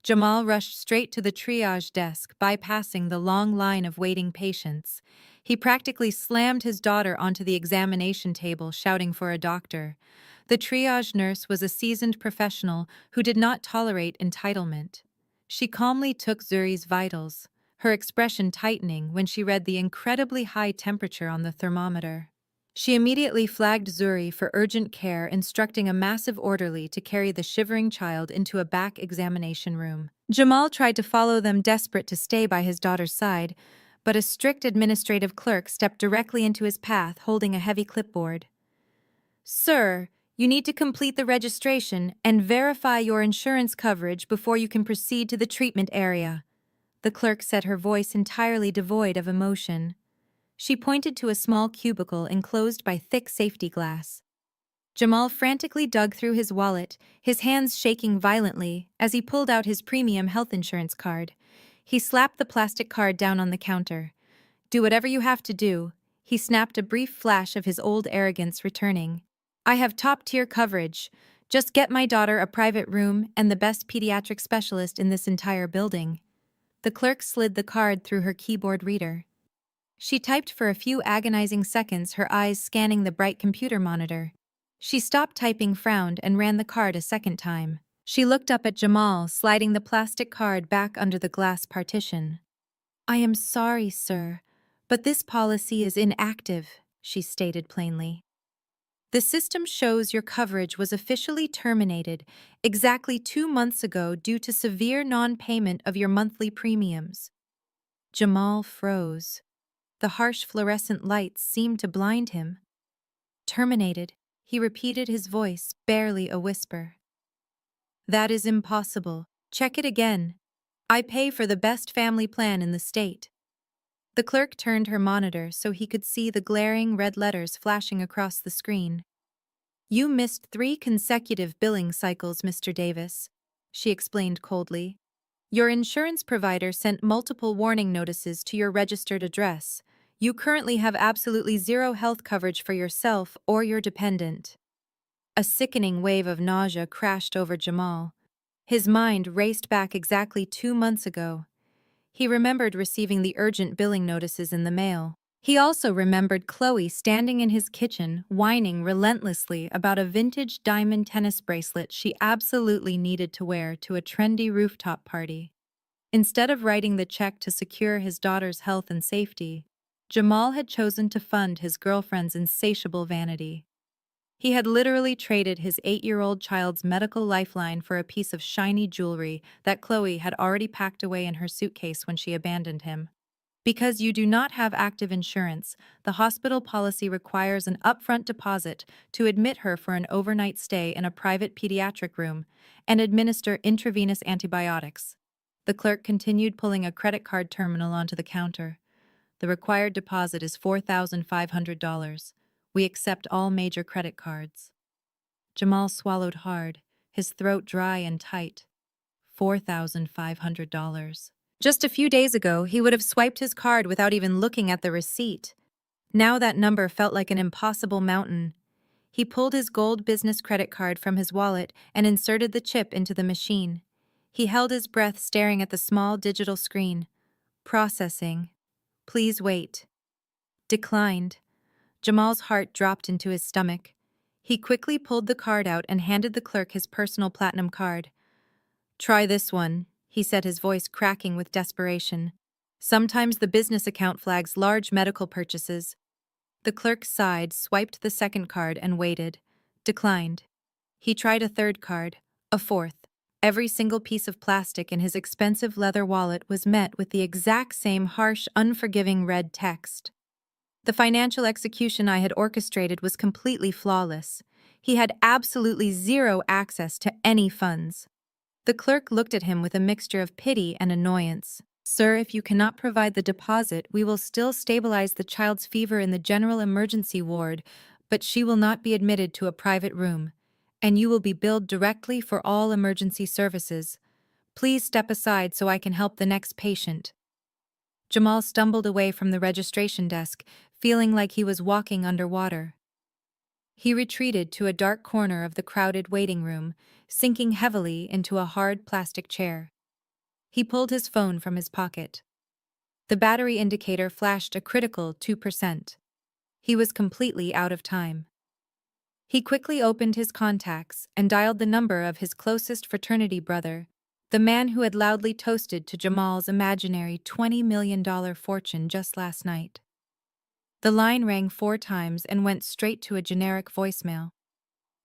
Jamal rushed straight to the triage desk, bypassing the long line of waiting patients. He practically slammed his daughter onto the examination table, shouting for a doctor. The triage nurse was a seasoned professional who did not tolerate entitlement. She calmly took Zuri's vitals, her expression tightening when she read the incredibly high temperature on the thermometer. She immediately flagged Zuri for urgent care, instructing a massive orderly to carry the shivering child into a back examination room. Jamal tried to follow them, desperate to stay by his daughter's side, but a strict administrative clerk stepped directly into his path, holding a heavy clipboard. "Sir, you need to complete the registration and verify your insurance coverage before you can proceed to the treatment area." The clerk said, her voice entirely devoid of emotion. She pointed to a small cubicle enclosed by thick safety glass. Jamal frantically dug through his wallet, his hands shaking violently as he pulled out his premium health insurance card. He slapped the plastic card down on the counter. "Do whatever you have to do." He snapped, a brief flash of his old arrogance returning. "I have top-tier coverage. Just get my daughter a private room and the best pediatric specialist in this entire building." The clerk slid the card through her keyboard reader. She typed for a few agonizing seconds, her eyes scanning the bright computer monitor. She stopped typing, frowned, and ran the card a second time. She looked up at Jamal, sliding the plastic card back under the glass partition. "I am sorry, sir, but this policy is inactive," she stated plainly. "The system shows your coverage was officially terminated exactly 2 months ago due to severe non-payment of your monthly premiums." Jamal froze. The harsh fluorescent lights seemed to blind him. "Terminated," he repeated, his voice barely a whisper. "That is impossible. Check it again." I pay for the best family plan in the state. The clerk turned her monitor so he could see the glaring red letters flashing across the screen. You missed 3 consecutive billing cycles, Mr. Davis, she explained coldly. Your insurance provider sent multiple warning notices to your registered address. You currently have absolutely zero health coverage for yourself or your dependent. A sickening wave of nausea crashed over Jamal. His mind raced back exactly 2 months ago. He remembered receiving the urgent billing notices in the mail. He also remembered Chloe standing in his kitchen, whining relentlessly about a vintage diamond tennis bracelet she absolutely needed to wear to a trendy rooftop party. Instead of writing the check to secure his daughter's health and safety, Jamal had chosen to fund his girlfriend's insatiable vanity. He had literally traded his 8-year-old child's medical lifeline for a piece of shiny jewelry that Chloe had already packed away in her suitcase when she abandoned him. Because you do not have active insurance, the hospital policy requires an upfront deposit to admit her for an overnight stay in a private pediatric room and administer intravenous antibiotics. The clerk continued pulling a credit card terminal onto the counter. The required deposit is $4,500. We accept all major credit cards. Jamal swallowed hard, his throat dry and tight. $4,500. Just a few days ago, he would have swiped his card without even looking at the receipt. Now that number felt like an impossible mountain. He pulled his gold business credit card from his wallet and inserted the chip into the machine. He held his breath, staring at the small digital screen. Processing. Please wait. Declined. Jamal's heart dropped into his stomach. He quickly pulled the card out and handed the clerk his personal platinum card. Try this one, he said, his voice cracking with desperation. Sometimes the business account flags large medical purchases. The clerk sighed, swiped the second card, and waited. Declined. He tried a third card, a fourth. Every single piece of plastic in his expensive leather wallet was met with the exact same harsh, unforgiving red text. The financial execution I had orchestrated was completely flawless. He had absolutely zero access to any funds. The clerk looked at him with a mixture of pity and annoyance. Sir, if you cannot provide the deposit, we will still stabilize the child's fever in the general emergency ward, but she will not be admitted to a private room, and you will be billed directly for all emergency services. Please step aside so I can help the next patient. Jamal stumbled away from the registration desk, feeling like he was walking underwater. He retreated to a dark corner of the crowded waiting room, sinking heavily into a hard plastic chair. He pulled his phone from his pocket. The battery indicator flashed a critical 2%. He was completely out of time. He quickly opened his contacts and dialed the number of his closest fraternity brother, the man who had loudly toasted to Jamal's imaginary $20 million fortune just last night. The line rang 4 times and went straight to a generic voicemail.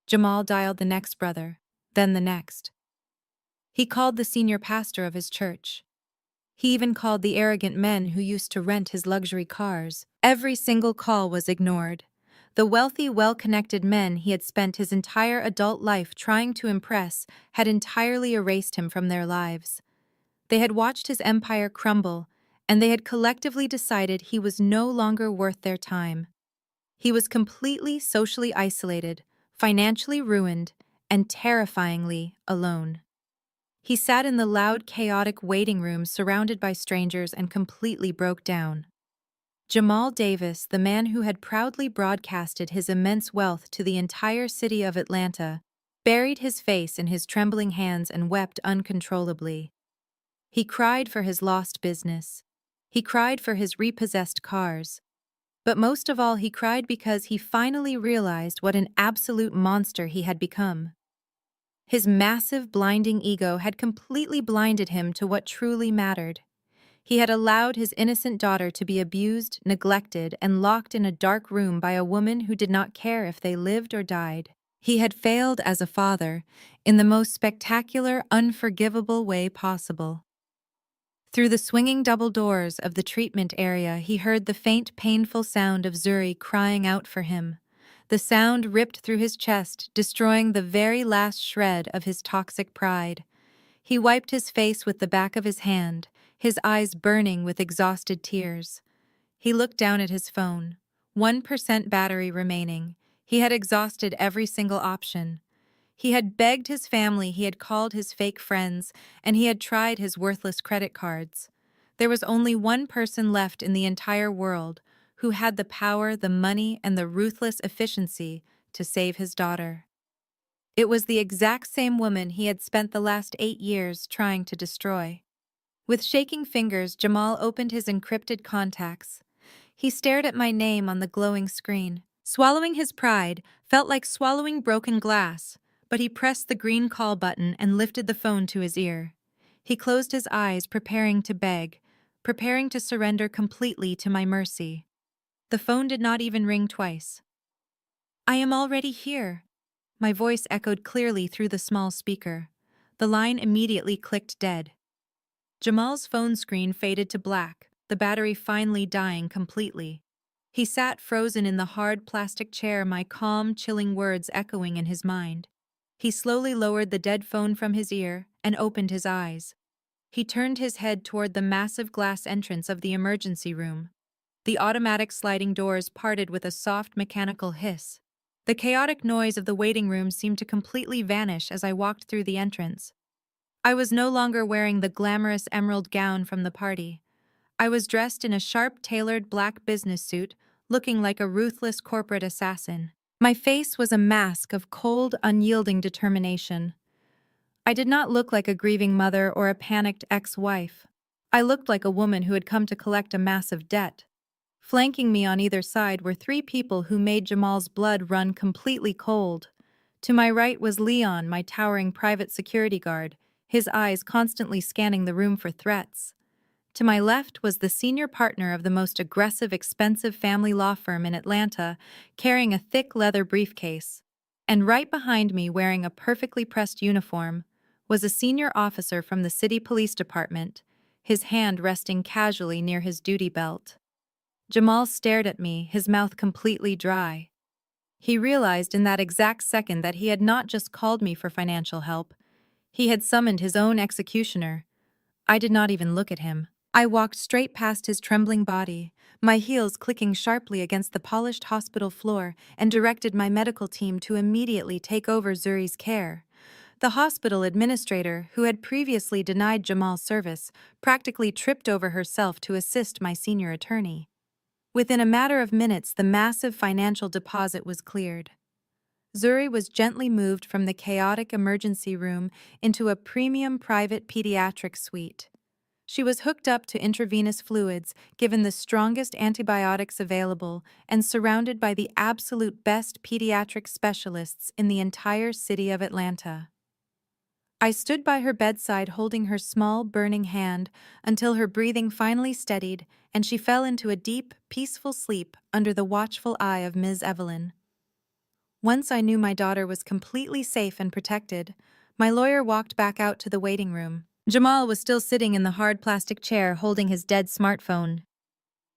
Jamal dialed the next brother, then the next. He called the senior pastor of his church. He even called the arrogant men who used to rent his luxury cars. Every single call was ignored. The wealthy, well-connected men he had spent his entire adult life trying to impress had entirely erased him from their lives. They had watched his empire crumble, and they had collectively decided he was no longer worth their time. He was completely socially isolated, financially ruined, and terrifyingly alone. He sat in the loud, chaotic waiting room surrounded by strangers and completely broke down. Jamal Davis, the man who had proudly broadcasted his immense wealth to the entire city of Atlanta, buried his face in his trembling hands and wept uncontrollably. He cried for his lost business. He cried for his repossessed cars. But most of all, he cried because he finally realized what an absolute monster he had become. His massive, blinding ego had completely blinded him to what truly mattered. He had allowed his innocent daughter to be abused, neglected, and locked in a dark room by a woman who did not care if they lived or died. He had failed as a father in the most spectacular, unforgivable way possible. Through the swinging double doors of the treatment area, he heard the faint, painful sound of Zuri crying out for him. The sound ripped through his chest, destroying the very last shred of his toxic pride. He wiped his face with the back of his hand, his eyes burning with exhausted tears. He looked down at his phone. 1% battery remaining. He had exhausted every single option. He had begged his family, he had called his fake friends, and he had tried his worthless credit cards. There was only one person left in the entire world who had the power, the money, and the ruthless efficiency to save his daughter. It was the exact same woman he had spent the last 8 years trying to destroy. With shaking fingers, Jamal opened his encrypted contacts. He stared at my name on the glowing screen. Swallowing his pride felt like swallowing broken glass, but he pressed the green call button and lifted the phone to his ear. He closed his eyes, preparing to beg, preparing to surrender completely to my mercy. The phone did not even ring twice. "I am already here." My voice echoed clearly through the small speaker. The line immediately clicked dead. Jamal's phone screen faded to black, the battery finally dying completely. He sat frozen in the hard plastic chair, my calm, chilling words echoing in his mind. He slowly lowered the dead phone from his ear and opened his eyes. He turned his head toward the massive glass entrance of the emergency room. The automatic sliding doors parted with a soft mechanical hiss. The chaotic noise of the waiting room seemed to completely vanish as I walked through the entrance. I was no longer wearing the glamorous emerald gown from the party. I was dressed in a sharp, tailored black business suit, looking like a ruthless corporate assassin. My face was a mask of cold, unyielding determination. I did not look like a grieving mother or a panicked ex-wife. I looked like a woman who had come to collect a massive debt. Flanking me on either side were 3 people who made Jamal's blood run completely cold. To my right was Leon, my towering private security guard, his eyes constantly scanning the room for threats. To my left was the senior partner of the most aggressive, expensive family law firm in Atlanta, carrying a thick leather briefcase. And right behind me, wearing a perfectly pressed uniform, was a senior officer from the city police department, his hand resting casually near his duty belt. Jamal stared at me, his mouth completely dry. He realized in that exact second that he had not just called me for financial help. He had summoned his own executioner. I did not even look at him. I walked straight past his trembling body, my heels clicking sharply against the polished hospital floor, and directed my medical team to immediately take over Zuri's care. The hospital administrator, who had previously denied Jamal's service, practically tripped over herself to assist my senior attorney. Within a matter of minutes, the massive financial deposit was cleared. Zuri was gently moved from the chaotic emergency room into a premium private pediatric suite. She was hooked up to intravenous fluids, given the strongest antibiotics available, and surrounded by the absolute best pediatric specialists in the entire city of Atlanta. I stood by her bedside holding her small, burning hand until her breathing finally steadied and she fell into a deep, peaceful sleep under the watchful eye of Ms. Evelyn. Once I knew my daughter was completely safe and protected, my lawyer walked back out to the waiting room. Jamal was still sitting in the hard plastic chair holding his dead smartphone.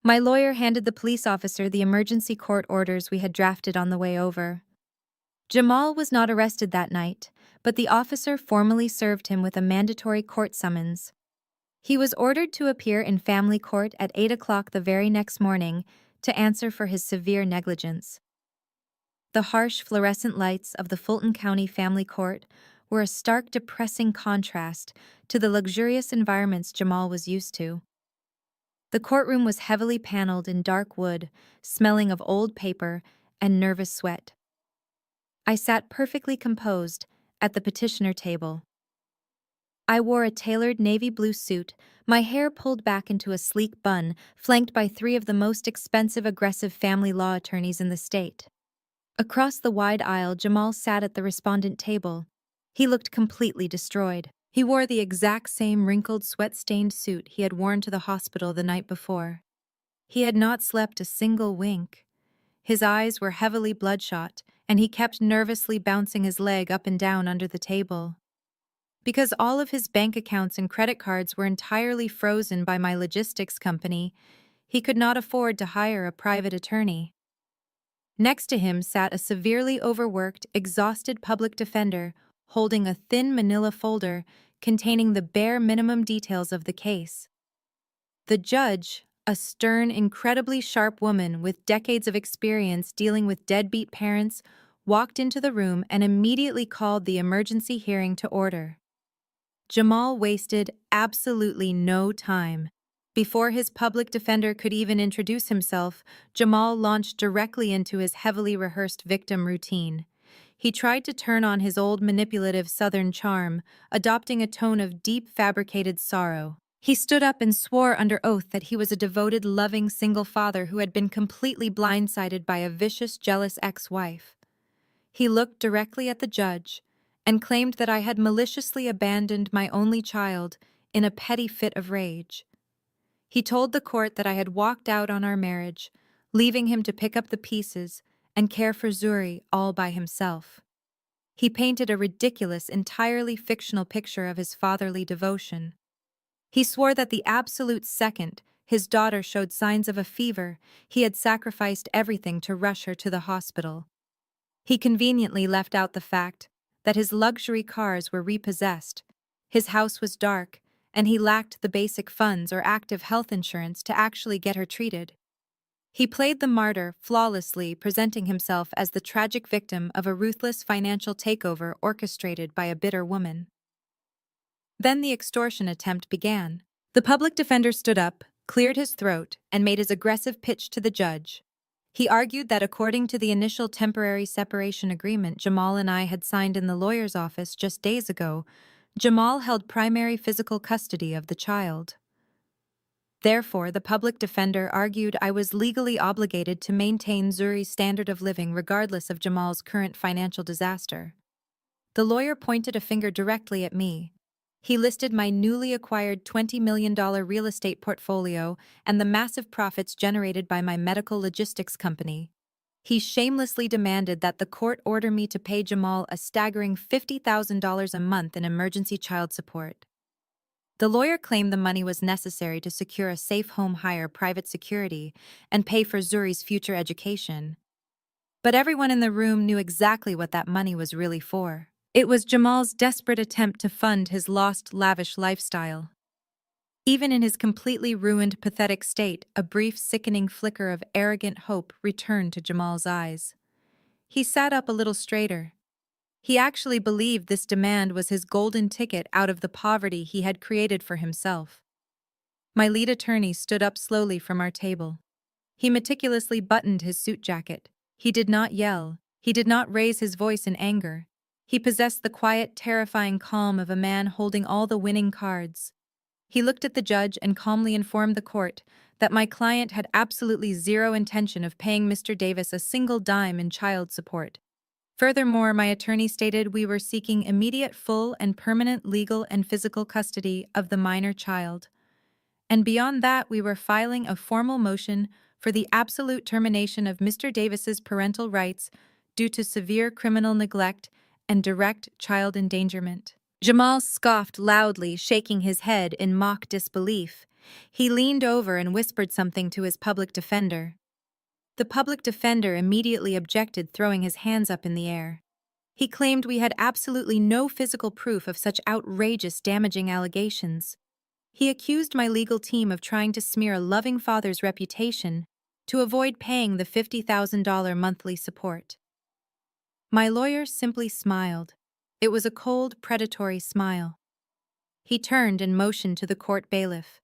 My lawyer handed the police officer the emergency court orders we had drafted on the way over. Jamal was not arrested that night, but the officer formally served him with a mandatory court summons. He was ordered to appear in family court at 8 o'clock the very next morning to answer for his severe negligence. The harsh fluorescent lights of the Fulton County Family Court were a stark, depressing contrast to the luxurious environments Jamal was used to. The courtroom was heavily paneled in dark wood, smelling of old paper and nervous sweat. I sat perfectly composed at the petitioner table. I wore a tailored navy blue suit, my hair pulled back into a sleek bun, flanked by 3 of the most expensive, aggressive family law attorneys in the state. Across the wide aisle, Jamal sat at the respondent table. He looked completely destroyed. He wore the exact same wrinkled, sweat-stained suit he had worn to the hospital the night before. He had not slept a single wink. His eyes were heavily bloodshot, and he kept nervously bouncing his leg up and down under the table. Because all of his bank accounts and credit cards were entirely frozen by my logistics company, he could not afford to hire a private attorney. Next to him sat a severely overworked, exhausted public defender, holding a thin manila folder containing the bare minimum details of the case. The judge, a stern, incredibly sharp woman with decades of experience dealing with deadbeat parents, walked into the room and immediately called the emergency hearing to order. Jamal wasted absolutely no time. Before his public defender could even introduce himself, Jamal launched directly into his heavily rehearsed victim routine. He tried to turn on his old manipulative Southern charm, adopting a tone of deep fabricated sorrow. He stood up and swore under oath that he was a devoted, loving single father who had been completely blindsided by a vicious, jealous ex-wife. He looked directly at the judge and claimed that I had maliciously abandoned my only child in a petty fit of rage. He told the court that I had walked out on our marriage, leaving him to pick up the pieces and care for Zuri all by himself. He painted a ridiculous, entirely fictional picture of his fatherly devotion. He swore that the absolute second his daughter showed signs of a fever, he had sacrificed everything to rush her to the hospital. He conveniently left out the fact that his luxury cars were repossessed, his house was dark, and he lacked the basic funds or active health insurance to actually get her treated. He played the martyr flawlessly, presenting himself as the tragic victim of a ruthless financial takeover orchestrated by a bitter woman. Then the extortion attempt began. The public defender stood up, cleared his throat, and made his aggressive pitch to the judge. He argued that according to the initial temporary separation agreement Jamal and I had signed in the lawyer's office just days ago, Jamal held primary physical custody of the child. Therefore, the public defender argued I was legally obligated to maintain Zuri's standard of living regardless of Jamal's current financial disaster. The lawyer pointed a finger directly at me. He listed my newly acquired $20 million real estate portfolio and the massive profits generated by my medical logistics company. He shamelessly demanded that the court order me to pay Jamal a staggering $50,000 a month in emergency child support. The lawyer claimed the money was necessary to secure a safe home hire private security and pay for Zuri's future education. But everyone in the room knew exactly what that money was really for. It was Jamal's desperate attempt to fund his lost, lavish lifestyle. Even in his completely ruined, pathetic state, a brief, sickening flicker of arrogant hope returned to Jamal's eyes. He sat up a little straighter. He actually believed this demand was his golden ticket out of the poverty he had created for himself. My lead attorney stood up slowly from our table. He meticulously buttoned his suit jacket. He did not yell. He did not raise his voice in anger. He possessed the quiet, terrifying calm of a man holding all the winning cards. He looked at the judge and calmly informed the court that my client had absolutely zero intention of paying Mr. Davis a single dime in child support. Furthermore, my attorney stated we were seeking immediate full and permanent legal and physical custody of the minor child. And beyond that, we were filing a formal motion for the absolute termination of Mr. Davis's parental rights due to severe criminal neglect and direct child endangerment. Jamal scoffed loudly, shaking his head in mock disbelief. He leaned over and whispered something to his public defender. The public defender immediately objected, throwing his hands up in the air. He claimed we had absolutely no physical proof of such outrageous, damaging allegations. He accused my legal team of trying to smear a loving father's reputation to avoid paying the $50,000 monthly support. My lawyer simply smiled. It was a cold, predatory smile. He turned and motioned to the court bailiff.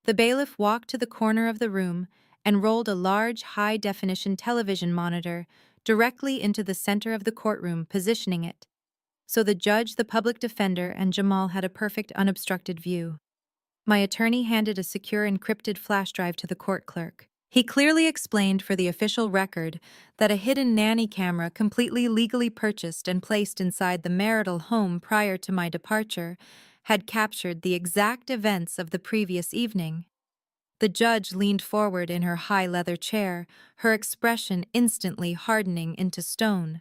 The bailiff walked to the corner of the room and rolled a large, high-definition television monitor directly into the center of the courtroom, positioning it so the judge, the public defender, and Jamal had a perfect, unobstructed view. My attorney handed a secure, encrypted flash drive to the court clerk. He clearly explained for the official record that a hidden nanny camera completely legally purchased and placed inside the marital home prior to my departure had captured the exact events of the previous evening. The judge leaned forward in her high leather chair, her expression instantly hardening into stone.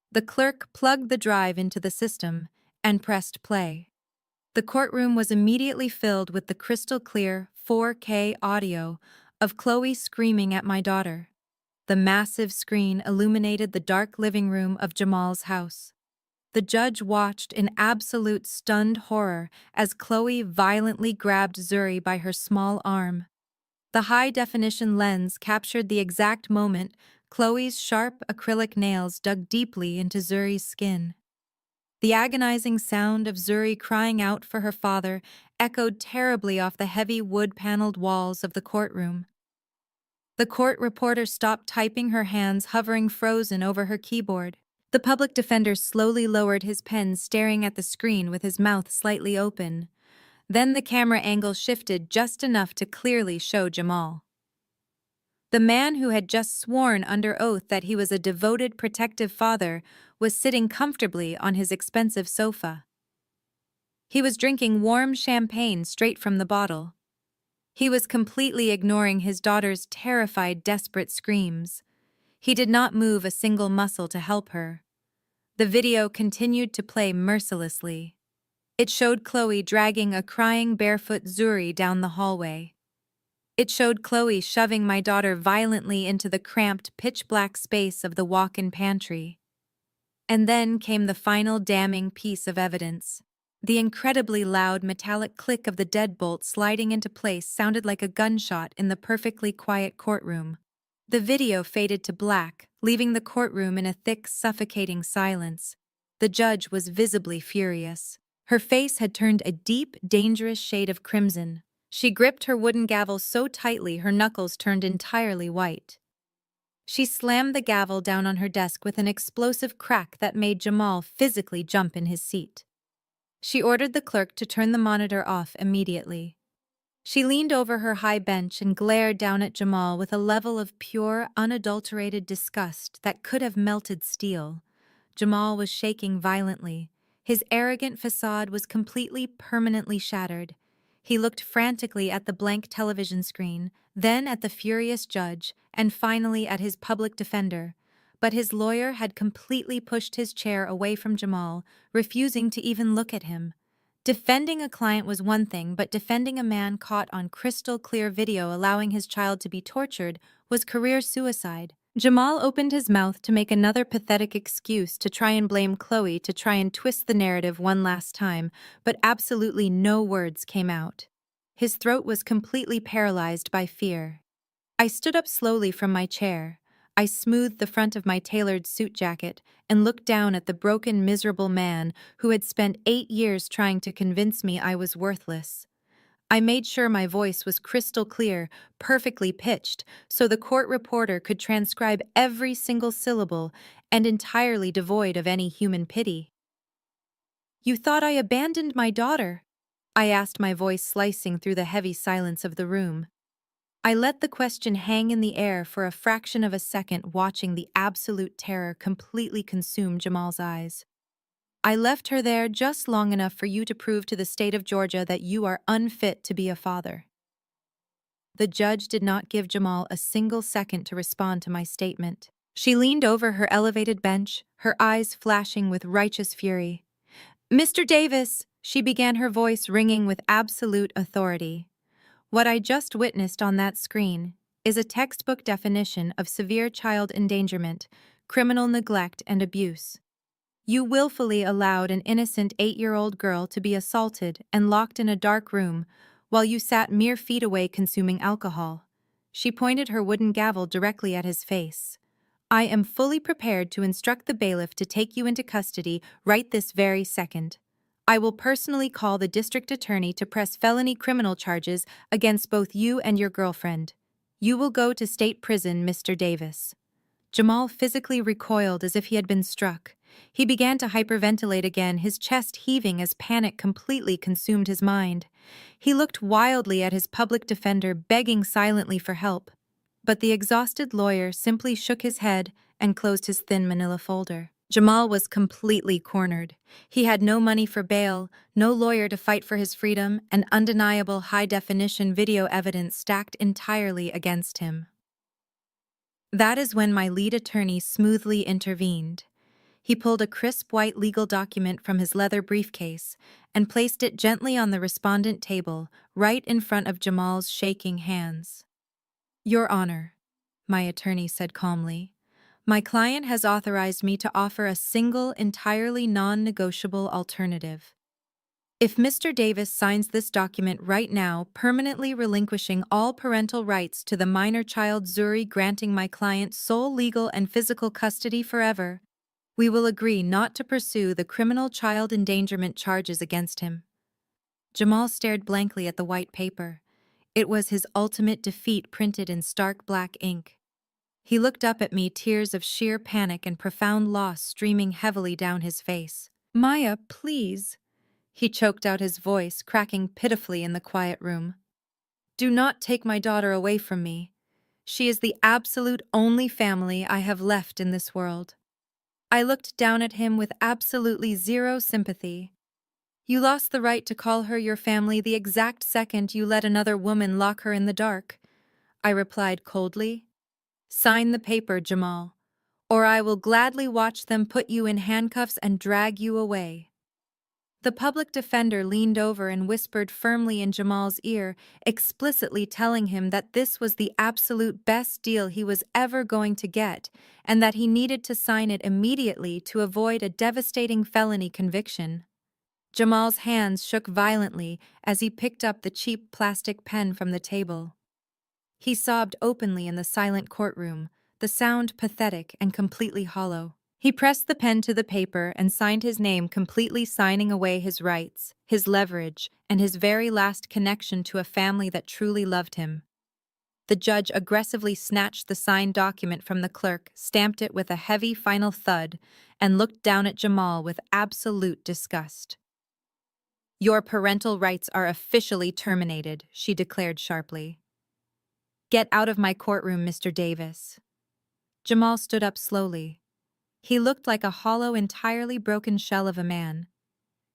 The clerk plugged the drive into the system and pressed play. The courtroom was immediately filled with the crystal-clear 4K audio of Chloe screaming at my daughter. The massive screen illuminated the dark living room of Jamal's house. The judge watched in absolute stunned horror as Chloe violently grabbed Zuri by her small arm. The high-definition lens captured the exact moment Chloe's sharp acrylic nails dug deeply into Zuri's skin. The agonizing sound of Zuri crying out for her father echoed terribly off the heavy wood-paneled walls of the courtroom. The court reporter stopped typing, her hands hovering frozen over her keyboard. The public defender slowly lowered his pen, staring at the screen with his mouth slightly open. Then the camera angle shifted just enough to clearly show Jamal. The man who had just sworn under oath that he was a devoted, protective father was sitting comfortably on his expensive sofa. He was drinking warm champagne straight from the bottle. He was completely ignoring his daughter's terrified, desperate screams. He did not move a single muscle to help her. The video continued to play mercilessly. It showed Chloe dragging a crying barefoot Zuri down the hallway. It showed Chloe shoving my daughter violently into the cramped, pitch-black space of the walk-in pantry. And then came the final damning piece of evidence. The incredibly loud metallic click of the deadbolt sliding into place sounded like a gunshot in the perfectly quiet courtroom. The video faded to black, leaving the courtroom in a thick, suffocating silence. The judge was visibly furious. Her face had turned a deep, dangerous shade of crimson. She gripped her wooden gavel so tightly her knuckles turned entirely white. She slammed the gavel down on her desk with an explosive crack that made Jamal physically jump in his seat. She ordered the clerk to turn the monitor off immediately. She leaned over her high bench and glared down at Jamal with a level of pure, unadulterated disgust that could have melted steel. Jamal was shaking violently. His arrogant facade was completely, permanently shattered. He looked frantically at the blank television screen, then at the furious judge, and finally at his public defender. But his lawyer had completely pushed his chair away from Jamal, refusing to even look at him. Defending a client was one thing, but defending a man caught on crystal-clear video allowing his child to be tortured was career suicide. Jamal opened his mouth to make another pathetic excuse to try and blame Chloe, to try and twist the narrative one last time, but absolutely no words came out. His throat was completely paralyzed by fear. I stood up slowly from my chair. I smoothed the front of my tailored suit jacket and looked down at the broken, miserable man who had spent 8 years trying to convince me I was worthless. I made sure my voice was crystal clear, perfectly pitched, so the court reporter could transcribe every single syllable and entirely devoid of any human pity. "You thought I abandoned my daughter?" I asked, my voice slicing through the heavy silence of the room. I let the question hang in the air for a fraction of a second, watching the absolute terror completely consume Jamal's eyes. "I left her there just long enough for you to prove to the state of Georgia that you are unfit to be a father." The judge did not give Jamal a single second to respond to my statement. She leaned over her elevated bench, her eyes flashing with righteous fury. "Mr. Davis," she began, her voice ringing with absolute authority. "What I just witnessed on that screen is a textbook definition of severe child endangerment, criminal neglect, and abuse. You willfully allowed an innocent 8-year-old girl to be assaulted and locked in a dark room while you sat mere feet away consuming alcohol." She pointed her wooden gavel directly at his face. "I am fully prepared to instruct the bailiff to take you into custody right this very second. I will personally call the district attorney to press felony criminal charges against both you and your girlfriend. You will go to state prison, Mr. Davis." Jamal physically recoiled as if he had been struck. He began to hyperventilate again, his chest heaving as panic completely consumed his mind. He looked wildly at his public defender, begging silently for help. But the exhausted lawyer simply shook his head and closed his thin manila folder. Jamal was completely cornered. He had no money for bail, no lawyer to fight for his freedom, and undeniable high-definition video evidence stacked entirely against him. That is when my lead attorney smoothly intervened. He pulled a crisp white legal document from his leather briefcase and placed it gently on the respondent table, right in front of Jamal's shaking hands. "Your Honor," my attorney said calmly, My client has authorized me to offer a single, entirely non-negotiable alternative. If Mr. Davis signs this document right now, permanently relinquishing all parental rights to the minor child Zuri, granting my client sole legal and physical custody forever, we will agree not to pursue the criminal child endangerment charges against him. Jamal stared blankly at the white paper. It was his ultimate defeat printed in stark black ink. He looked up at me, tears of sheer panic and profound loss streaming heavily down his face. "Maya, please," he choked out, his voice cracking pitifully in the quiet room. "Do not take my daughter away from me. She is the absolute only family I have left in this world." I looked down at him with absolutely zero sympathy. "You lost the right to call her your family the exact second you let another woman lock her in the dark," I replied coldly. "Sign the paper, Jamal, or I will gladly watch them put you in handcuffs and drag you away." The public defender leaned over and whispered firmly in Jamal's ear, explicitly telling him that this was the absolute best deal he was ever going to get, and that he needed to sign it immediately to avoid a devastating felony conviction. Jamal's hands shook violently as he picked up the cheap plastic pen from the table. He sobbed openly in the silent courtroom, the sound pathetic and completely hollow. He pressed the pen to the paper and signed his name, completely signing away his rights, his leverage, and his very last connection to a family that truly loved him. The judge aggressively snatched the signed document from the clerk, stamped it with a heavy final thud, and looked down at Jamal with absolute disgust. "Your parental rights are officially terminated," she declared sharply. "Get out of my courtroom, Mr. Davis." Jamal stood up slowly. He looked like a hollow, entirely broken shell of a man.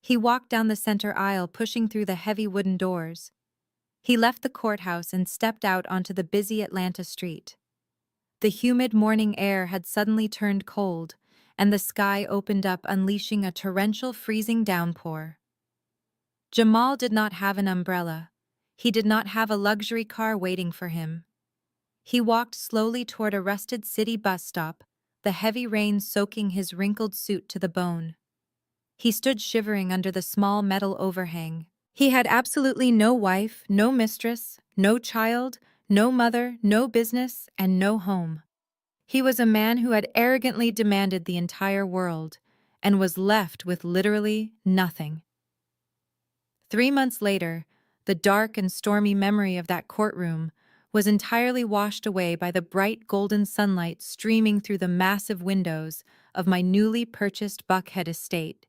He walked down the center aisle, pushing through the heavy wooden doors. He left the courthouse and stepped out onto the busy Atlanta street. The humid morning air had suddenly turned cold, and the sky opened up, unleashing a torrential, freezing downpour. Jamal did not have an umbrella. He did not have a luxury car waiting for him. He walked slowly toward a rusted city bus stop, the heavy rain soaking his wrinkled suit to the bone. He stood shivering under the small metal overhang. He had absolutely no wife, no mistress, no child, no mother, no business, and no home. He was a man who had arrogantly demanded the entire world, and was left with literally nothing. 3 months later, the dark and stormy memory of that courtroom was entirely washed away by the bright golden sunlight streaming through the massive windows of my newly purchased Buckhead estate.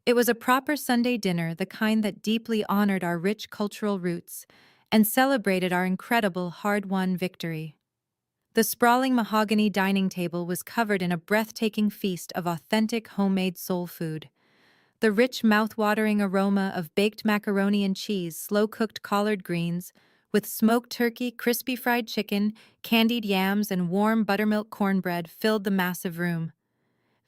It was a proper Sunday dinner, the kind that deeply honored our rich cultural roots and celebrated our incredible hard-won victory. The sprawling mahogany dining table was covered in a breathtaking feast of authentic homemade soul food. The rich, mouth-watering aroma of baked macaroni and cheese, slow-cooked collard greens, with smoked turkey, crispy fried chicken, candied yams, and warm buttermilk cornbread filled the massive room.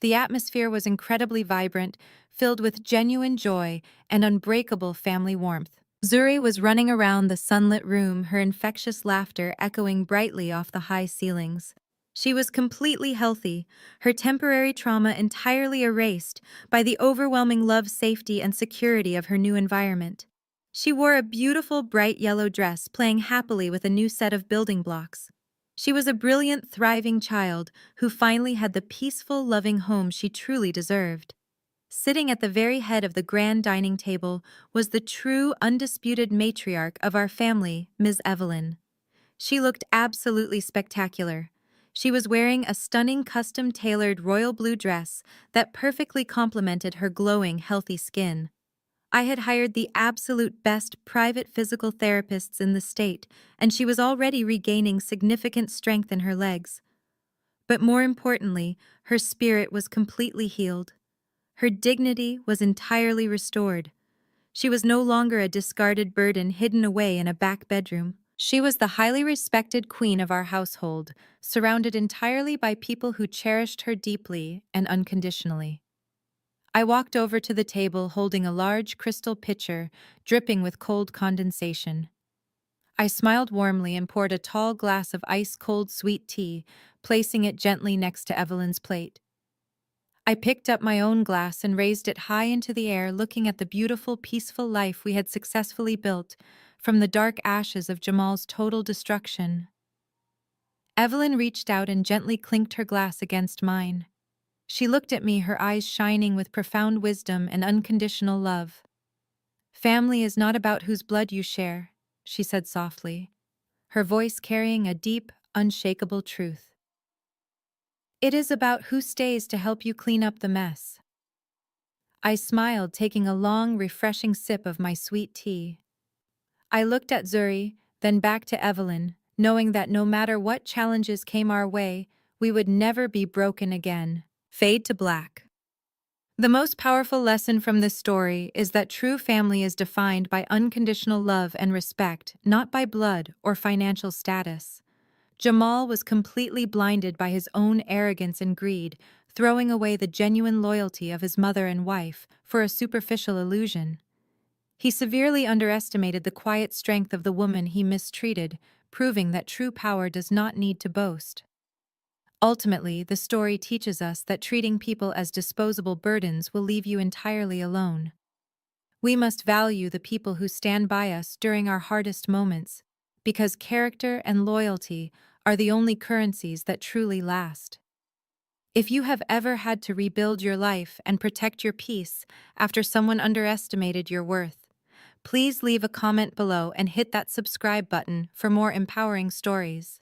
The atmosphere was incredibly vibrant, filled with genuine joy and unbreakable family warmth. Zuri was running around the sunlit room, her infectious laughter echoing brightly off the high ceilings. She was completely healthy, her temporary trauma entirely erased by the overwhelming love, safety, and security of her new environment. She wore a beautiful bright yellow dress, playing happily with a new set of building blocks. She was a brilliant, thriving child who finally had the peaceful, loving home she truly deserved. Sitting at the very head of the grand dining table was the true, undisputed matriarch of our family, Ms. Evelyn. She looked absolutely spectacular. She was wearing a stunning custom-tailored royal blue dress that perfectly complemented her glowing, healthy skin. I had hired the absolute best private physical therapists in the state, and she was already regaining significant strength in her legs. But more importantly, her spirit was completely healed. Her dignity was entirely restored. She was no longer a discarded burden hidden away in a back bedroom. She was the highly respected queen of our household, surrounded entirely by people who cherished her deeply and unconditionally. I walked over to the table holding a large crystal pitcher dripping with cold condensation. I smiled warmly and poured a tall glass of ice-cold sweet tea, placing it gently next to Evelyn's plate. I picked up my own glass and raised it high into the air, looking at the beautiful, peaceful life we had successfully built from the dark ashes of Jamal's total destruction. Evelyn reached out and gently clinked her glass against mine. She looked at me, her eyes shining with profound wisdom and unconditional love. "Family is not about whose blood you share," she said softly, her voice carrying a deep, unshakable truth. "It is about who stays to help you clean up the mess." I smiled, taking a long, refreshing sip of my sweet tea. I looked at Zuri, then back to Evelyn, knowing that no matter what challenges came our way, we would never be broken again. Fade to black. The most powerful lesson from this story is that true family is defined by unconditional love and respect, not by blood or financial status. Jamal was completely blinded by his own arrogance and greed, throwing away the genuine loyalty of his mother and wife for a superficial illusion. He severely underestimated the quiet strength of the woman he mistreated, proving that true power does not need to boast. Ultimately, the story teaches us that treating people as disposable burdens will leave you entirely alone. We must value the people who stand by us during our hardest moments, because character and loyalty are the only currencies that truly last. If you have ever had to rebuild your life and protect your peace after someone underestimated your worth, please leave a comment below and hit that subscribe button for more empowering stories.